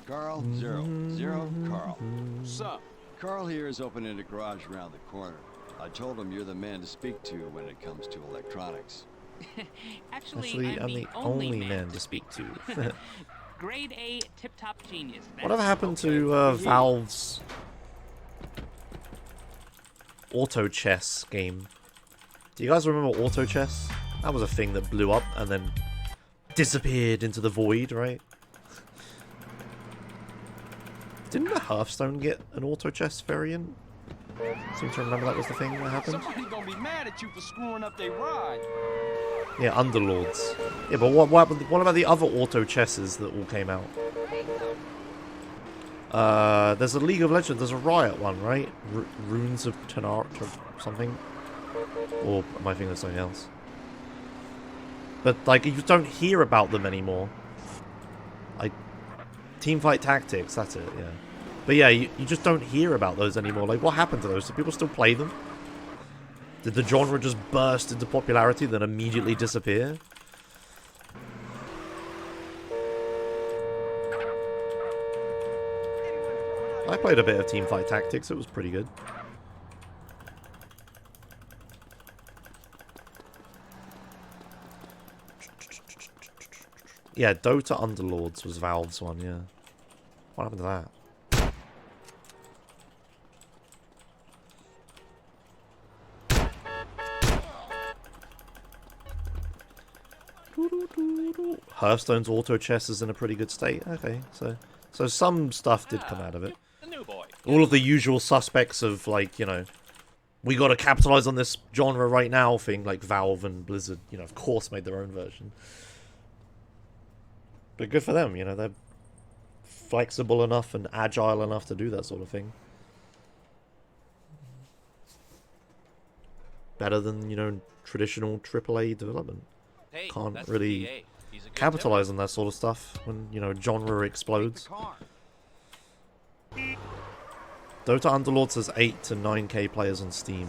Carl, Zero, Carl. What's up? Carl here is opening a garage around the corner. I told him you're the man to speak to when it comes to electronics. Actually, I'm the only man to speak to. Grade A tip-top genius. Whatever happened to Valve's auto chess game? Do you guys remember auto chess? That was a thing that blew up and then disappeared into the void, right? Didn't the Hearthstone get an auto chess variant? Seem to remember that was the thing that happened. Somebody gonna be mad at you for screwing up their ride. Yeah, Underlords. Yeah, but what about the other auto chesses that all came out? There's a League of Legends, there's a Riot one, right? Runes of Tenart or something? Or am I thinking of something else? But, like, you just don't hear about them anymore. Like, Teamfight Tactics, that's it, yeah. But yeah, you just don't hear about those anymore. Like, what happened to those? Do people still play them? Did the genre just burst into popularity, then immediately disappear? I played a bit of Teamfight Tactics, it was pretty good. Yeah, Dota Underlords was Valve's one, yeah. What happened to that? Hearthstone's auto chess is in a pretty good state. Okay, so some stuff did come out of it. All of the usual suspects of, like, you know, we gotta capitalize on this genre right now thing, like Valve and Blizzard, you know, of course made their own version. But good for them, you know, they're flexible enough and agile enough to do that sort of thing. Better than, you know, traditional AAA development. Can't really capitalize on that sort of stuff when, you know, genre explodes. Dota Underlords has 8 to 9k players on Steam.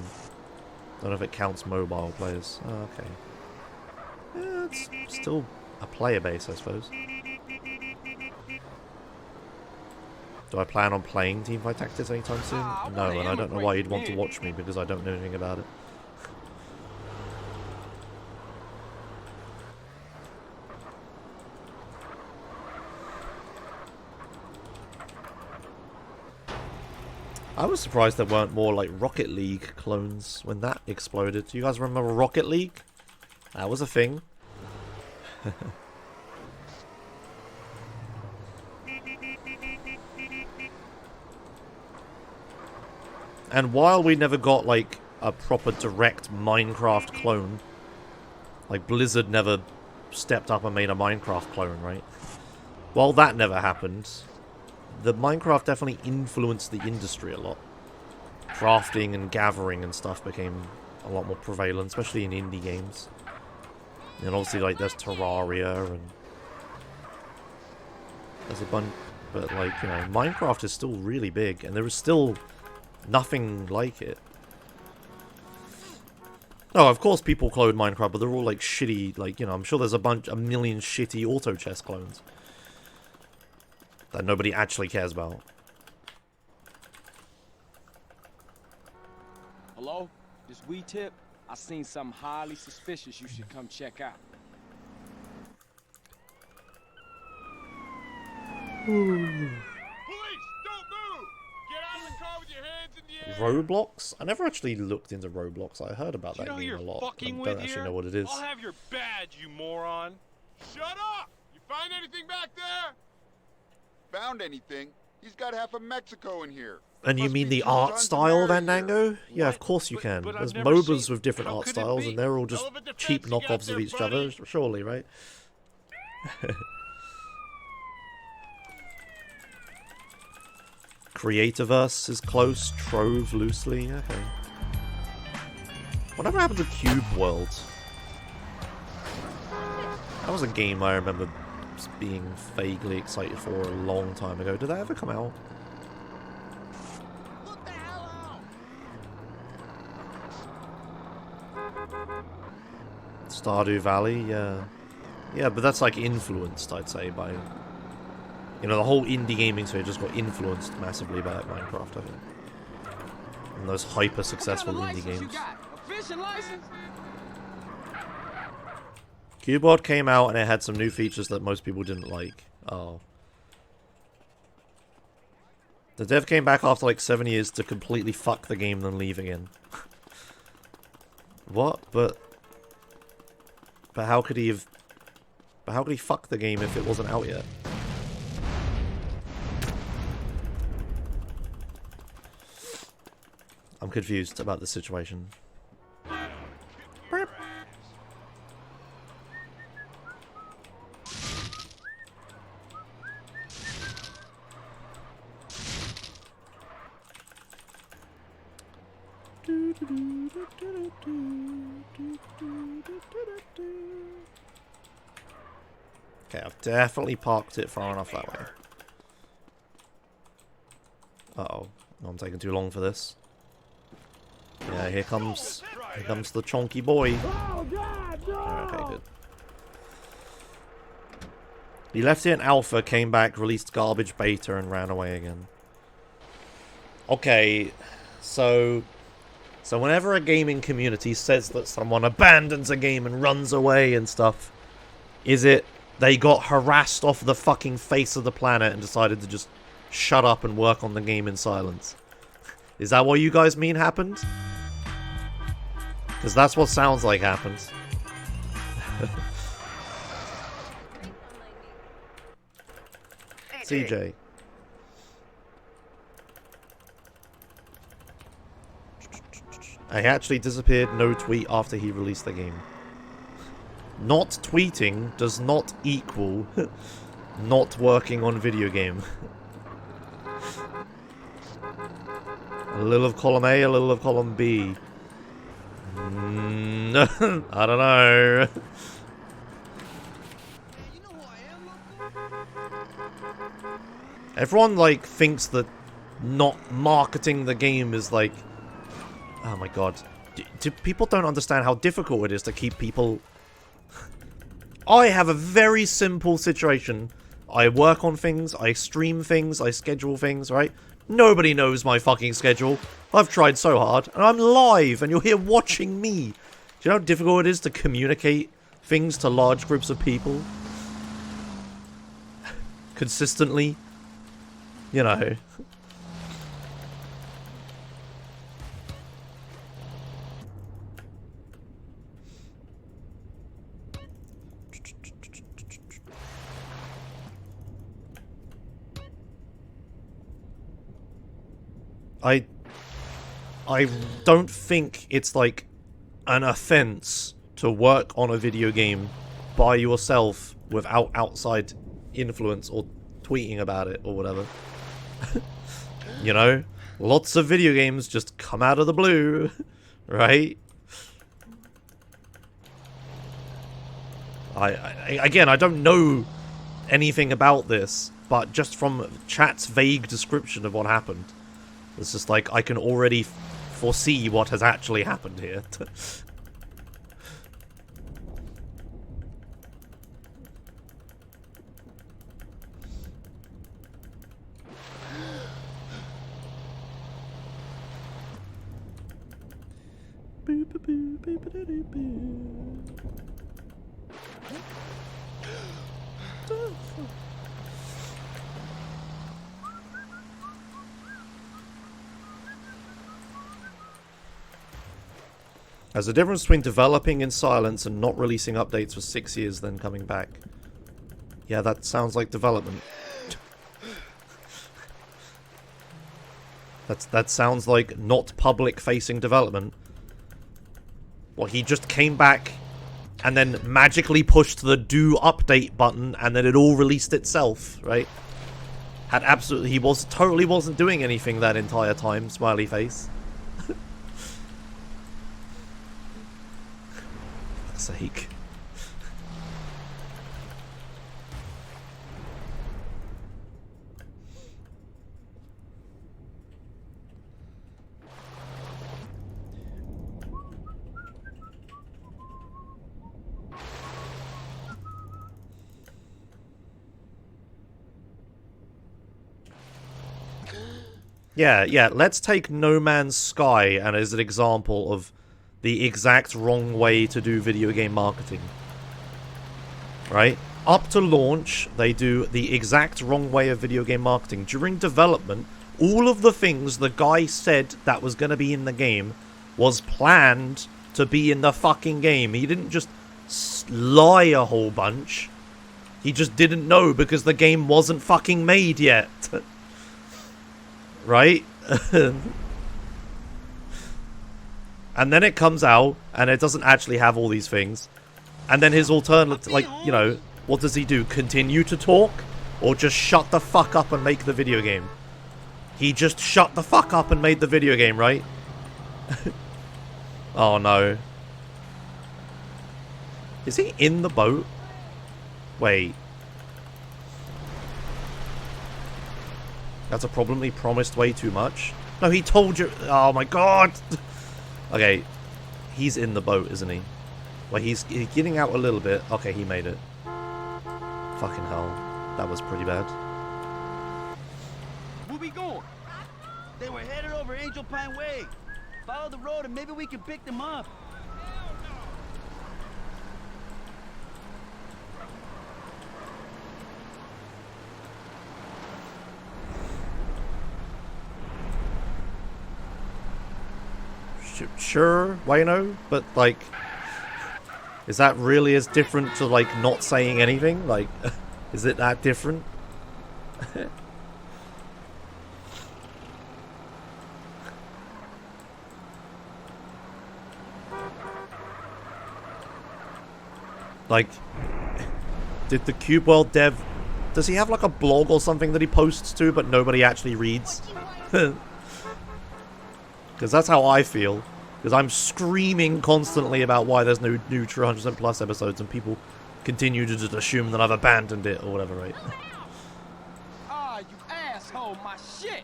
Don't know if it counts mobile players. Oh, okay. Yeah, it's still a player base, I suppose. Do I plan on playing Teamfight Tactics anytime soon? No, and I don't know why you'd want to watch me because I don't know anything about it. I was surprised there weren't more, like, Rocket League clones when that exploded. Do you guys remember Rocket League? That was a thing. And while we never got, like, a proper direct Minecraft clone, like, Blizzard never stepped up and made a Minecraft clone, right? While that never happened, the Minecraft definitely influenced the industry a lot. Crafting and gathering and stuff became a lot more prevalent, especially in indie games. And obviously, like, there's Terraria and there's a bunch, but, like, you know, Minecraft is still really big, and there is still nothing like it. No, of course people clone Minecraft, but they're all like shitty, like, you know, I'm sure there's a million shitty auto chess clones that nobody actually cares about. Hello? This weed tip? I seen something highly suspicious you should come check out. Roblox? I never actually looked into Roblox. I heard about that game a lot. I don't actually know what it is. I'll have your badge, you moron. Shut up! You find anything back there? Found anything? He's got half of Mexico in here. And you mean the art style, Vandango? Yeah, of course you can. There's MOBAs with different art styles, and they're all just cheap knockoffs of each other, surely, right? Creativerse is close, Trove loosely, okay. Whatever happened to Cube World? That was a game I remember being vaguely excited for a long time ago. Did that ever come out? Stardew Valley, yeah. Yeah, but that's like influenced, I'd say, by... You know, the whole indie gaming sphere just got influenced massively by Minecraft, I think. And those hyper-successful indie games. Cubeward came out and it had some new features that most people didn't like. Oh. The dev came back after like 7 years to completely fuck the game then leave again. What? But how could he have... But how could he fuck the game if it wasn't out yet? I'm confused about the situation. Okay, I've definitely parked it far enough that way. Uh-oh. I'm taking too long for this. Yeah, here comes the chonky boy. Okay, good. He left it in alpha, came back, released garbage beta, and ran away again. Okay, so whenever a gaming community says that someone abandons a game and runs away and stuff, is it they got harassed off the fucking face of the planet and decided to just shut up and work on the game in silence? Is that what you guys mean happened? Because that's what sounds like happens. CJ. I actually disappeared, no tweet after he released the game. Not tweeting does not equal not working on video game. A little of column A, a little of column B. I don't know. Everyone, like, thinks that not marketing the game is, like... Oh my god. People don't understand how difficult it is to keep people... I have a very simple situation. I work on things, I stream things, I schedule things, right? Nobody knows my fucking schedule. I've tried so hard, and I'm live, and you're here watching me. Do you know how difficult it is to communicate things to large groups of people? Consistently? You know. I don't think it's like an offense to work on a video game by yourself without outside influence or tweeting about it or whatever. You know? Lots of video games just come out of the blue, right? Again, I don't know anything about this, but just from chat's vague description of what happened, it's just like I can already foresee what has actually happened here. There's a difference between developing in silence and not releasing updates for 6 years, then coming back. Yeah, that sounds like development. That sounds like not public-facing development. Well, he just came back and then magically pushed the do update button and then it all released itself, right? Had absolutely... He totally wasn't doing anything that entire time, smiley face. For sake. Yeah, let's take No Man's Sky and as an example of the exact wrong way to do video game marketing. Right? Up to launch, they do the exact wrong way of video game marketing. During development, all of the things the guy said that was going to be in the game was planned to be in the fucking game. He didn't just lie a whole bunch. He just didn't know because the game wasn't fucking made yet. Right? And then it comes out, and it doesn't actually have all these things. And then his alternative, like, you know, what does he do? Continue to talk? Or just shut the fuck up and make the video game? He just shut the fuck up and made the video game, right? Oh no. Is he in the boat? Wait. That's a problem. He promised way too much. No, he told you. Oh my god. Okay. He's in the boat, isn't he? Well, he's getting out a little bit. Okay, he made it. Fucking hell. That was pretty bad. Where we going? They were headed over Angel Pine Way. Follow the road and maybe we can pick them up. Sure, Wayno, but like, is that really as different to like not saying anything? Like, is it that different? Like, did the Cube World dev, does he have like a blog or something that he posts to but nobody actually reads? Because that's how I feel. Because I'm screaming constantly about why there's no new 200% plus episodes and people continue to just assume that I've abandoned it or whatever, right? Ah, you asshole, my shit!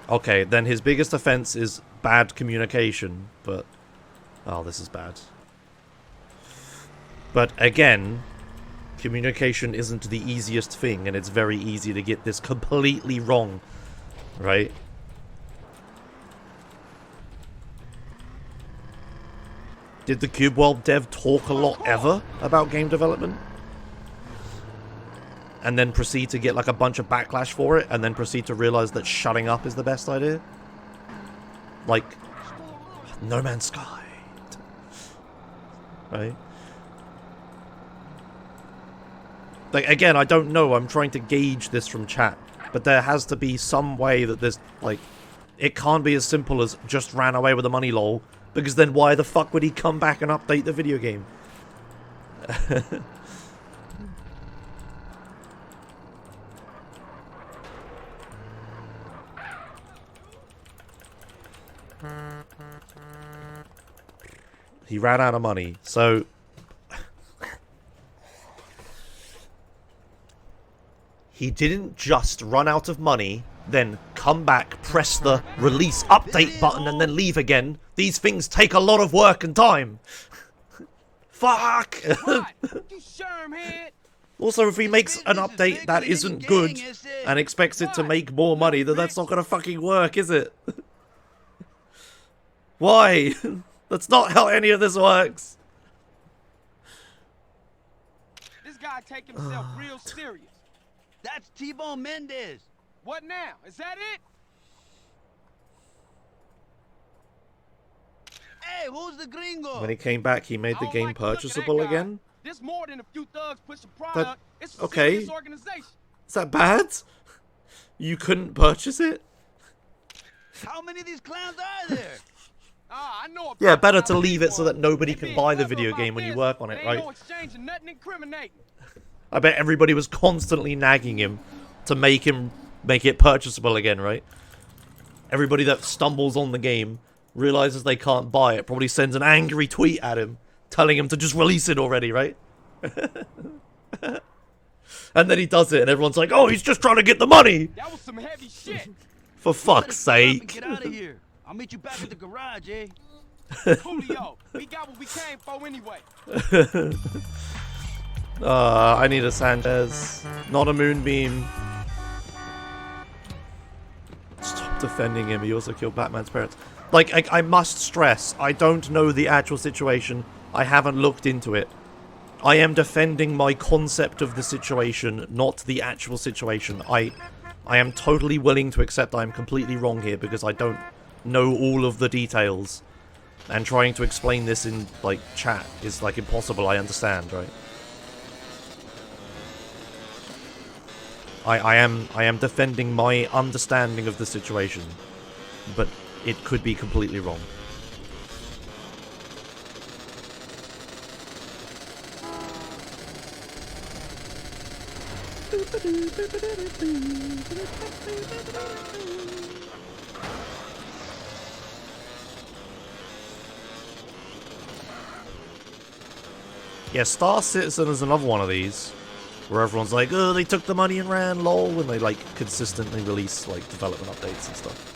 Okay, then his biggest offense is bad communication, but... Oh, this is bad. But again, communication isn't the easiest thing, and it's very easy to get this completely wrong, right? Did the Cube World dev talk a lot ever about game development? And then proceed to get like a bunch of backlash for it, and then proceed to realize that shutting up is the best idea? Like, No Man's Sky. Right? Like, again, I don't know. I'm trying to gauge this from chat. But there has to be some way that this, like... It can't be as simple as just ran away with the money, lol. Because then why the fuck would he come back and update the video game? He ran out of money, so... He didn't just run out of money, then come back, press the release update button, and then leave again. These things take a lot of work and time. Fuck! Also, if he makes an update that isn't good and expects it to make more money, then that's not gonna fucking work, is it? Why? That's not how any of this works. This guy take himself real serious. That's T-Bone Mendez. What now? Is that it? Hey, who's the gringo? When he came back, he made the game purchasable again. This more than a few thugs push a product. That, it's a okay. serious organization. Is that bad? You couldn't purchase it? How many of these clowns are there? I know. Yeah, better to leave it so that nobody can buy the video game when you work on it, right? No exchange and nothing incriminating. I bet everybody was constantly nagging him to make it purchasable again, right? Everybody that stumbles on the game, realizes they can't buy it, probably sends an angry tweet at him, telling him to just release it already, right? And then he does it, and everyone's like, "Oh, he's just trying to get the money." That was some heavy shit. For fuck's sake. Get out of here. I'll meet you back at the garage, eh? Julio, we got what we came for anyway. I need a Sanchez, not a Moonbeam. Stop defending him. He also killed Batman's parents. Like, I must stress, I don't know the actual situation. I haven't looked into it. I am defending my concept of the situation, not the actual situation. I am totally willing to accept I'm completely wrong here because I don't know all of the details. And trying to explain this in, like, chat is, like, impossible, I understand, right? I am defending my understanding of the situation, but it could be completely wrong. Yeah, Star Citizen is another one of these, where everyone's like, "Oh, they took the money and ran, lol," when they, like, consistently release, like, development updates and stuff.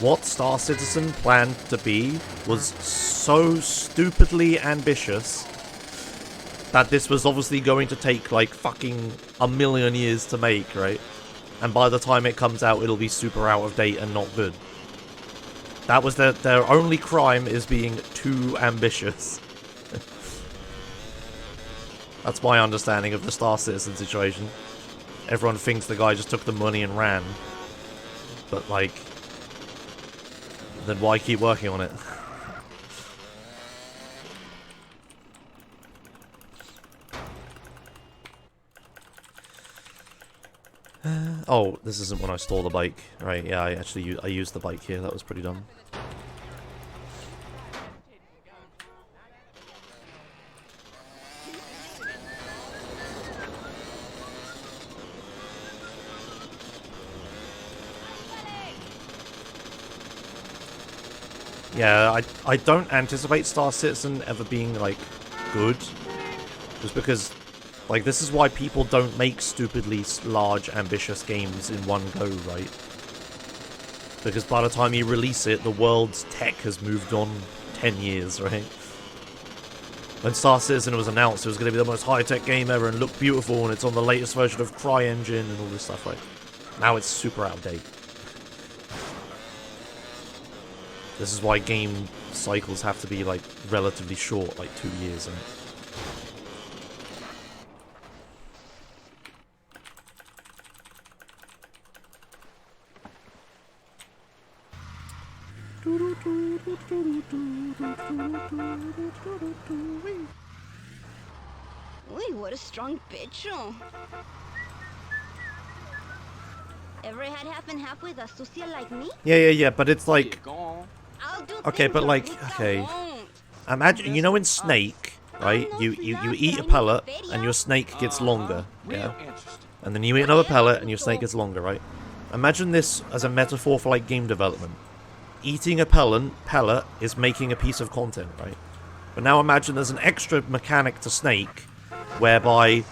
What Star Citizen planned to be was so stupidly ambitious that this was obviously going to take, like, fucking a million years to make, right? And by the time it comes out, it'll be super out of date and not good. That was their only crime, is being too ambitious. That's my understanding of the Star Citizen situation. Everyone thinks the guy just took the money and ran. But, like, then why keep working on it? Oh, this isn't when I stole the bike. Right, yeah, I used the bike here. That was pretty dumb. Yeah, I don't anticipate Star Citizen ever being, like, good. Just because, like, this is why people don't make stupidly large, ambitious games in one go, right? Because by the time you release it, the world's tech has moved on 10 years, right? When Star Citizen was announced, it was going to be the most high-tech game ever and look beautiful, and it's on the latest version of CryEngine and all this stuff, right? Now it's super out of date. This is why game cycles have to be, like, relatively short, like 2 years, right? Uy, what a strong bitch. Ever had half and half with a sucia like me? Yeah, but it's like... I'll do Okay, but like, okay. Imagine, you know in Snake, right? You eat a pellet and your snake gets longer, yeah? And then you eat another pellet and your snake gets longer, right? Imagine this as a metaphor for, like, game development. Eating a pellet is making a piece of content, right? But now imagine there's an extra mechanic to Snake, whereby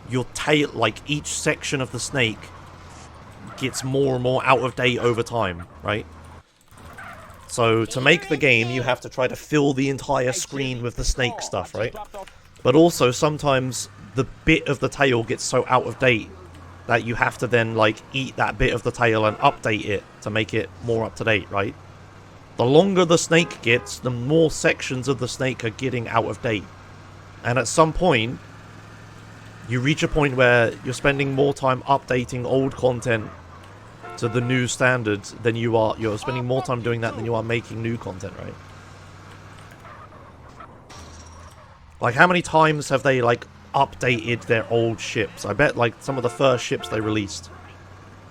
your tail, like, each section of the snake gets more and more out of date over time, right? So, to make the game, you have to try to fill the entire screen with the snake stuff, right? But also, sometimes the bit of the tail gets so out of date that you have to then, like, eat that bit of the tail and update it to make it more up to date, right? The longer the snake gets, the more sections of the snake are getting out of date. And at some point, you reach a point where you're spending more time updating old content to the new standards than you're spending more time doing that than you are making new content, right? Like, how many times have they, like, updated their old ships? I bet, like, some of the first ships they released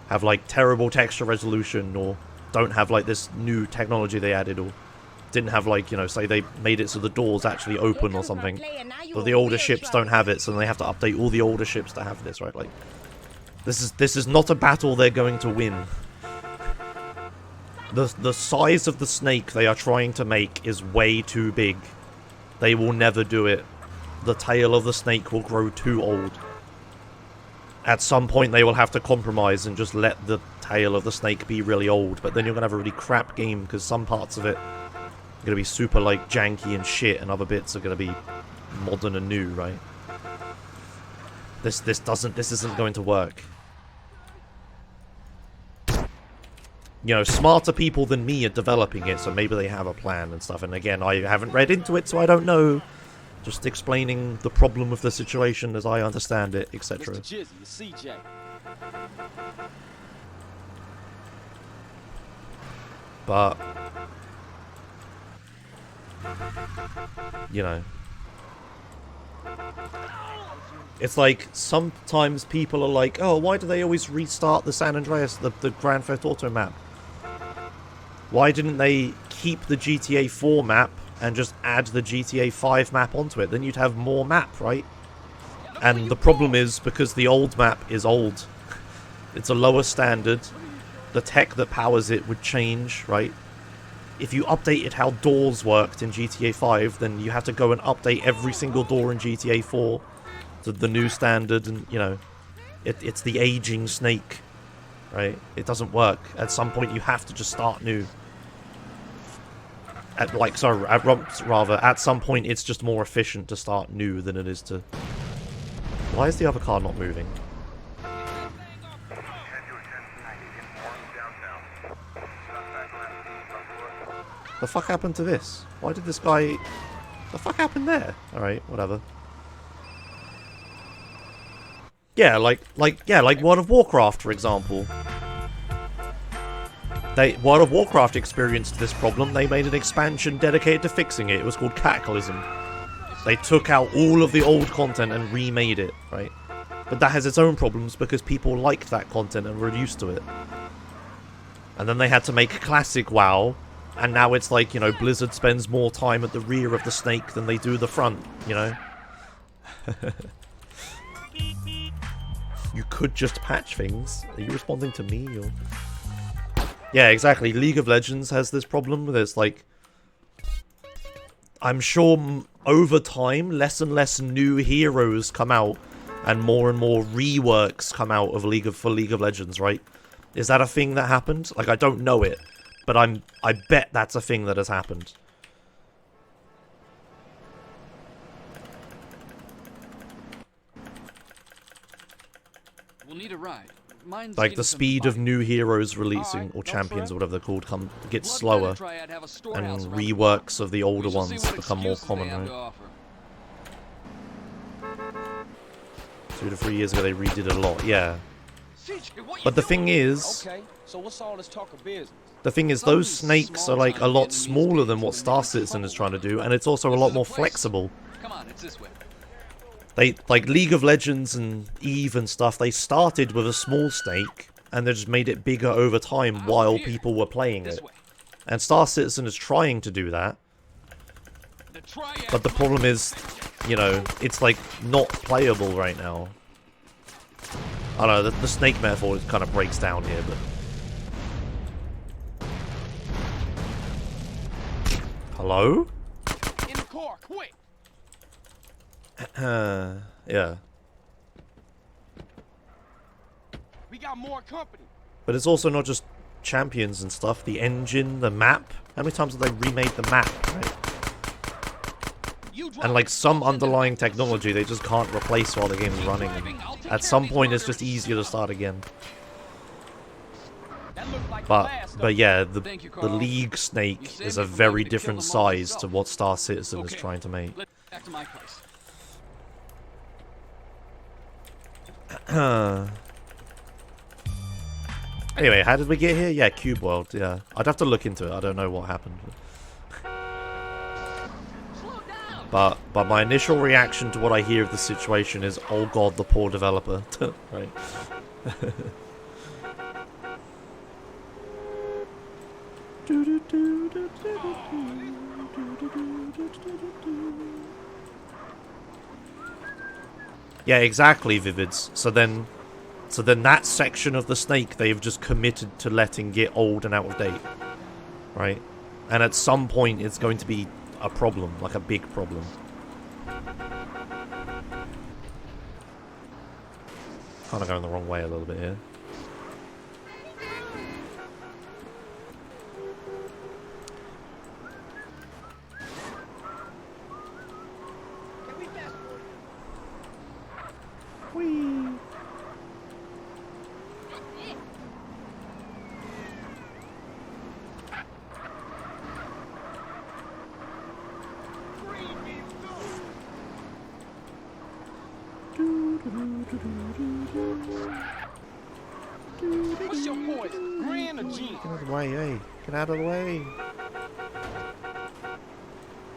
have, like, terrible texture resolution, or don't have, like, this new technology they added, or didn't have, like, you know, say they made it so the doors actually open or something. But the older ships don't have it, so they have to update all the older ships to have this, right? Like, this is not a battle they're going to win. The size of the snake they are trying to make is way too big. They will never do it. The tail of the snake will grow too old. At some point they will have to compromise and just let the tail of the snake be really old, but then you're gonna have a really crap game because some parts of it are gonna be super, like, janky and shit, and other bits are gonna be modern and new, right? This isn't going to work. You know, smarter people than me are developing it, so maybe they have a plan and stuff. And again, I haven't read into it, so I don't know. Just explaining the problem of the situation as I understand it, etc. Mr. Jizzy, the CJ. But, you know, it's like sometimes people are like, oh, why do they always restart the San Andreas, the Grand Theft Auto map? Why didn't they keep the GTA 4 map and just add the GTA 5 map onto it? Then you'd have more map, right? And the problem is, because the old map is old, it's a lower standard, the tech that powers it would change, right? If you updated how doors worked in GTA 5, then you have to go and update every single door in GTA 4 to the new standard, and, you know, it's the aging snake, right? It doesn't work. At some point you have to just start new. At some point it's just more efficient to start new than it is to... Why is the other car not moving? The fuck happened to this? Why did this guy... The fuck happened there? Alright, whatever. Yeah, like World of Warcraft, for example. World of Warcraft experienced this problem. They made an expansion dedicated to fixing it. It was called Cataclysm. They took out all of the old content and remade it, right? But that has its own problems because people liked that content and were used to it. And then they had to make Classic WoW, and now it's like, you know, Blizzard spends more time at the rear of the snake than they do the front, you know? You could just patch things. Are you responding to me, or...? Yeah, exactly. League of Legends has this problem where it's like... I'm sure over time, less and less new heroes come out, and more reworks come out of for League of Legends, right? Is that a thing that happened? Like, I don't know it, but I bet that's a thing that has happened. We'll need a ride. Mine's Like, the speed of new heroes releasing, or champions, or whatever they're called, gets slower, and reworks of the older ones become more common, right? 2 to 3 years ago they redid it a lot, yeah. But the thing is... Okay, so what's all this talk of business? The thing is, those snakes are, like, a lot smaller than what Star Citizen is trying to do, and it's also a lot more flexible. Come on, it's this way. Like, League of Legends and EVE and stuff, they started with a small snake, and they just made it bigger over time while people were playing it. And Star Citizen is trying to do that. But the problem is, you know, it's, like, not playable right now. I don't know, the snake metaphor kind of breaks down here, but... Hello? In the car, quick! Yeah. We got more company. But it's also not just champions and stuff. The engine, the map. How many times have they remade the map, right? and like some underlying technology they just can't replace while the game's running. And at some point, it's just easier to start again. But yeah, the League Snake is a very different size to what Star Citizen is trying to make. Back to my place. Anyway, how did we get here? Yeah, Cube World, yeah. I'd have to look into it. I don't know what happened. But my initial reaction to what I hear of the situation is, oh god, the poor developer. Right. Yeah, exactly, Vivids. So then that section of the snake they've just committed to letting get old and out of date. Right? And at some point it's going to be a problem, like a big problem. Kind of going the wrong way a little bit here. What's your point? Grand or G? Get out of the way, hey. Get out of the way.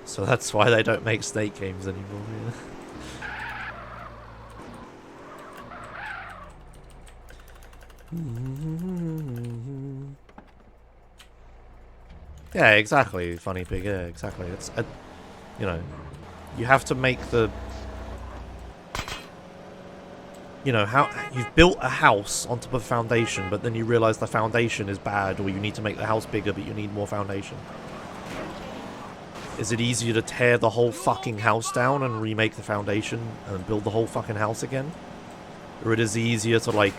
So that's why they don't make snake games anymore. Yeah, exactly, Funny Pig, yeah, exactly. It's, you know, you have to make the... You know, how you've built a house on top of a foundation, but then you realize the foundation is bad, or you need to make the house bigger, but you need more foundation. Is it easier to tear the whole fucking house down and remake the foundation and build the whole fucking house again? Or it is easier to, like,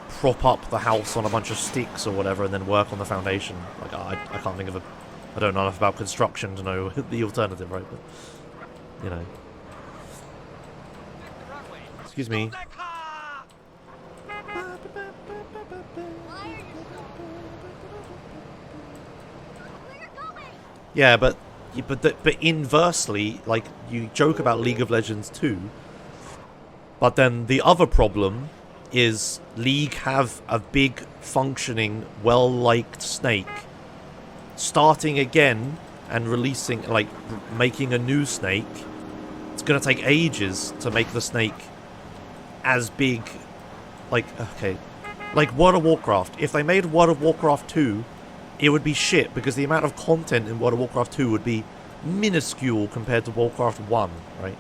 prop up the house on a bunch of sticks or whatever and then work on the foundation? Like, I can't think of a... I don't know enough about construction to know the alternative, right? But, you know. Excuse me. Yeah, but inversely, like, you joke about League of Legends 2, but then the other problem is League have a big, functioning, well-liked snake. Starting again and releasing, like, making a new snake, it's gonna take ages to make the snake as big, like, okay, like World of Warcraft. If they made World of Warcraft 2, it would be shit, because the amount of content in World of Warcraft 2 would be minuscule compared to Warcraft 1, right?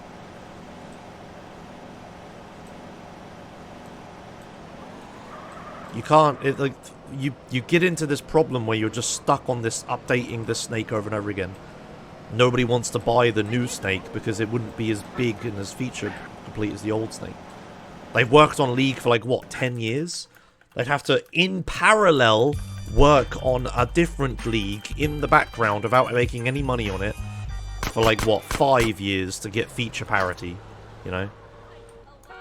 You can't, like, you get into this problem where you're just stuck on this, updating this snake over and over again. Nobody wants to buy the new snake because it wouldn't be as big and as feature complete as the old snake. They've worked on League for, like, what, 10 years? They'd have to, in parallel, work on a different League in the background without making any money on it for, like, what, 5 years to get feature parity, you know?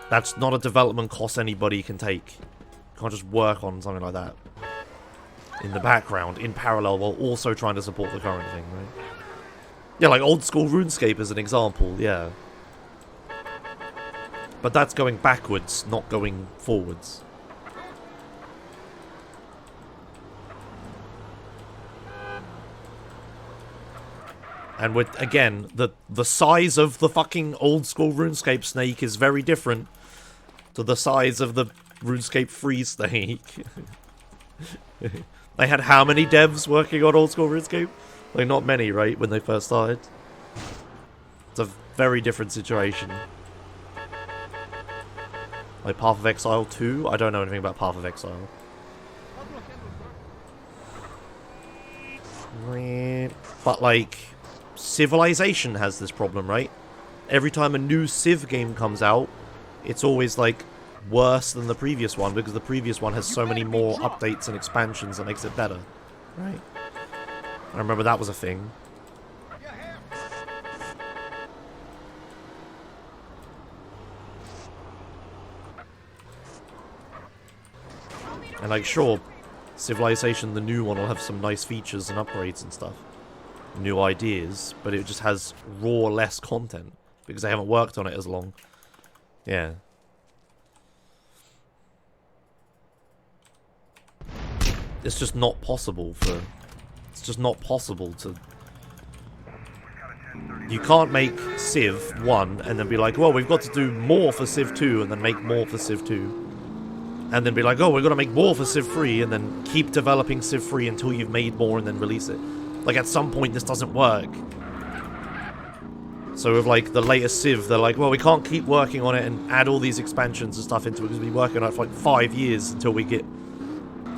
That's not a development cost anybody can take. You can't just work on something like that in the background, in parallel, while also trying to support the current thing, right? Yeah, like old school RuneScape as an example, yeah. But that's going backwards, not going forwards. And with, again, the size of the fucking old school RuneScape snake is very different to the size of the RuneScape 3 snake. They had how many devs working on old school RuneScape? Like, not many, right, when they first started? It's a very different situation. Like Path of Exile 2? I don't know anything about Path of Exile. But, like, Civilization has this problem, right? Every time a new Civ game comes out, it's always, like, worse than the previous one, because the previous one has so many more updates and expansions that makes it better. Right? I remember that was a thing. And like, sure, Civilization, the new one, will have some nice features and upgrades and stuff. New ideas, but it just has raw less content because they haven't worked on it as long. Yeah. It's just not possible for... It's just not possible to... You can't make Civ 1 and then be like, well, we've got to do more for Civ 2 and then make more for Civ 2. And then be like, oh, we're going to make more for Civ 3 and then keep developing Civ 3 until you've made more and then release it. Like, at some point, this doesn't work. So with, like, the latest Civ, they're like, well, we can't keep working on it and add all these expansions and stuff into it because we've been working on it for, like, 5 years until we get...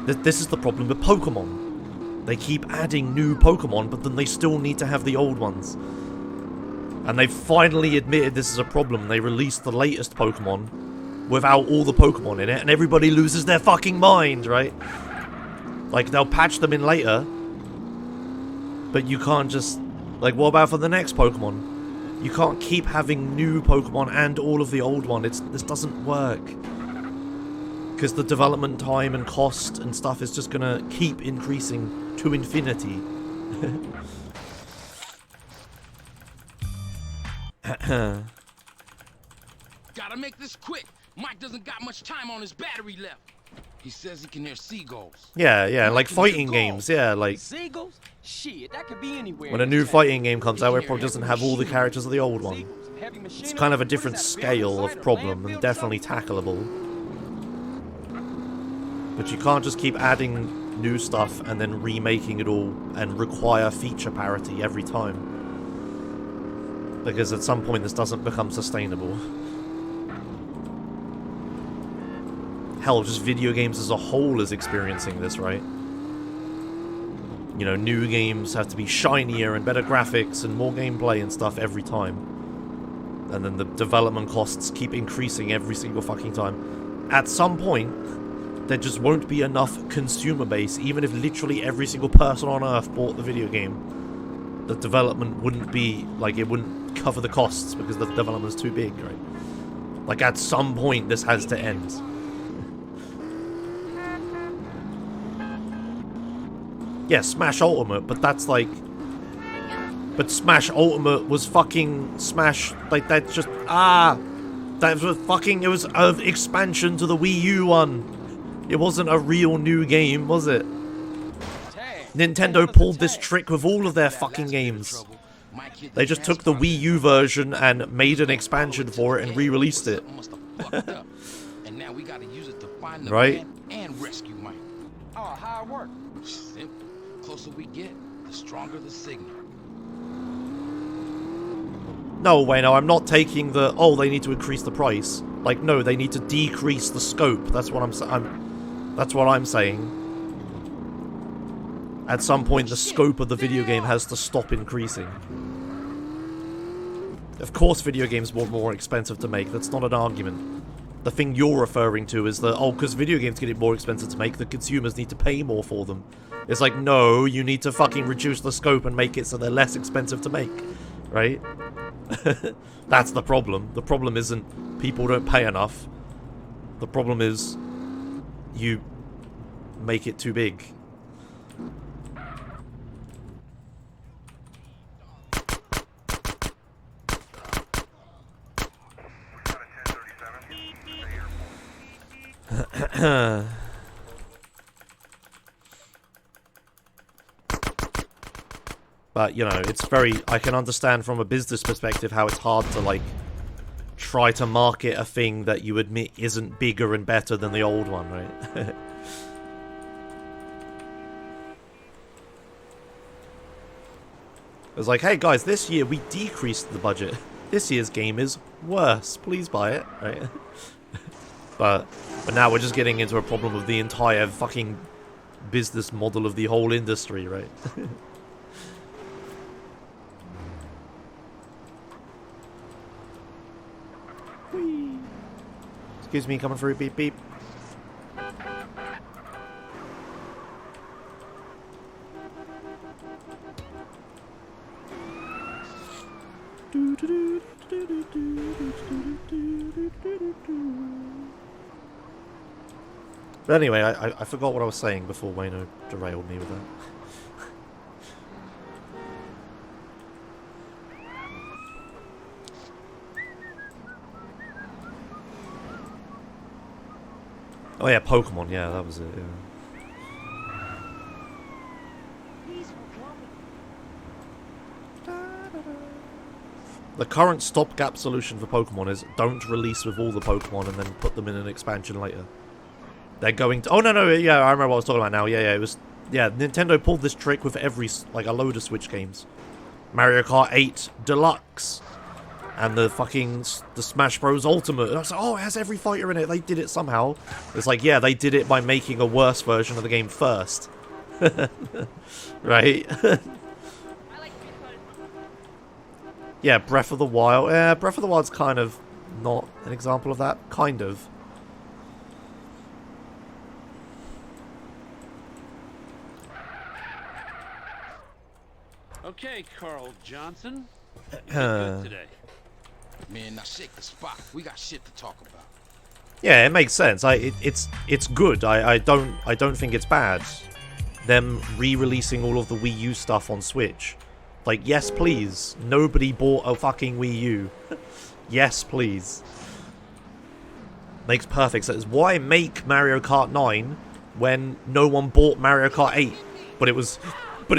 This is the problem with Pokemon. They keep adding new Pokemon, but then they still need to have the old ones. And they've finally admitted this is a problem. They released the latest Pokemon without all the Pokemon in it, and everybody loses their fucking mind, right? Like, they'll patch them in later, but you can't just... Like, what about for the next Pokemon? You can't keep having new Pokemon and all of the old one. This doesn't work. Because the development time and cost and stuff is just gonna keep increasing to infinity. Gotta make this quick. Mike doesn't got much time on his battery left. He says he can hear seagulls. Yeah, like fighting games, yeah, like... Seagulls? Shit, that could be anywhere. When a new fighting game comes out, it probably doesn't have all the characters of the old one. It's kind of a different scale of problem and definitely tackleable. But you can't just keep adding new stuff and then remaking it all and require feature parity every time. Because at some point this doesn't become sustainable. Hell, just video games as a whole is experiencing this, right? You know, new games have to be shinier and better graphics and more gameplay and stuff every time. And then the development costs keep increasing every single fucking time. At some point, there just won't be enough consumer base, even if literally every single person on Earth bought the video game. The development wouldn't be, like, it wouldn't cover the costs because the development's too big, right? Like, at some point, this has to end. Yeah, Smash Ultimate, but that's like... But Smash Ultimate was fucking Smash... Like, that's just... That was fucking... It was an expansion to the Wii U one. It wasn't a real new game, was it? Nintendo pulled this trick with all of their fucking games. They just took the Wii U version and made an expansion for it and re-released it. Right? And rescue Mike. Oh, how it work? Simple. The closer we get, the stronger the signal. No, wait, no, I'm not taking the, oh, they need to increase the price. Like, no, they need to decrease the scope. That's what that's what I'm saying. At some point, the scope of the video game has to stop increasing. Of course, video games were more expensive to make. That's not an argument. The thing you're referring to is that, oh, because video games get more expensive to make, the consumers need to pay more for them. It's like, no, you need to fucking reduce the scope and make it so they're less expensive to make. Right? That's the problem. The problem isn't people don't pay enough. The problem is you make it too big. But, you know, it's very... I can understand from a business perspective how it's hard to, like, try to market a thing that you admit isn't bigger and better than the old one, right? It's like, hey guys, this year we decreased the budget. This year's game is worse. Please buy it, right? But now we're just getting into a problem of the entire fucking business model of the whole industry, right? Excuse me, coming through, beep beep. But anyway, I forgot what I was saying before Wayno derailed me with that. Oh yeah, Pokemon, yeah, that was it, yeah. The current stopgap solution for Pokemon is don't release with all the Pokemon and then put them in an expansion later. They're going to... Oh, no, yeah, I remember what I was talking about now. Yeah, it was... Yeah, Nintendo pulled this trick with like, a load of Switch games. Mario Kart 8 Deluxe. And the Smash Bros. Ultimate. And I was like, oh, it has every fighter in it. They did it somehow. It's like, yeah, they did it by making a worse version of the game first. Right? Yeah, Breath of the Wild. Yeah, Breath of the Wild's kind of not an example of that. Kind of. Okay, Carl Johnson. You did good today. Man, now shake the spot. We got shit to talk about. Yeah, it makes sense. It's good. I don't think it's bad. Them re-releasing all of the Wii U stuff on Switch. Like, yes, please. Nobody bought a fucking Wii U. Yes, please. Makes perfect sense. Why make Mario Kart 9 when no one bought Mario Kart 8? But it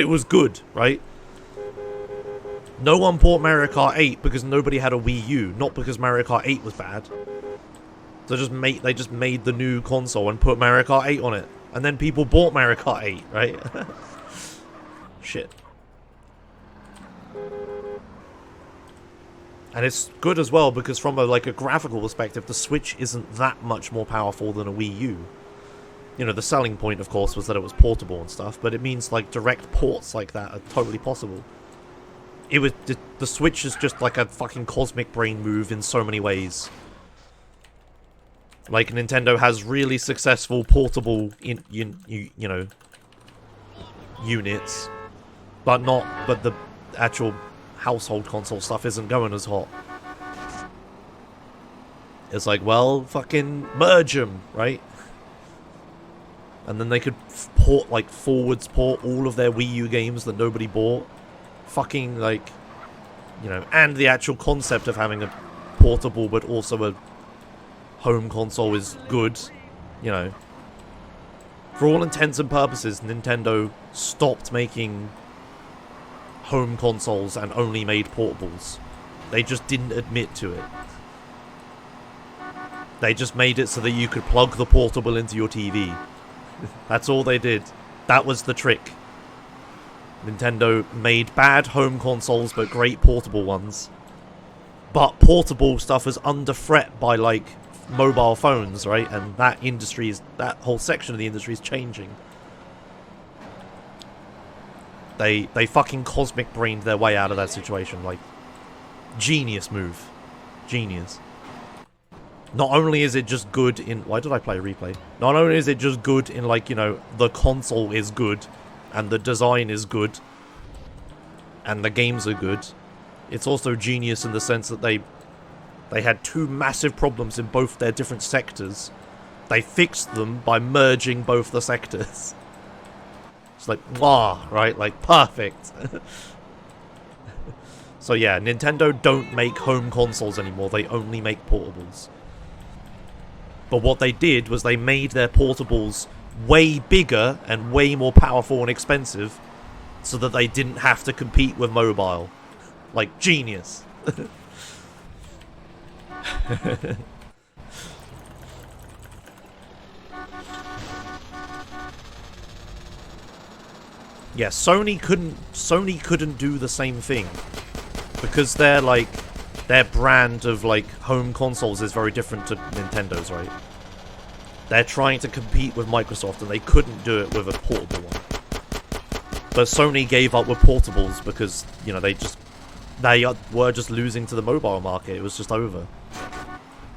was good, right? No one bought Mario Kart 8 because nobody had a Wii U, not because Mario Kart 8 was bad. So they just made the new console and put Mario Kart 8 on it. And then people bought Mario Kart 8, right? Shit. And it's good as well because from a graphical perspective, the Switch isn't that much more powerful than a Wii U. You know, the selling point, of course, was that it was portable and stuff, but it means like direct ports like that are totally possible. The Switch is just like a fucking cosmic brain move in so many ways. Like, Nintendo has really successful portable, you know, units, but the actual household console stuff isn't going as hot. It's like, well, fucking merge them, right? And then they could forwards port all of their Wii U games that nobody bought. Fucking, like, you know, and the actual concept of having a portable but also a home console is good, you know. For all intents and purposes, Nintendo stopped making home consoles and only made portables. They just didn't admit to it. They just made it so that you could plug the portable into your TV. That's all they did. That was the trick. Nintendo made bad home consoles but great portable ones. But portable stuff is under threat by, like, mobile phones, right? And that whole section of the industry is changing. They fucking cosmic brained their way out of that situation. Like, genius move. Genius. Not only is it just good in... Why did I play a replay? Not only is it just good in, like, you know, the console is good, and the design is good, and the games are good, it's also genius in the sense that they had two massive problems in both their different sectors. They fixed them by merging both the sectors. It's like, wow, right? Like, perfect. So yeah, Nintendo don't make home consoles anymore. They only make portables. But what they did was they made their portables way bigger and way more powerful and expensive so that they didn't have to compete with mobile. Like, genius. Yeah, Sony couldn't do the same thing because their brand of like home consoles is very different to Nintendo's, right? They're trying to compete with Microsoft and they couldn't do it with a portable one. But Sony gave up with portables because, you know, they were just losing to the mobile market. It was just over.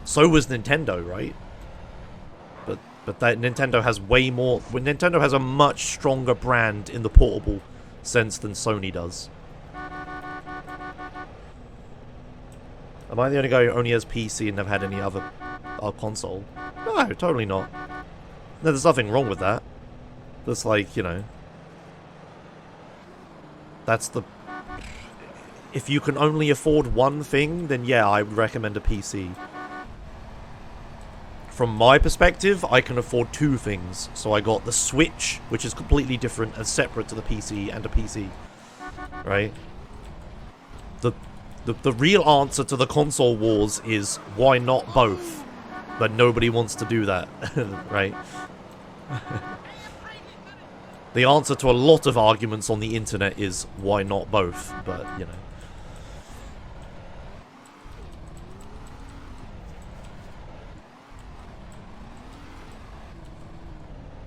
So was Nintendo, right? But that Nintendo has way more... Nintendo has a much stronger brand in the portable sense than Sony does. Am I the only guy who only has PC and never had any other console? No, totally not. No, there's nothing wrong with that. That's like, you know... That's the... If you can only afford one thing, then yeah, I would recommend a PC. From my perspective, I can afford two things. So I got the Switch, which is completely different and separate to the PC and a PC. Right? The real answer to the console wars is, why not both? But nobody wants to do that. Right? The answer to a lot of arguments on the internet is, why not both? But, you know.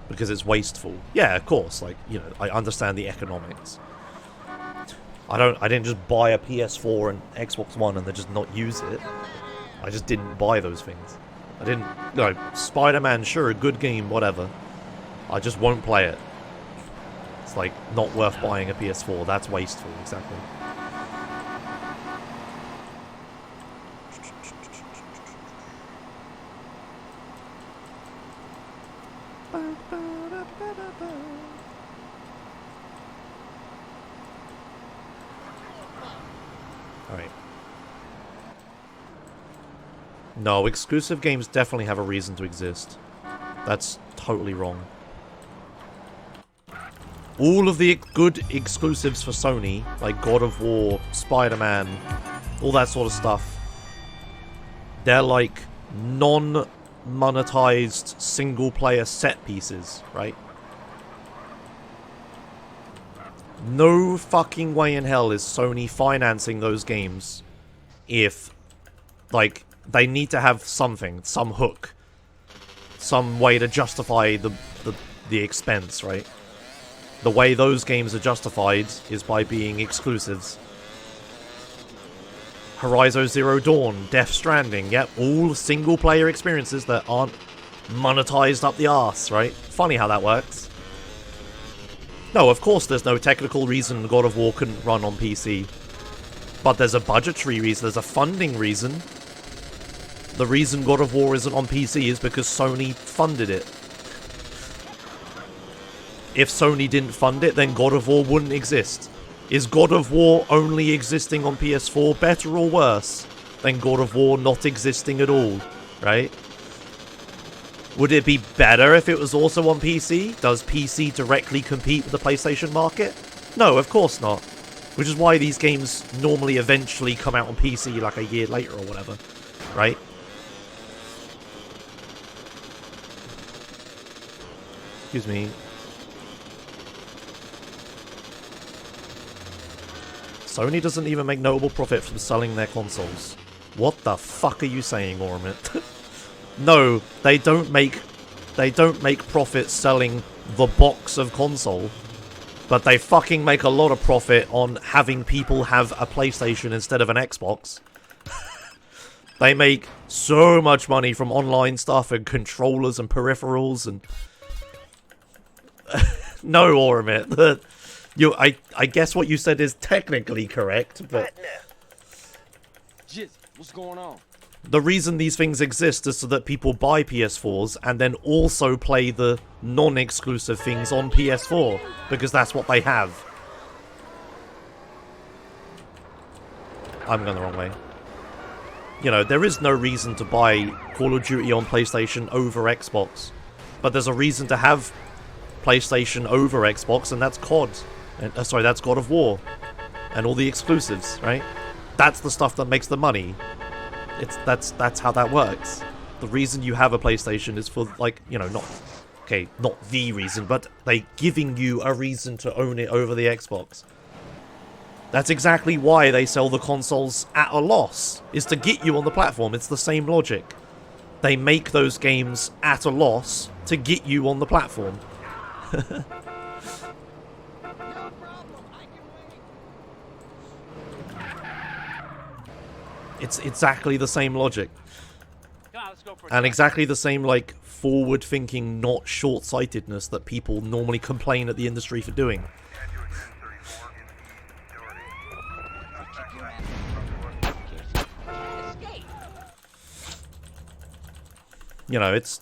Because it's wasteful. Yeah, of course, like, you know, I understand the economics. I didn't just buy a PS4 and Xbox One and then just not use it. I just didn't buy those things. I didn't, you know, Spider-Man, sure, a good game, whatever. I just won't play it. It's like, not worth buying a PS4, that's wasteful, exactly. Alright. No, exclusive games definitely have a reason to exist. That's totally wrong. All of the good exclusives for Sony, like God of War, Spider-Man, all that sort of stuff, they're like non-monetized single-player set pieces, right? No fucking way in hell is Sony financing those games if, like, they need to have something, some hook, some way to justify the expense, right? The way those games are justified is by being exclusives. Horizon Zero Dawn, Death Stranding, yep, all single-player experiences that aren't monetized up the arse, right? Funny how that works. No, of course there's no technical reason God of War couldn't run on PC. But there's a budgetary reason, there's a funding reason. The reason God of War isn't on PC is because Sony funded it. If Sony didn't fund it, then God of War wouldn't exist. Is God of War only existing on PS4 better or worse than God of War not existing at all, right? Would it be better if it was also on PC? Does PC directly compete with the PlayStation market? No, of course not. Which is why these games normally eventually come out on PC like a year later or whatever, right? Excuse me. Sony doesn't even make notable profit from selling their consoles. What the fuck are you saying, Ormit? No, they don't make profit selling the box of console, but they fucking make a lot of profit on having people have a PlayStation instead of an Xbox. They make so much money from online stuff and controllers and peripherals and... No, Ormit. I guess what you said is technically correct, but... Jizz, what's going on? The reason these things exist is so that people buy PS4s and then also play the non-exclusive things on PS4, because that's what they have. I'm going the wrong way. You know, there is no reason to buy Call of Duty on PlayStation over Xbox, but there's a reason to have PlayStation over Xbox, and that's COD. Sorry, that's God of War. And all the exclusives, right? That's the stuff that makes the money. That's how that works. The reason you have a PlayStation is for, like, you know, not the reason, but they giving you a reason to own it over the Xbox. That's exactly why they sell the consoles at a loss, is to get you on the platform. It's the same logic. They make those games at a loss to get you on the platform. It's exactly the same logic. Come on, let's go for and exactly the same, like, forward-thinking, not short-sightedness that people normally complain at the industry for doing. You know, it's...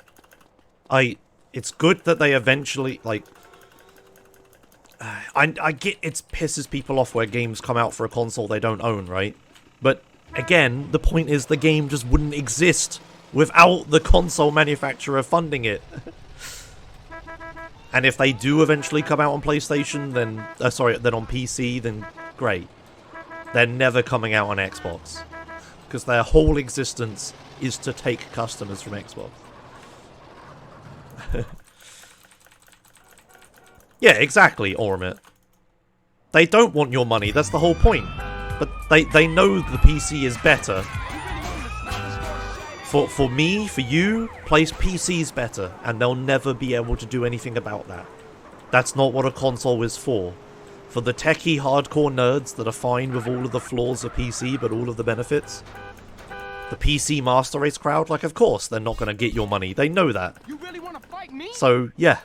it's good that they eventually, like... I get it pisses people off where games come out for a console they don't own, right? But, again, the point is the game just wouldn't exist without the console manufacturer funding it. And if they do eventually come out on PlayStation, then... then on PC, then great. They're never coming out on Xbox. Because their whole existence is to take customers from Xbox. Yeah, exactly, Ormit. They don't want your money, that's the whole point. But they know the PC is better. For me, for you, PC's better, and they'll never be able to do anything about that. That's not what a console is for. For the techie hardcore nerds that are fine with all of the flaws of PC, but all of the benefits, the PC master race crowd, like, of course, they're not going to get your money. They know that. You really want to fight me? So, yeah.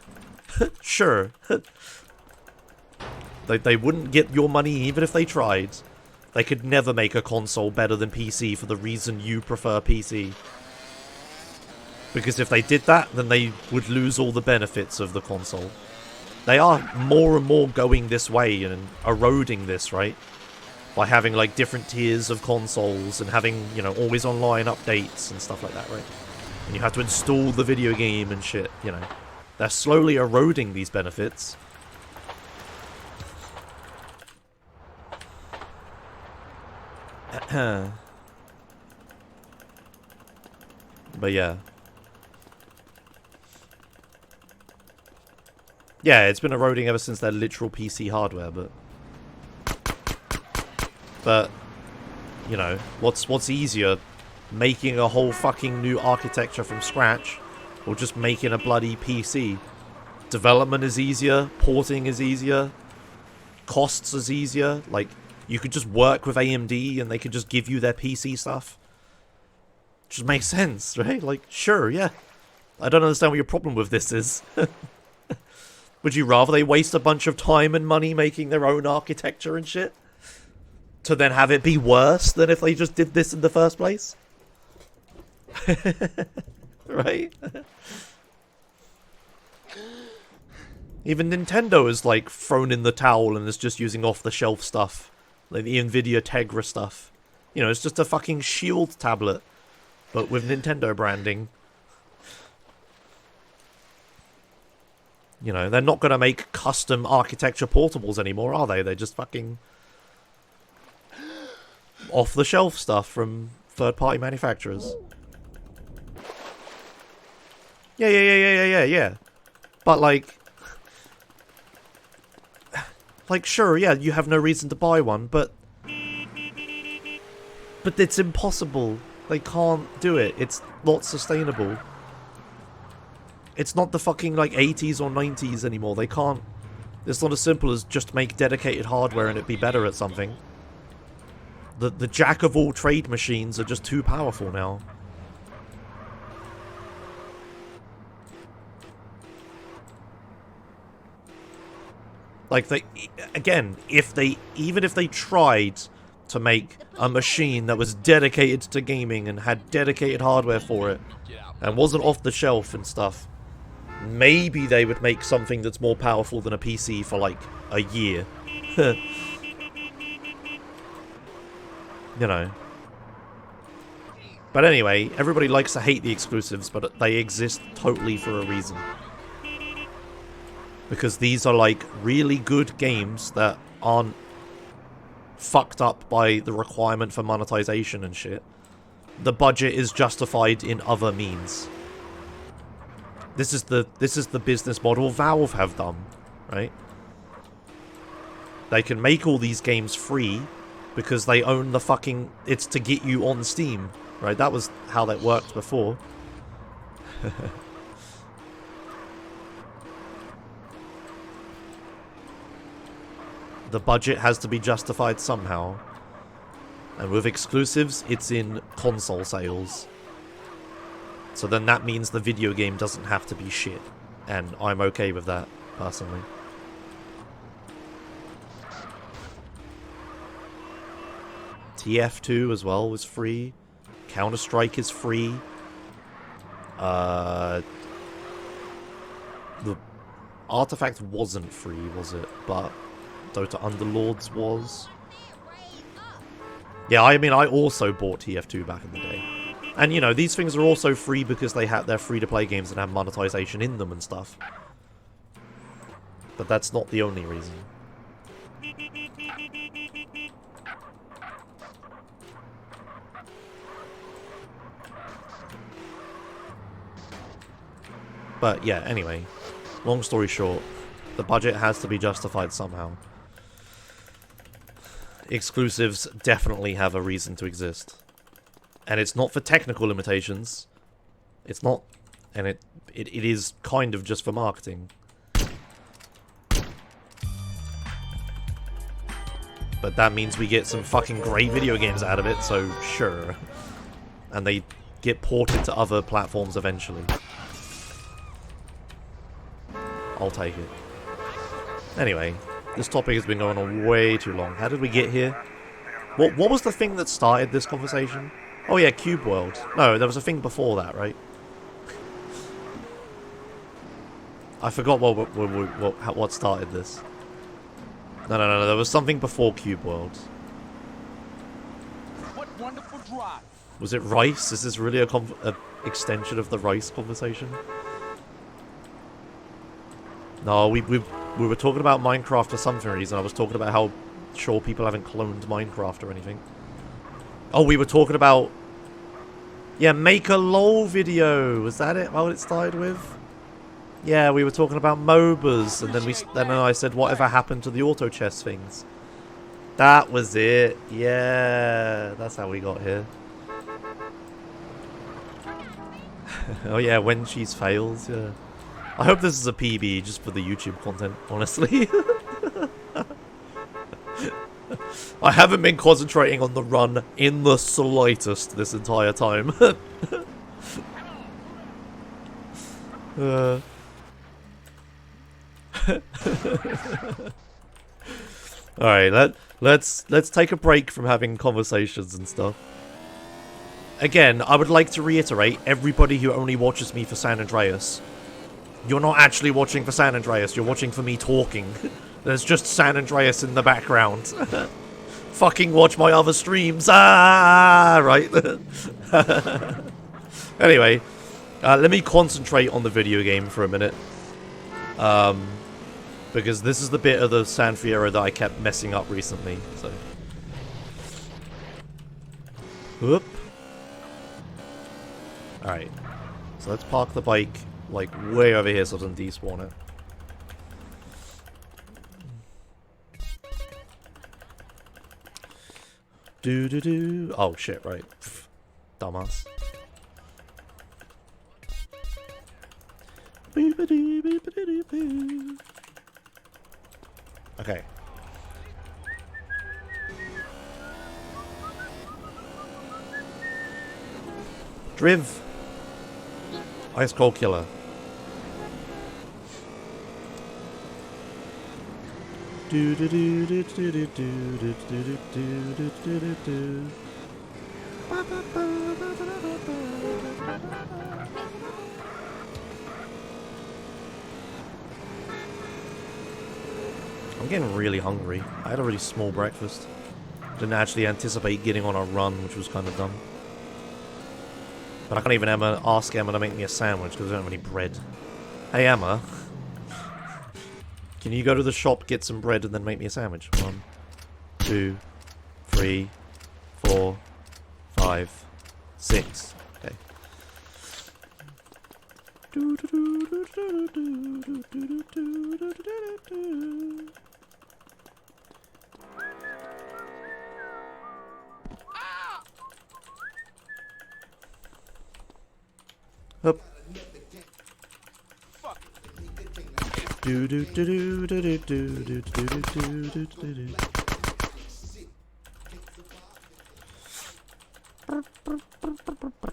Sure. They wouldn't get your money even if they tried. They could never make a console better than PC for the reason you prefer PC. Because if they did that, then they would lose all the benefits of the console. They are more and more going this way and eroding this, right? By having, like, different tiers of consoles and having, you know, always online updates and stuff like that, right? And you have to install the video game and shit, you know. They're slowly eroding these benefits. But yeah. Yeah, it's been eroding ever since their literal PC hardware, but you know, what's easier, making a whole fucking new architecture from scratch, or just making a bloody PC? Development is easier, porting is easier, costs is easier. Like, you could just work with AMD and they could just give you their PC stuff. Just makes sense, right? Like, sure, yeah. I don't understand what your problem with this is. Would you rather they waste a bunch of time and money making their own architecture and shit? To then have it be worse than if they just did this in the first place? Right? Even Nintendo is, like, thrown in the towel and is just using off-the-shelf stuff. Like the Nvidia Tegra stuff. You know, it's just a fucking Shield tablet. But with Nintendo branding. You know, they're not going to make custom architecture portables anymore, are they? They're just fucking off-the-shelf stuff from third-party manufacturers. Yeah. But, like, sure, yeah, you have no reason to buy one, but it's impossible. They can't do it. It's not sustainable. It's not the fucking, like, 80s or 90s anymore. They can't... It's not as simple as just make dedicated hardware and it be better at something. The jack-of-all-trade machines are just too powerful now. Like, again, even if they tried to make a machine that was dedicated to gaming and had dedicated hardware for it, and wasn't off the shelf and stuff, maybe they would make something that's more powerful than a PC for, like, a year. You know. But anyway, everybody likes to hate the exclusives, but they exist totally for a reason. Because these are, like, really good games that aren't fucked up by the requirement for monetization and shit. The budget is justified in other means. This is the business model Valve have done, right? They can make all these games free because they own the fucking... It's to get you on Steam, right? That was how that worked before. The budget has to be justified somehow. And with exclusives, it's in console sales. So then that means the video game doesn't have to be shit. And I'm okay with that, personally. TF2 as well was free. Counter-Strike is free. Artifact wasn't free, was it? But Dota Underlords was. Yeah, I mean, I also bought TF2 back in the day. And, you know, these things are also free because they're free-to-play games that have monetization in them and stuff. But that's not the only reason. But, yeah, anyway. Long story short, the budget has to be justified somehow. Exclusives definitely have a reason to exist. And it's not for technical limitations. It's not... And it is kind of just for marketing. But that means we get some fucking great video games out of it, so sure. And they get ported to other platforms eventually. I'll take it. Anyway, this topic has been going on way too long. How did we get here? What was the thing that started this conversation? Oh yeah, Cube World. No, there was a thing before that, right? I forgot what started this. No, there was something before Cube World. What wonderful drive. Was it Rice? Is this really a extension of the Rice conversation? No, we were talking about Minecraft for some reason. I was talking about how sure people haven't cloned Minecraft or anything. Oh, we were talking about... Yeah, make a LOL video. Was that it? What it started with? Yeah, we were talking about MOBAs, and then I said, whatever happened to the auto chess things? That was it. Yeah, that's how we got here. Oh yeah, when cheese fails, yeah. I hope this is a PB just for the YouTube content, honestly. I haven't been concentrating on the run in the slightest this entire time. Alright, let's take a break from having conversations and stuff. Again, I would like to reiterate, everybody who only watches me for San Andreas, you're not actually watching for San Andreas, you're watching for me talking. There's just San Andreas in the background. Fucking watch my other streams. Ah, right. Anyway, let me concentrate on the video game for a minute. Because this is the bit of the San Fierro that I kept messing up recently, so. Whoop. Alright. So let's park the bike, like, way over here so it doesn't despawn it. Do. Oh shit, right. Pfft. Dumbass. Okay. Driv. Ice Cold Killer. I'm getting really hungry. I had a really small breakfast. Didn't actually anticipate getting on a run, which was kind of dumb. But I can't even ask Emma to make me a sandwich because I don't have any bread. Hey Emma, can you go to the shop, get some bread, and then make me a sandwich? 1, 2, 3, 4, 5, 6. Okay. Up.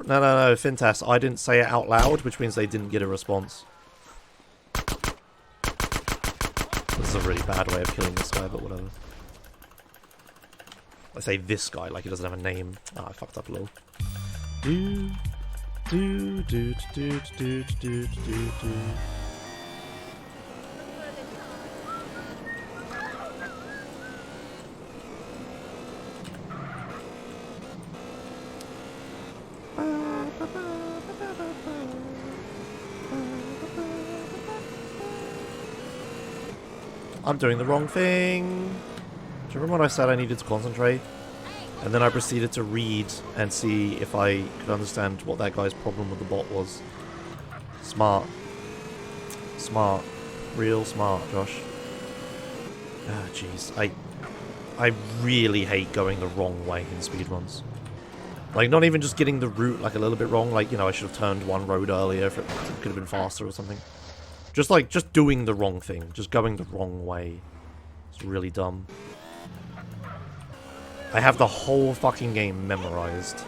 No, Fintas, I didn't say it out loud, which means they didn't get a response. This is a really bad way of killing this guy, but whatever. I say this guy like he doesn't have a name. Ah, I fucked up a little. I'm doing the wrong thing. Do you remember when I said I needed to concentrate? And then I proceeded to read and see if I could understand what that guy's problem with the bot was. Smart. Smart. Real smart, Josh. Ah, jeez. I really hate going the wrong way in speedruns. Like, not even just getting the route, like, a little bit wrong. Like, you know, I should have turned one road earlier if it could have been faster or something. Just, like, just doing the wrong thing. Just going the wrong way. It's really dumb. I have the whole fucking game memorized.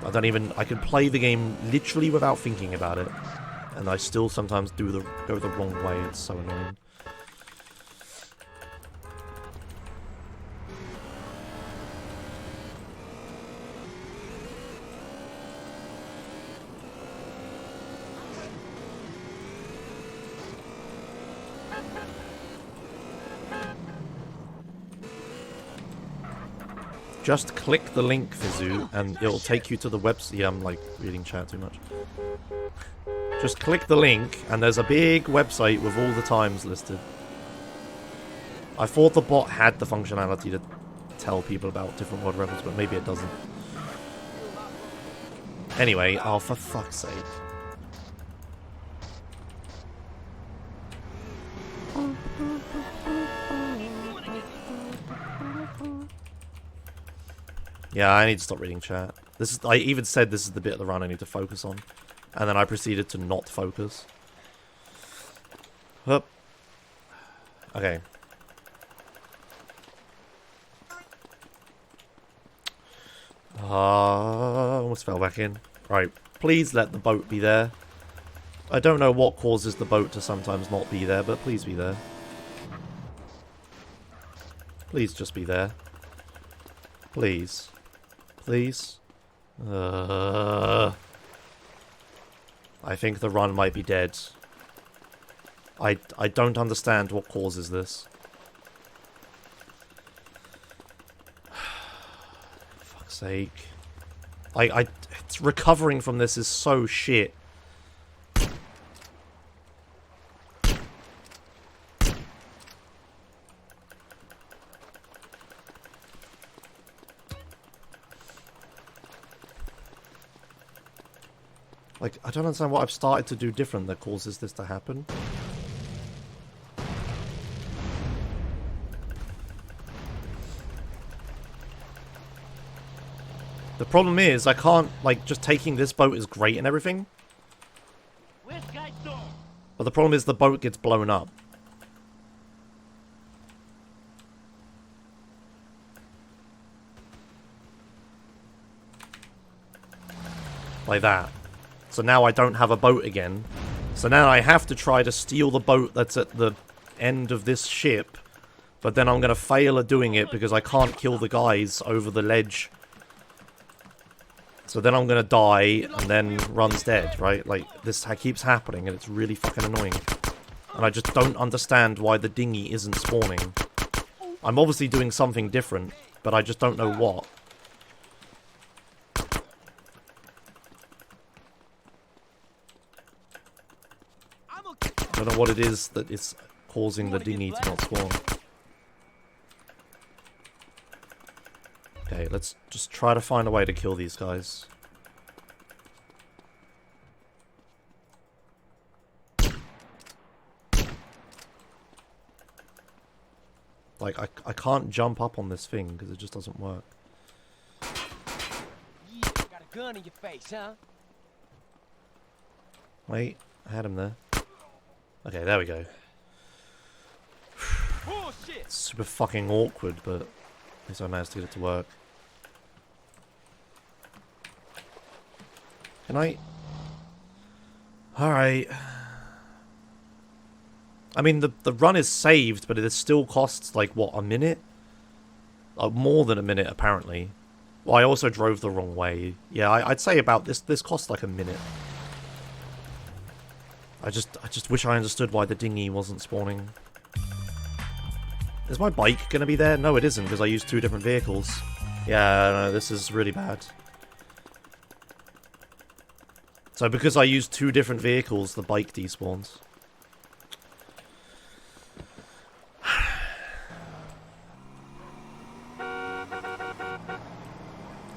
I can play the game literally without thinking about it. And I still sometimes go the wrong way. It's so annoying. Just click the link, Fizu, and it'll take you to the website. Yeah, I'm like reading chat too much. Just click the link, and there's a big website with all the times listed. I thought the bot had the functionality to tell people about different world records, but maybe it doesn't. Anyway, oh, for fuck's sake. Yeah, I need to stop reading chat. I even said this is the bit of the run I need to focus on. And then I proceeded to not focus. Hup. Okay. Almost fell back in. Right. Please let the boat be there. I don't know what causes the boat to sometimes not be there, but please be there. Please just be there. Please. Please. I think the run might be dead. I don't understand what causes this. Fuck's sake. It's recovering from this is so shit. Like, I don't understand what I've started to do different that causes this to happen. The problem is, I can't, like, just taking this boat is great and everything. But the problem is the boat gets blown up. Like that. So now I don't have a boat again. So now I have to try to steal the boat that's at the end of this ship. But then I'm going to fail at doing it because I can't kill the guys over the ledge. So then I'm going to die and then run's dead, right? Like, this keeps happening and it's really fucking annoying. And I just don't understand why the dinghy isn't spawning. I'm obviously doing something different, but I just don't know what. I don't know what it is that is causing the dinghy to not spawn. Okay, let's just try to find a way to kill these guys. Like, I can't jump up on this thing because it just doesn't work. Yeah, got a gun in your face, huh? Wait, I had him there. Okay, there we go. It's super fucking awkward, but at least I managed to get it to work. Can I? Alright. I mean, the run is saved, but it still costs, like, what, a minute? More than a minute, apparently. Well, I also drove the wrong way. Yeah, I'd say about this costs like a minute. I just wish I understood why the dinghy wasn't spawning. Is my bike gonna be there? No, it isn't, because I used two different vehicles. Yeah, no, this is really bad. So because I used two different vehicles, the bike despawns.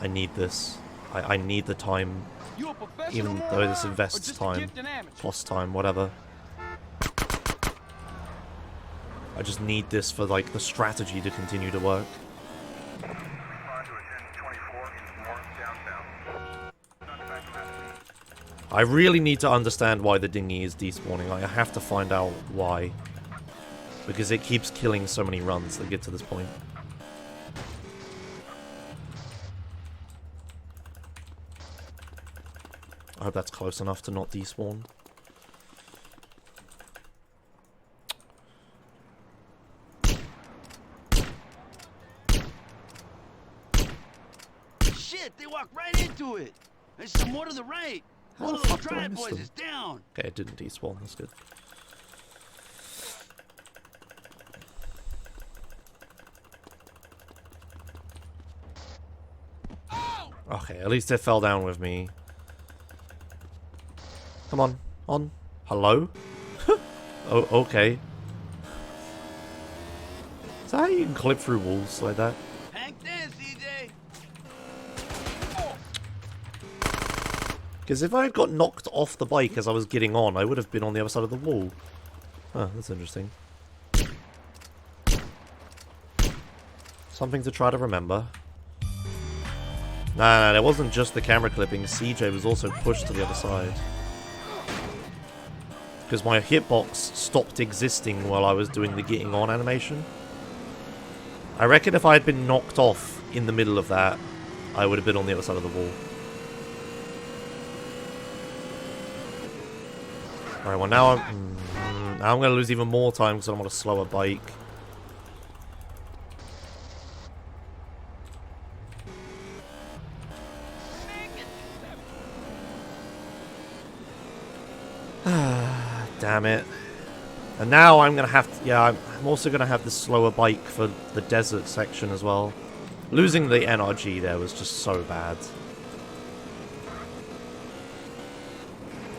I need this. I need the time, You a professional even though this moron, or invests just a time, gifted amateur? plus time, whatever. I just need this for, like, the strategy to continue to work. I really need to understand why the dinghy is despawning. I have to find out why. Because it keeps killing so many runs that get to this point. I hope that's close enough to not despawn. Shit, they walked right into it. There's some more to the right. How One the of those fuck did I triad miss boys them? is down. Okay, it didn't despawn, that's good. Okay, at least it fell down with me. Come on, on. Hello? Oh, okay. Is that how you can clip through walls like that? Hank there, CJ. Because if I had got knocked off the bike as I was getting on, I would have been on the other side of the wall. Oh, that's interesting. Something to try to remember. Nah, it wasn't just the camera clipping. CJ was also pushed to the other side. Because my hitbox stopped existing while I was doing the getting on animation. I reckon if I had been knocked off in the middle of that, I would have been on the other side of the wall. Alright, well now I'm going to lose even more time because I'm on a slower bike. Damn it. And now I'm going to have to... Yeah, I'm also going to have the slower bike for the desert section as well. Losing the NRG there was just so bad.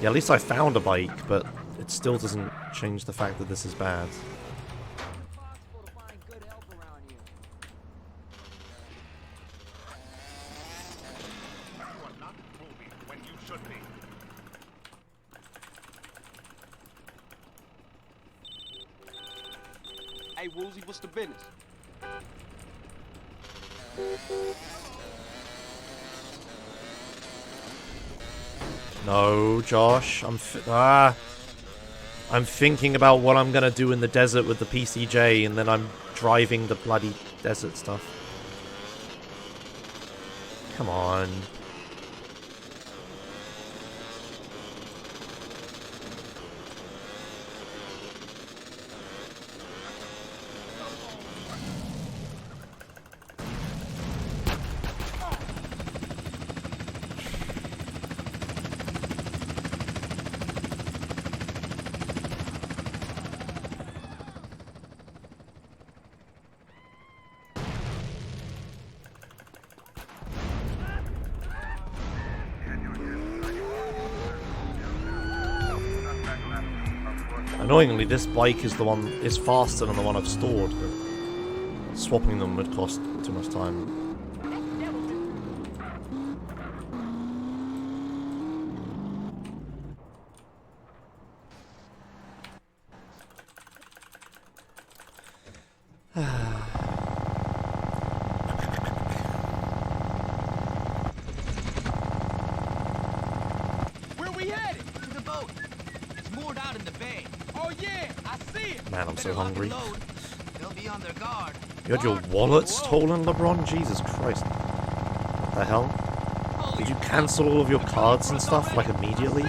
Yeah, at least I found a bike, but it still doesn't change the fact that this is bad. Hey, Woozy, what's the business? No, Josh. I'm thinking about what I'm gonna do in the desert with the PCJ, and then I'm driving the bloody desert stuff. Come on. Annoyingly, this bike is faster than the one I've stored, but swapping them would cost too much time. Where we headed? To the boat. It's moored out in the bay. Oh yeah, I see it. Man, I'm so hungry. They'll be on their guard. You had your wallet stolen, LeBron? Jesus Christ. What the hell? Did you cancel all of your cards and stuff, like, immediately?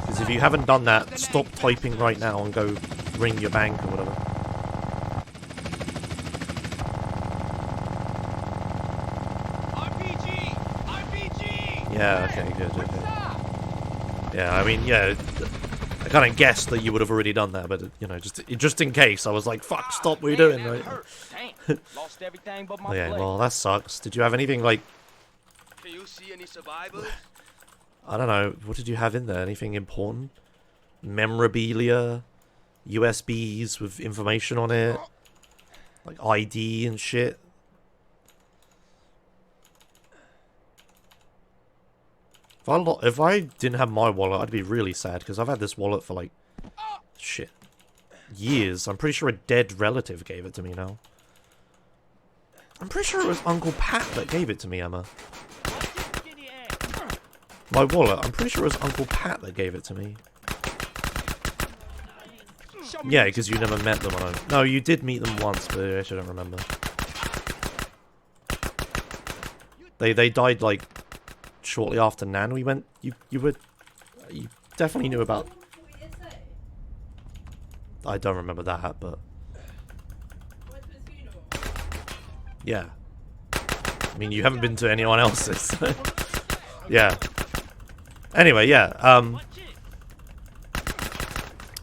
Because if you haven't done that, stop typing right now and go ring your bank or whatever. Yeah, okay, good, okay. Yeah, I mean, yeah, I kind of guessed that you would have already done that, but, you know, just in case, I was like, fuck, stop what you're doing, right? Lost everything but my Yeah, blade. well, that sucks. Did you have anything, like... Can you see any survivors? I don't know, what did you have in there? Anything important? Memorabilia? USBs with information on it? Like ID and shit? If I didn't have my wallet, I'd be really sad, because I've had this wallet for, like, shit, years. I'm pretty sure a dead relative gave it to me now. I'm pretty sure it was Uncle Pat that gave it to me, Emma. My wallet, I'm pretty sure it was Uncle Pat that gave it to me. Yeah, because you never met them. No, you did meet them once, but I shouldn't remember. They died, like, shortly after Nan. We went... You definitely knew about... I don't remember that, but... Yeah. I mean, you haven't been to anyone else's, so... Yeah. Anyway, yeah, oh,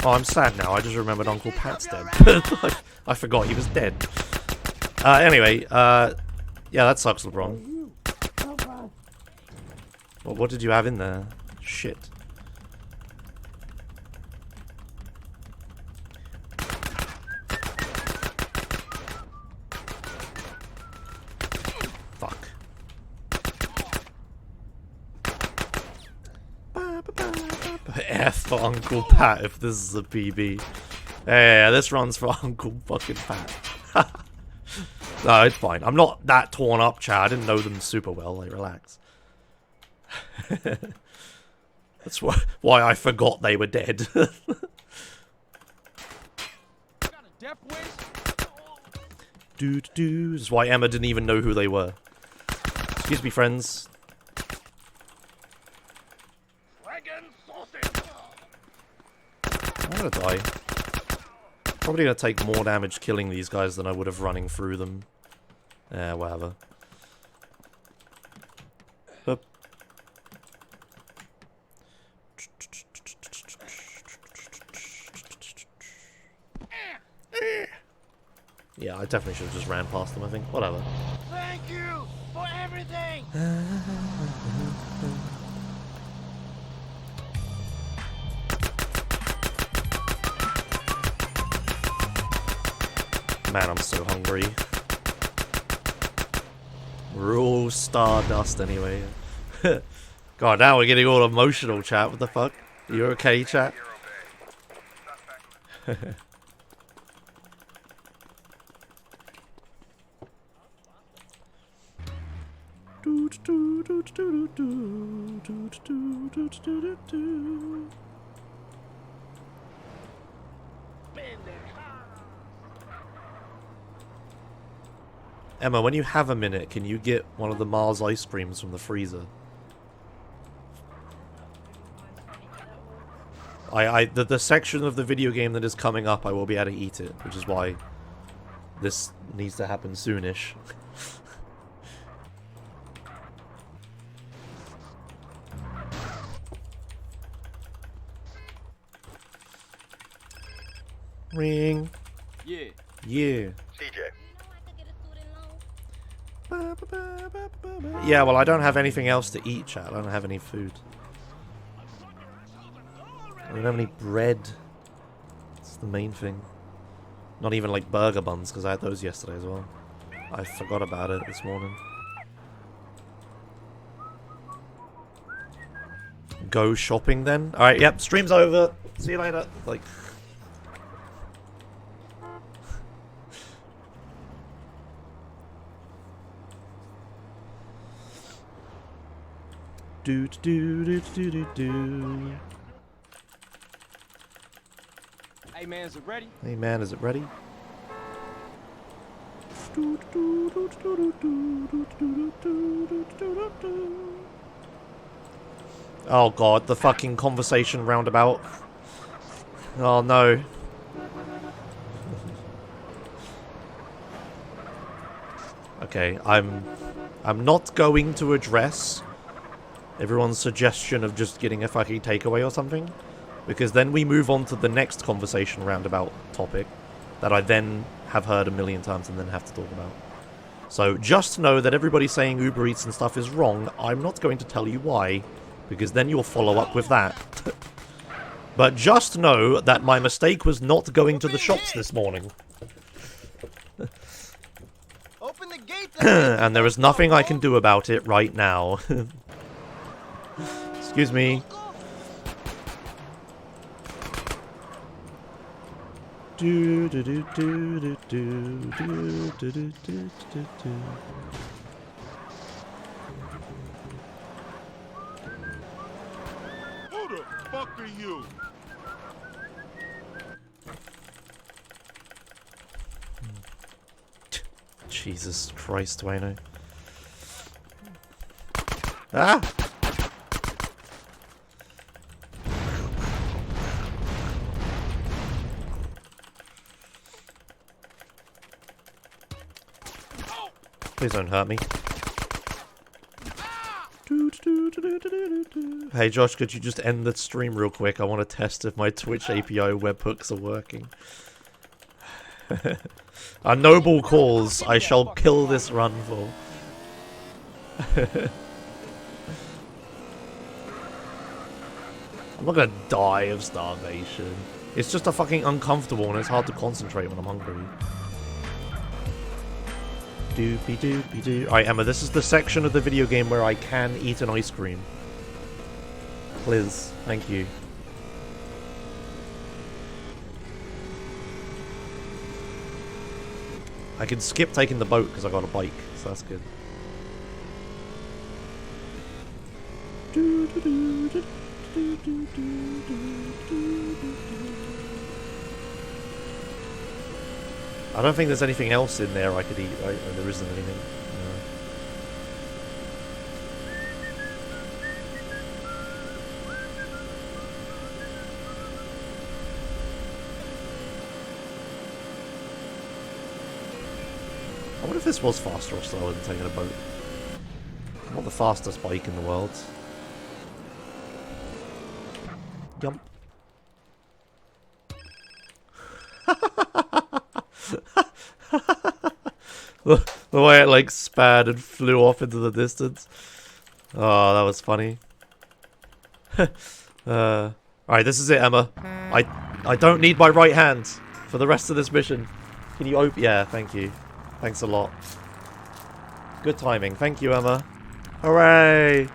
I'm sad now. I just remembered Uncle Pat's dead. I forgot he was dead. Anyway, yeah, that sucks, LeBron. Well, what did you have in there? Shit. Fuck. F for Uncle Pat if this is a PB. Yeah, this runs for Uncle fucking Pat. No, it's fine. I'm not that torn up, Chad. I didn't know them super well. Like, relax. That's why I forgot they were dead. That's why Emma didn't even know who they were. Excuse me, friends. I'm gonna die. Probably gonna take more damage killing these guys than I would have running through them. Yeah, whatever. Oop. Yeah, I definitely should have just ran past them, I think. Whatever. Thank you for everything! Man, I'm so hungry. We're all stardust anyway. God, now we're getting all emotional, chat. What the fuck? You okay, chat? Emma, when you have a minute, can you get one of the Mars ice creams from the freezer? The section of the video game that is coming up, I will be able to eat it, which is why this needs to happen soonish. Ring. Yeah. Yeah. CJ. Yeah, well, I don't have anything else to eat, chat. I don't have any food. I don't have any bread. That's the main thing. Not even, like, burger buns, because I had those yesterday as well. I forgot about it this morning. Go shopping, then? Alright, yep, stream's over. See you later. Like... Hey man, is it ready? Hey man, is it ready? Oh god, the fucking conversation roundabout. Oh no. Okay, I'm not going to address everyone's suggestion of just getting a fucking takeaway or something, because then we move on to the next conversation roundabout topic that I then have heard a million times and then have to talk about. So just know that everybody saying Uber Eats and stuff is wrong. I'm not going to tell you why, because then you'll follow up with that. But just know that my mistake was not going to the shops this morning. Open the gate. And there is nothing I can do about it right now. Excuse me. Do do do do do do do do do do do. Who the fuck are you? Jesus Christ, Wayno. Ah! Please don't hurt me. Hey Josh, could you just end the stream real quick? I want to test if my Twitch API webhooks are working. A noble cause I shall kill this run for. I'm not gonna die of starvation. It's just a fucking uncomfortable and it's hard to concentrate when I'm hungry. Doopy doopy doo. Alright, Emma, this is the section of the video game where I can eat an ice cream. Please, thank you. I can skip taking the boat because I got a bike, so that's good. I don't think there's anything else in there I could eat, right? Or there isn't anything. No. I wonder if this was faster or slower than taking a boat. I'm not the fastest bike in the world. Yum. The way it like spat and flew off into the distance. Oh, that was funny. Alright, this is it, Emma. I don't need my right hand for the rest of this mission. Can you open? Yeah, thank you. Thanks a lot. Good timing. Thank you, Emma. Hooray!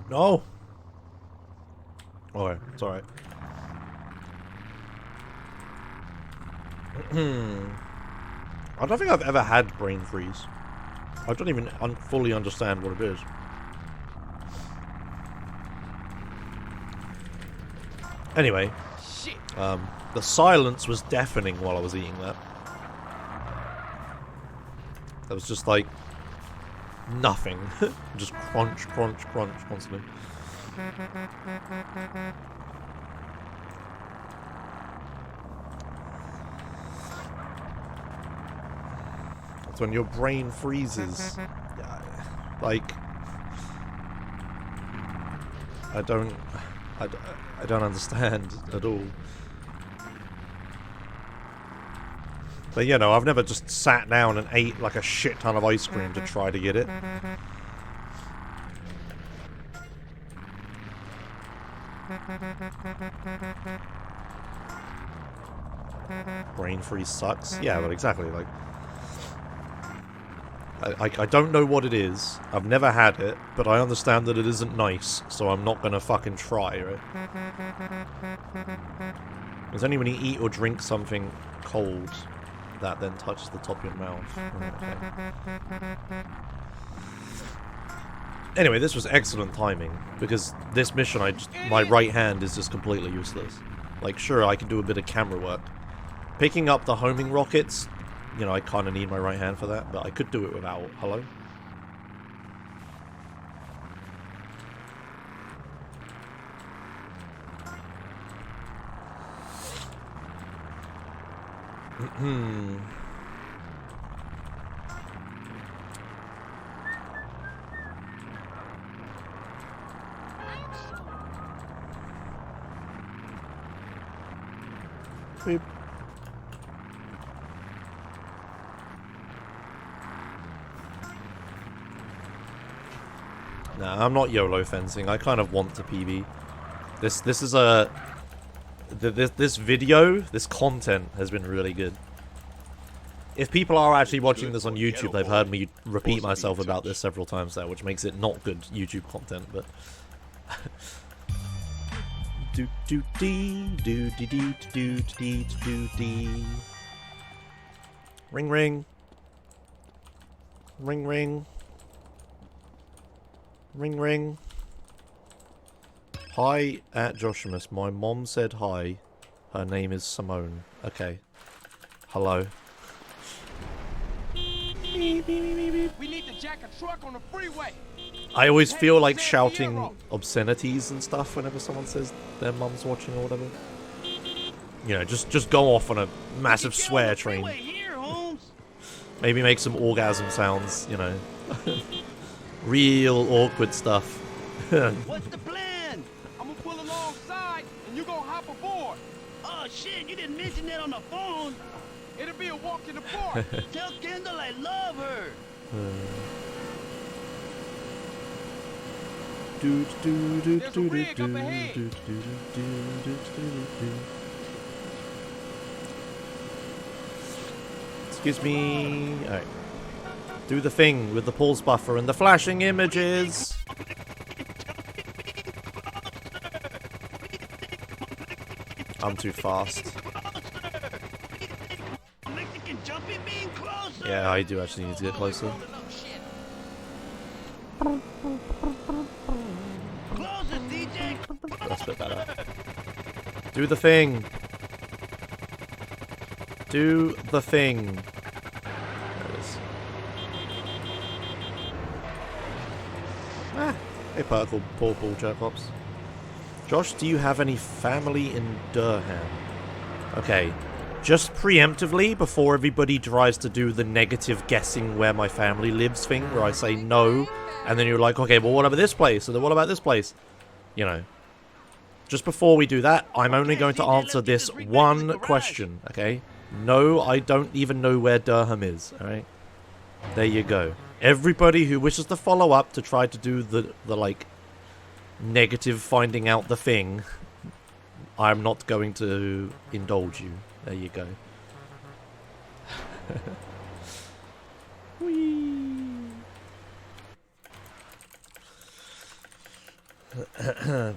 No. Okay, it's alright. I don't think I've ever had brain freeze. I don't even fully understand what it is. Anyway, the silence was deafening while I was eating that. That was just like nothing. Just crunch, crunch, crunch constantly. That's when your brain freezes. Like, I don't understand at all. But you know, I've never just sat down and ate like a shit ton of ice cream to try to get it. Brain freeze sucks. Yeah, but exactly, like... I don't know what it is. I've never had it, but I understand that it isn't nice, so I'm not gonna fucking try, right? It's only when you eat or drink something cold that then touches the top of your mouth. Okay. Anyway, this was excellent timing, because this mission, my right hand is just completely useless. Like, sure, I can do a bit of camera work. Picking up the homing rockets, you know, I kind of need my right hand for that, but I could do it without. Hello? Beep. Nah, I'm not YOLO fencing. I kind of want to PB. This is a... This video, this content has been really good. If people are actually watching this on YouTube, they've heard me repeat myself about this several times now, which makes it not good YouTube content, but... do do dee do dee dee do dee do dee. Ring ring. Ring ring. Ring ring. Hi at Joshimus. My mom said hi. Her name is Simone. Okay. Hello. We need to jack a truck on the freeway. I always feel like shouting obscenities and stuff whenever someone says their mum's watching or whatever. You know, just go off on a massive swear train. Maybe make some orgasm sounds, you know. Real awkward stuff. What's the plan? I'm gonna pull alongside and you gonna hop aboard. Oh shit, you didn't mention that on the phone. It'll be a walk in the park. Tell Kendall I love her. There's a rig up ahead. Excuse me. Alright. Do the thing with the pulse buffer and the flashing images. I'm too fast. Yeah, I do actually need to get closer. That's a bit better. Do the thing. Do the thing. There it is. Ah, hey, purple jerk-ops. Josh, do you have any family in Durham? Okay, just preemptively, before everybody tries to do the negative guessing where my family lives thing, where I say no, and then you're like, okay, well, what about this place? And then what about this place? You know. Just before we do that, I'm only going to answer this one question, okay? No, I don't even know where Durham is, alright? There you go. Everybody who wishes to follow up to try to do the like, negative finding out the thing, I'm not going to indulge you. There you go.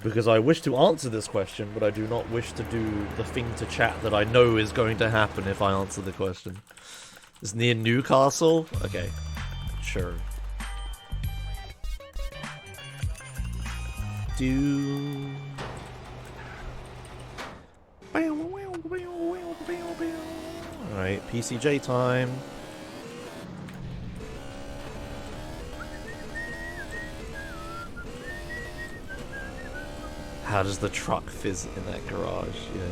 Because I wish to answer this question, but I do not wish to do the thing to chat that I know is going to happen if I answer the question. It's near Newcastle? Okay. Sure. Alright, PCJ time. How does the truck fizz in that garage? Yeah.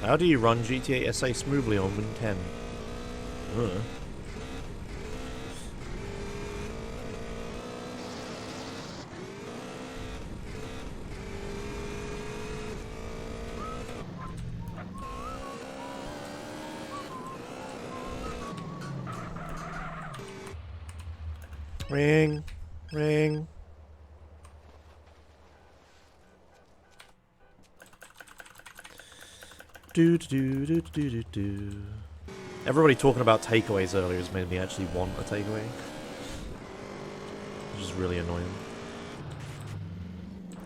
How do you run GTA SA smoothly on Win 10? Ring. Ring. Everybody talking about takeaways earlier has made me actually want a takeaway. Which is really annoying.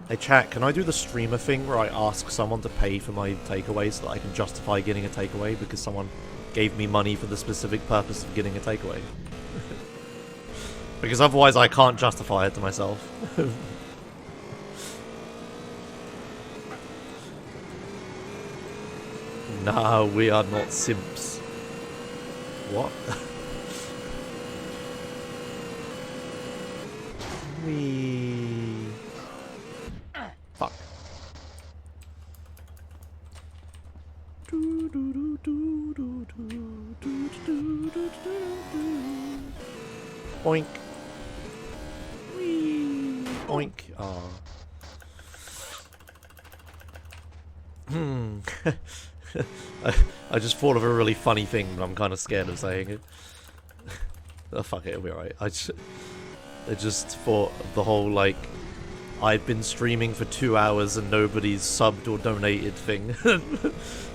Hey chat, can I do the streamer thing where I ask someone to pay for my takeaway so that I can justify getting a takeaway because someone gave me money for the specific purpose of getting a takeaway? Because otherwise I can't justify it to myself. No, we are not simps. What? Fuck. Boink. Boink. Oh. I just thought of a really funny thing, but I'm kind of scared of saying it. Oh, fuck it, it'll be alright. I just thought of the whole, like, I've been streaming for 2 hours and nobody's subbed or donated thing.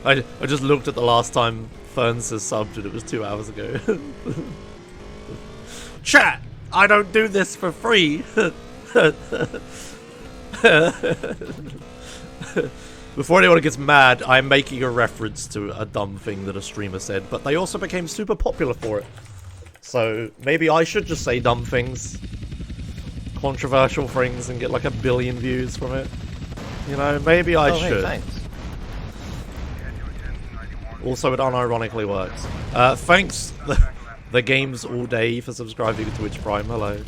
I just looked at the last time Ferns has subbed and it was 2 hours ago. Chat! I don't do this for free! Before anyone gets mad, I'm making a reference to a dumb thing that a streamer said, but they also became super popular for it. So maybe I should just say dumb things, controversial things, and get like 1 billion views from it. You know, maybe I should. Hey, thanks. Also, it unironically works. Thanks, the games all day for subscribing to Twitch Prime. Hello.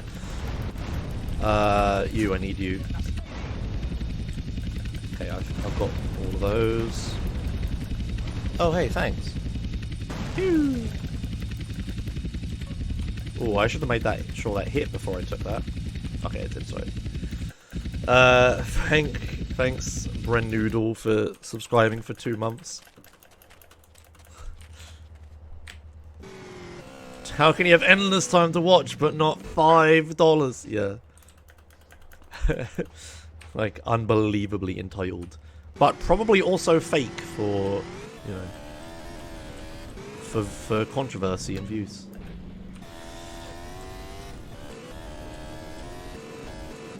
I need you. Okay, I've got all of those. Oh, hey, thanks. Oh, I should have made that sure that hit before I took that. Okay, it did, sorry. Thanks, Bren Noodle, for subscribing for 2 months. How can you have endless time to watch, but not $5? Yeah. Like, unbelievably entitled. But probably also fake for, you know, for controversy and views.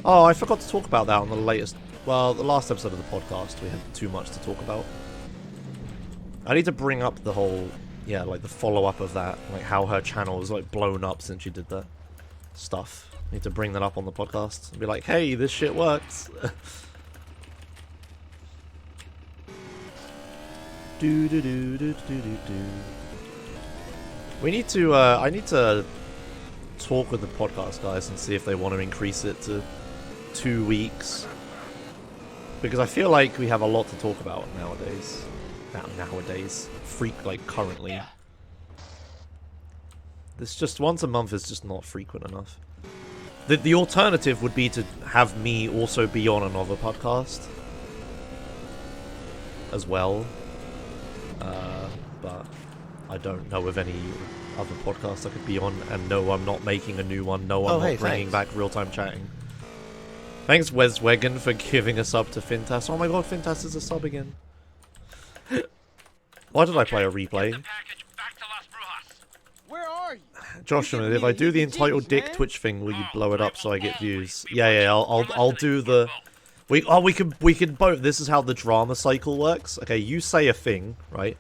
Oh, I forgot to talk about that on the latest, well, the last episode of the podcast. We had too much to talk about. I need to bring up the whole, yeah, like the follow-up of that, like how her channel is like blown up since she did that stuff. I need to bring that up on the podcast and be like, hey, this shit works. We need to, I need to talk with the podcast guys and see if they want to increase it to 2 weeks. Because I feel like we have a lot to talk about nowadays. Currently. This just once a month is just not frequent enough. The alternative would be to have me also be on another podcast as well. But I don't know of any other podcasts I could be on, and no, I'm not making a new one. No, I'm not bringing back real-time chatting. Thanks, Wes Wegan, for giving a sub to Fintas. Oh my god, Fintas is a sub again. Why did I play a replay? Where are you? Joshua, if I do the entitled dick Twitch thing, will you blow it up so I get views? Yeah, I'll do the... We can both... This is how the drama cycle works. Okay, you say a thing, right?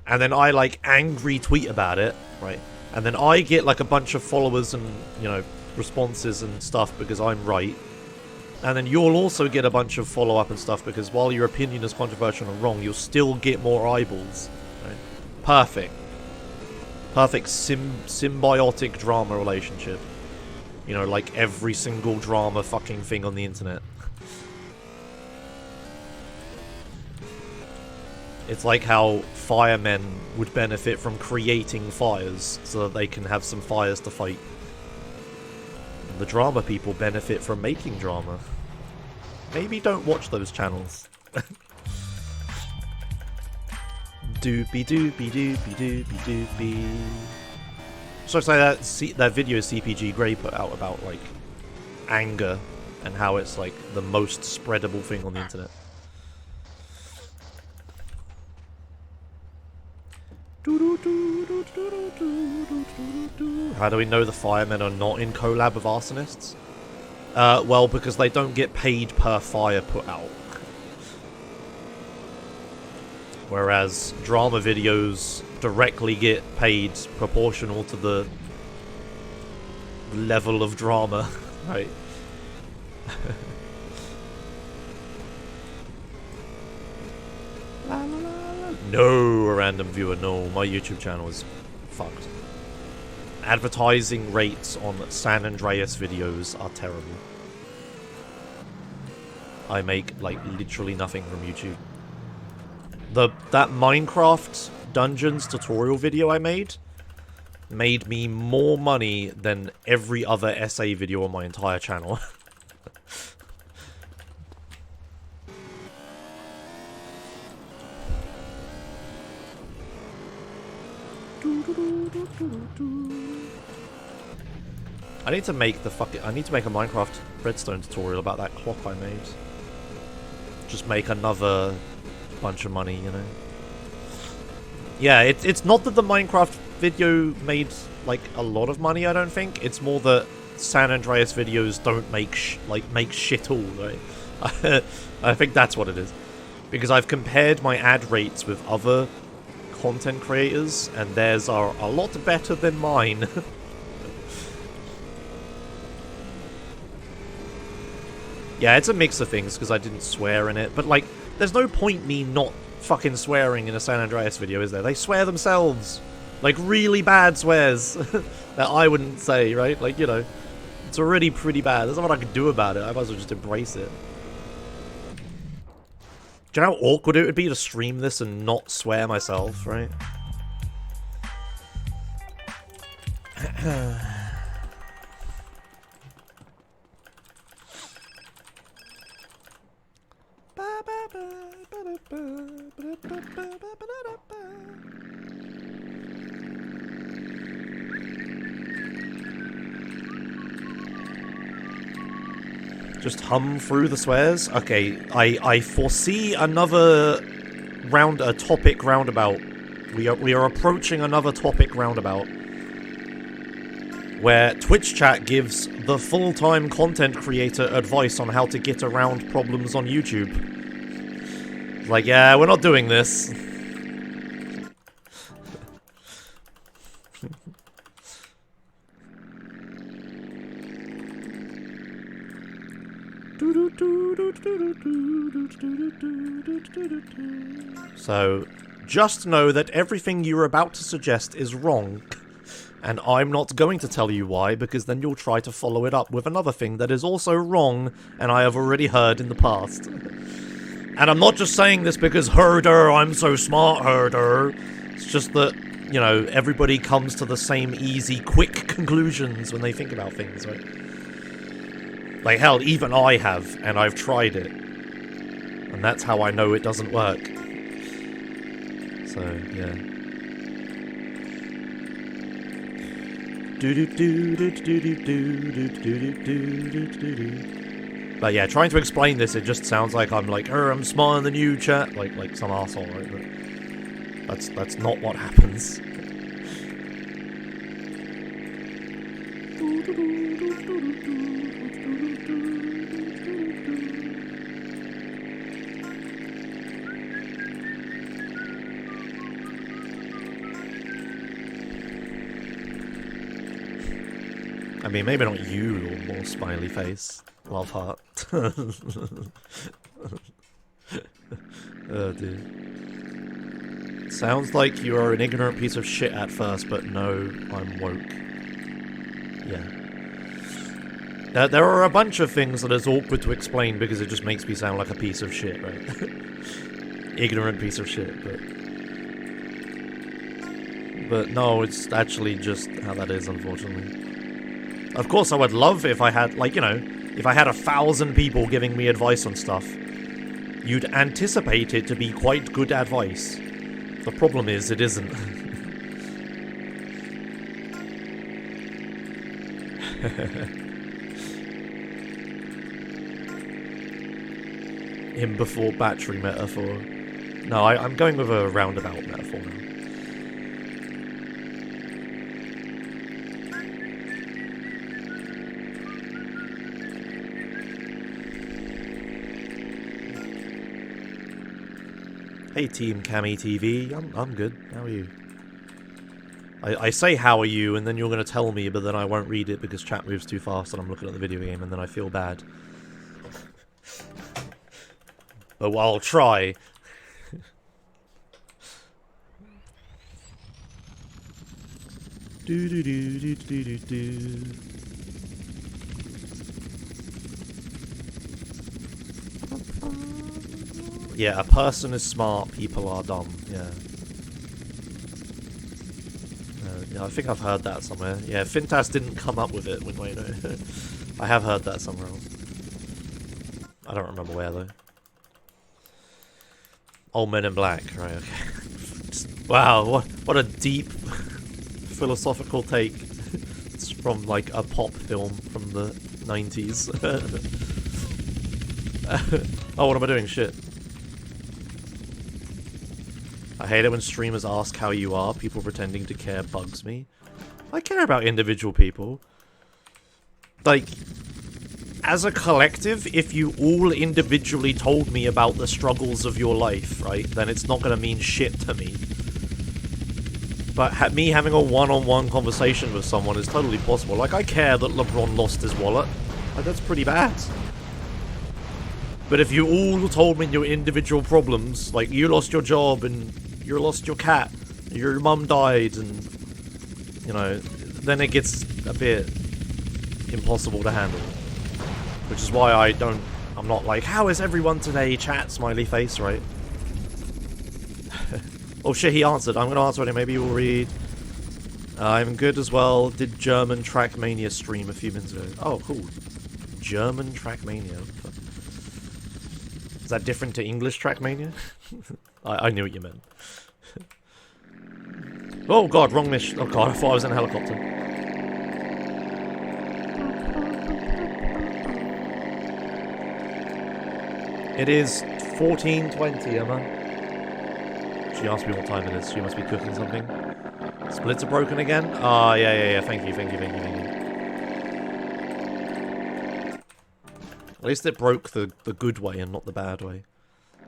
And then I, like, angry tweet about it, right? and then I get like a bunch of followers and, you know, responses and stuff because I'm right, and then you'll also get a bunch of follow-up and stuff because while your opinion is controversial and wrong, you'll still get more eyeballs. Right? Perfect. Perfect symbiotic drama relationship. You know, like every single drama fucking thing on the internet. It's like how firemen would benefit from creating fires so that they can have some fires to fight. And the drama people benefit from making drama. Maybe don't watch those channels. Doopy doopy doopy doopy doopy. So I say that video CPG Grey put out about like anger and how it's like the most spreadable thing on the internet. How do we know the firemen are not in collab with arsonists? Well, because they don't get paid per fire put out. Whereas drama videos directly get paid proportional to the level of drama, right? No, random viewer, no. My YouTube channel is fucked. Advertising rates on San Andreas videos are terrible. I make, like, literally nothing from YouTube. That Minecraft Dungeons tutorial video I made me more money than every other essay video on my entire channel. I need to make a Minecraft redstone tutorial about that clock I made. Just make another bunch of money, you know. Yeah, it's not that the Minecraft video made like a lot of money, I don't think. It's more that San Andreas videos don't make shit all, right? I think that's what it is. Because I've compared my ad rates with other content creators, and theirs are a lot better than mine. Yeah, it's a mix of things, because I didn't swear in it, but, like, there's no point me not fucking swearing in a San Andreas video, is there? They swear themselves. Like, really bad swears that I wouldn't say, right? Like, you know, it's already pretty bad. There's not what I can do about it. I might as well just embrace it. Do you know how awkward it would be to stream this and not swear myself, right? Just hum through the swears? Okay, I foresee another topic roundabout. We are approaching another topic roundabout. Where Twitch chat gives the full-time content creator advice on how to get around problems on YouTube. Like, yeah, we're not doing this. So, just know that everything you're about to suggest is wrong. And I'm not going to tell you why, because then you'll try to follow it up with another thing that is also wrong, and I have already heard in the past. And I'm not just saying this because, herder, I'm so smart, herder. It's just that, you know, everybody comes to the same easy, quick conclusions when they think about things, right? Like, hell, even I have, and I've tried it. And that's how I know it doesn't work. So, yeah. But yeah, trying to explain this, it just sounds like I'm like, I'm smarter than you, chat. Like some arsehole, right? But that's not what happens. I mean, maybe not you, or more smiley face. Love heart. Oh, dude. Sounds like you are an ignorant piece of shit at first, but no, I'm woke. Yeah. There are a bunch of things that is awkward to explain because it just makes me sound like a piece of shit, right? Ignorant piece of shit, but no, it's actually just how that is, unfortunately. Of course, I would love if I had, like, you know, if I had 1,000 people giving me advice on stuff. You'd anticipate it to be quite good advice. The problem is, it isn't. Him before battery metaphor. No, I'm going with a roundabout metaphor now. Hey Team Cami TV, I'm good. How are you? I say how are you, and then you're gonna tell me, but then I won't read it because chat moves too fast and I'm looking at the video game, and then I feel bad. But I'll try. Do do do do do do do. Yeah, a person is smart, people are dumb. Yeah. Yeah, I think I've heard that somewhere. Yeah, Fintas didn't come up with it. Wait, no. I have heard that somewhere else. I don't remember where though. Old Men in Black, right? Okay. Wow, what a deep philosophical take. It's from like a pop film from the 90s. Oh, what am I doing? Shit. I hate it when streamers ask how you are. People pretending to care bugs me. I care about individual people. Like, as a collective, if you all individually told me about the struggles of your life, right, then it's not going to mean shit to me. But me having a one-on-one conversation with someone is totally possible. Like, I care that LeBron lost his wallet. Like, that's pretty bad. But if you all told me your individual problems, like you lost your job and you lost your cat, your mum died, and, you know, then it gets a bit impossible to handle. Which is why I'm not like, how is everyone today, chat, smiley face, right? Oh shit, he answered. I'm gonna answer it, maybe you'll read. I'm good as well. Did German Trackmania stream a few minutes ago. Oh, cool. German Trackmania. Is that different to English Trackmania? I knew what you meant. Oh god, wrong mission. Oh god, I thought I was in a helicopter. It is 14:20, Emma. She asked me what time it is. She must be cooking something. Splits are broken again? Ah, yeah. Thank you. At least it broke the good way and not the bad way.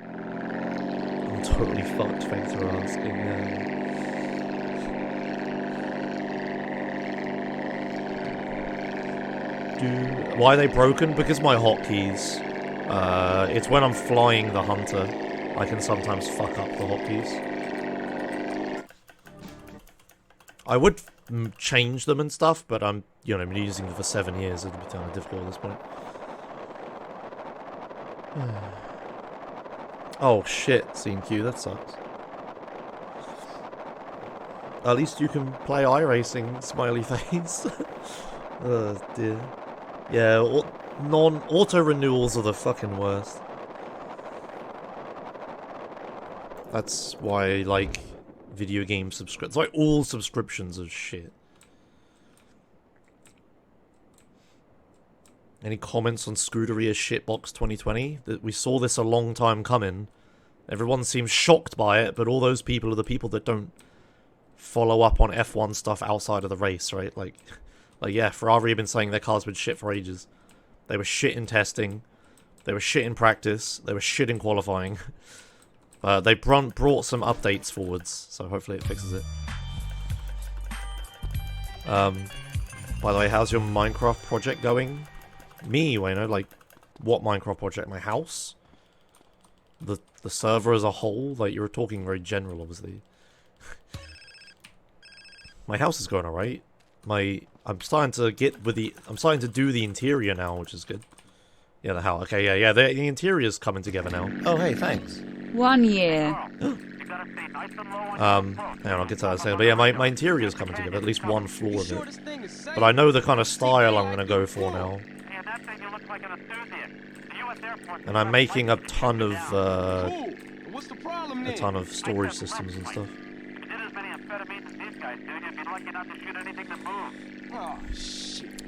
I'm totally fucked, thanks for asking. Why are they broken? Because my hotkeys. It's when I'm flying the hunter. I can sometimes fuck up the hotkeys. I would change them and stuff, but I'm been using them for 7 years. It'd be kind of difficult at this point. Oh shit, scene Q, that sucks. At least you can play iRacing, smiley face. Oh dear. Yeah, auto renewals are the fucking worst. That's why, like, video game subscriptions, like all subscriptions are shit. Any comments on Scuderia Shitbox 2020? We saw this a long time coming. Everyone seems shocked by it, but all those people are the people that don't follow up on F1 stuff outside of the race, right? Like yeah, Ferrari have been saying their cars been shit for ages. They were shit in testing. They were shit in practice. They were shit in qualifying. They brought some updates forwards, so hopefully it fixes it. But By the way, how's your Minecraft project going? Me, Wayno, like, what Minecraft project? My house? The server as a whole? Like, you were talking very general, obviously. My house is going alright. I'm starting to do the interior now, which is good. Yeah, the house. Okay, yeah, the interior's coming together now. Oh, hey, thanks. 1 year. Hang on, I'll get to that in a second. But yeah, my interior's coming together, at least one floor of it. But I know the kind of style I'm gonna go for now. And I'm making a ton of storage systems and stuff.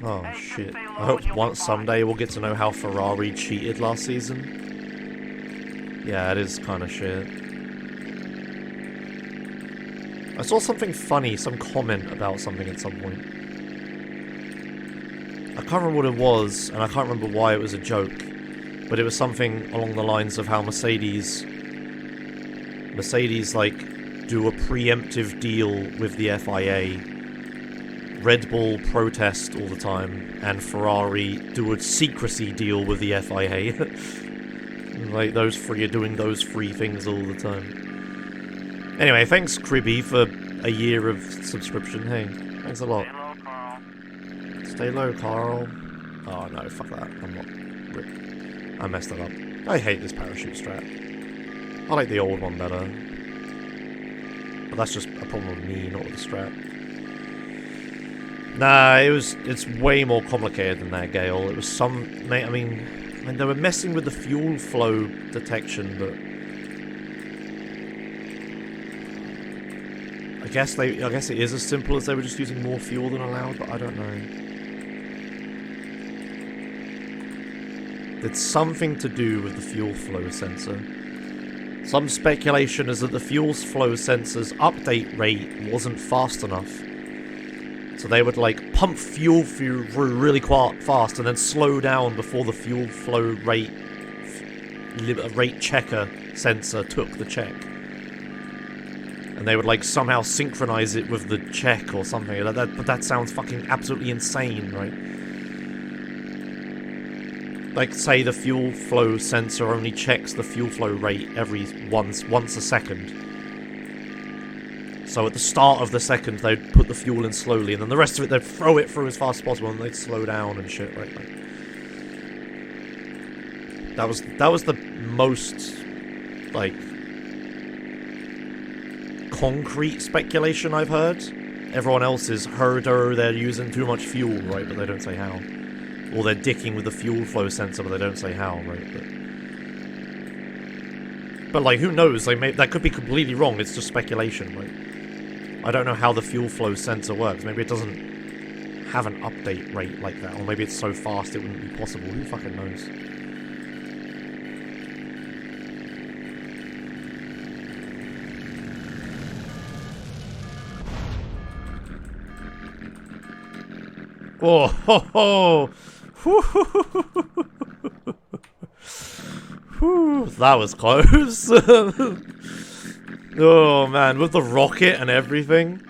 Oh shit. I hope someday we'll get to know how Ferrari cheated last season. Yeah, it is kind of shit. I saw something funny, some comment about something at some point. I can't remember what it was, and I can't remember why it was a joke. But it was something along the lines of how Mercedes like, do a preemptive deal with the FIA. Red Bull protest all the time, and Ferrari do a secrecy deal with the FIA. Like, those three are doing those three things all the time. Anyway, thanks, Cribby, for a year of subscription. Hey, thanks a lot. Stay low, Carl. Oh, no, fuck that. I'm not... I messed that up. I hate this parachute strap. I like the old one better. But that's just a problem with me, not with the strap. Nah, it's way more complicated than that, Gale. It was I mean, they were messing with the fuel flow detection, but I guess it is as simple as they were just using more fuel than allowed, but I don't know. It's something to do with the fuel flow sensor. Some speculation is that the fuel flow sensor's update rate wasn't fast enough. So they would, like, pump fuel through really quite fast and then slow down before the fuel flow rate checker sensor took the check. And they would, like, somehow synchronize it with the check or something. But that sounds fucking absolutely insane, right? Like, say the fuel flow sensor only checks the fuel flow rate every once a second. So at the start of the second, they'd put the fuel in slowly, and then the rest of it, they'd throw it through as fast as possible, and they'd slow down and shit, right? Like, that was the most, like, concrete speculation I've heard. Everyone else has heard they're using too much fuel, right? But they don't say how. Or they're dicking with the fuel flow sensor, but they don't say how, right? But like, who knows? Like, that could be completely wrong. It's just speculation, right? I don't know how the fuel flow sensor works. Maybe it doesn't have an update rate like that, or maybe it's so fast it wouldn't be possible. Who fucking knows? Oh, ho, ho. Whew, that was close. Oh man, with the rocket and everything.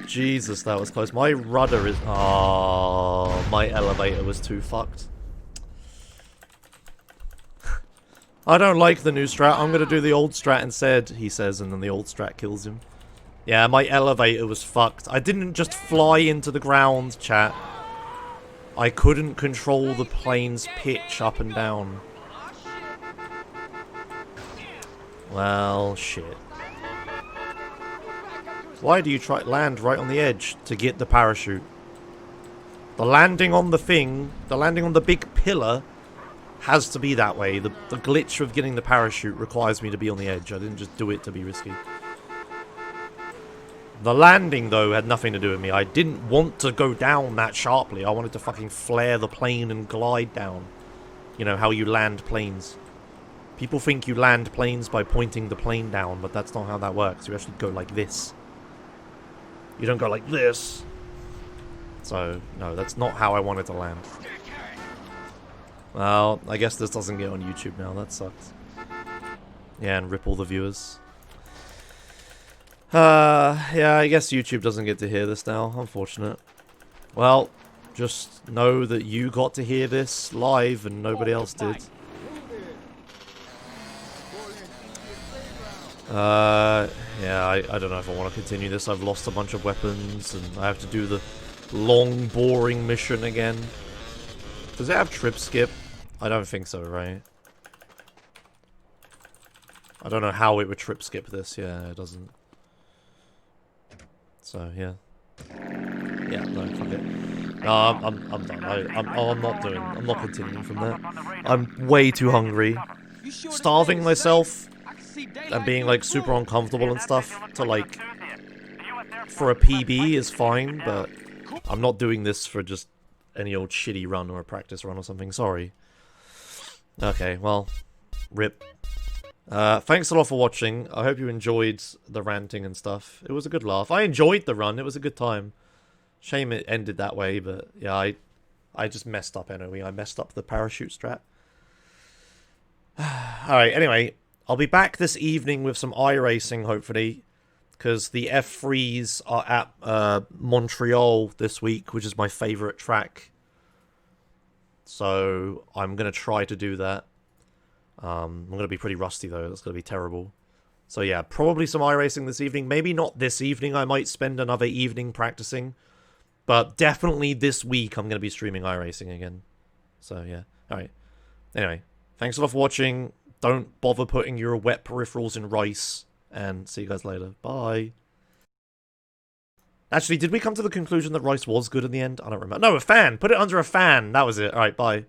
Jesus, that was close. My rudder is... Oh, my elevator was too fucked. I don't like the new strat. I'm gonna do the old strat instead, he says, and then the old strat kills him. Yeah, my elevator was fucked. I didn't just fly into the ground, chat. I couldn't control the plane's pitch up and down. Well, shit. Why do you try to land right on the edge to get the parachute? The landing on the thing, the landing on the big pillar, has to be that way. The glitch of getting the parachute requires me to be on the edge. I didn't just do it to be risky. The landing, though, had nothing to do with me. I didn't want to go down that sharply. I wanted to fucking flare the plane and glide down. You know, how you land planes. People think you land planes by pointing the plane down, but that's not how that works. You actually go like this. You don't go like this. So, no, that's not how I wanted to land. Well, I guess this doesn't get on YouTube now. That sucks. Yeah, and rip all the viewers. Yeah, I guess YouTube doesn't get to hear this now. Unfortunate. Well, just know that you got to hear this live and nobody else did. Yeah, I don't know if I want to continue this. I've lost a bunch of weapons and I have to do the long, boring mission again. Does it have trip skip? I don't think so, right? I don't know how it would trip skip this. Yeah, it doesn't. So, yeah. Yeah, no, fuck it. No, I'm done. I'm not continuing from that. I'm way too hungry. Starving myself and being, like, super uncomfortable and stuff to, like, for a PB is fine, but I'm not doing this for just any old shitty run or a practice run or something. Sorry. Okay, well, rip. Thanks a lot for watching. I hope you enjoyed the ranting and stuff. It was a good laugh. I enjoyed the run. It was a good time. Shame it ended that way, but yeah, I just messed up anyway. I messed up the parachute strat. Alright, anyway, I'll be back this evening with some iRacing, hopefully, because the F3s are at Montreal this week, which is my favourite track. So I'm going to try to do that. I'm going to be pretty rusty, though. That's going to be terrible. So yeah, probably some iRacing this evening. Maybe not this evening. I might spend another evening practicing. But definitely this week I'm going to be streaming iRacing again. So yeah. Alright. Anyway, thanks a lot for watching. Don't bother putting your wet peripherals in rice. And see you guys later. Bye. Actually, did we come to the conclusion that rice was good in the end? I don't remember. No, a fan! Put it under a fan! That was it. Alright, bye.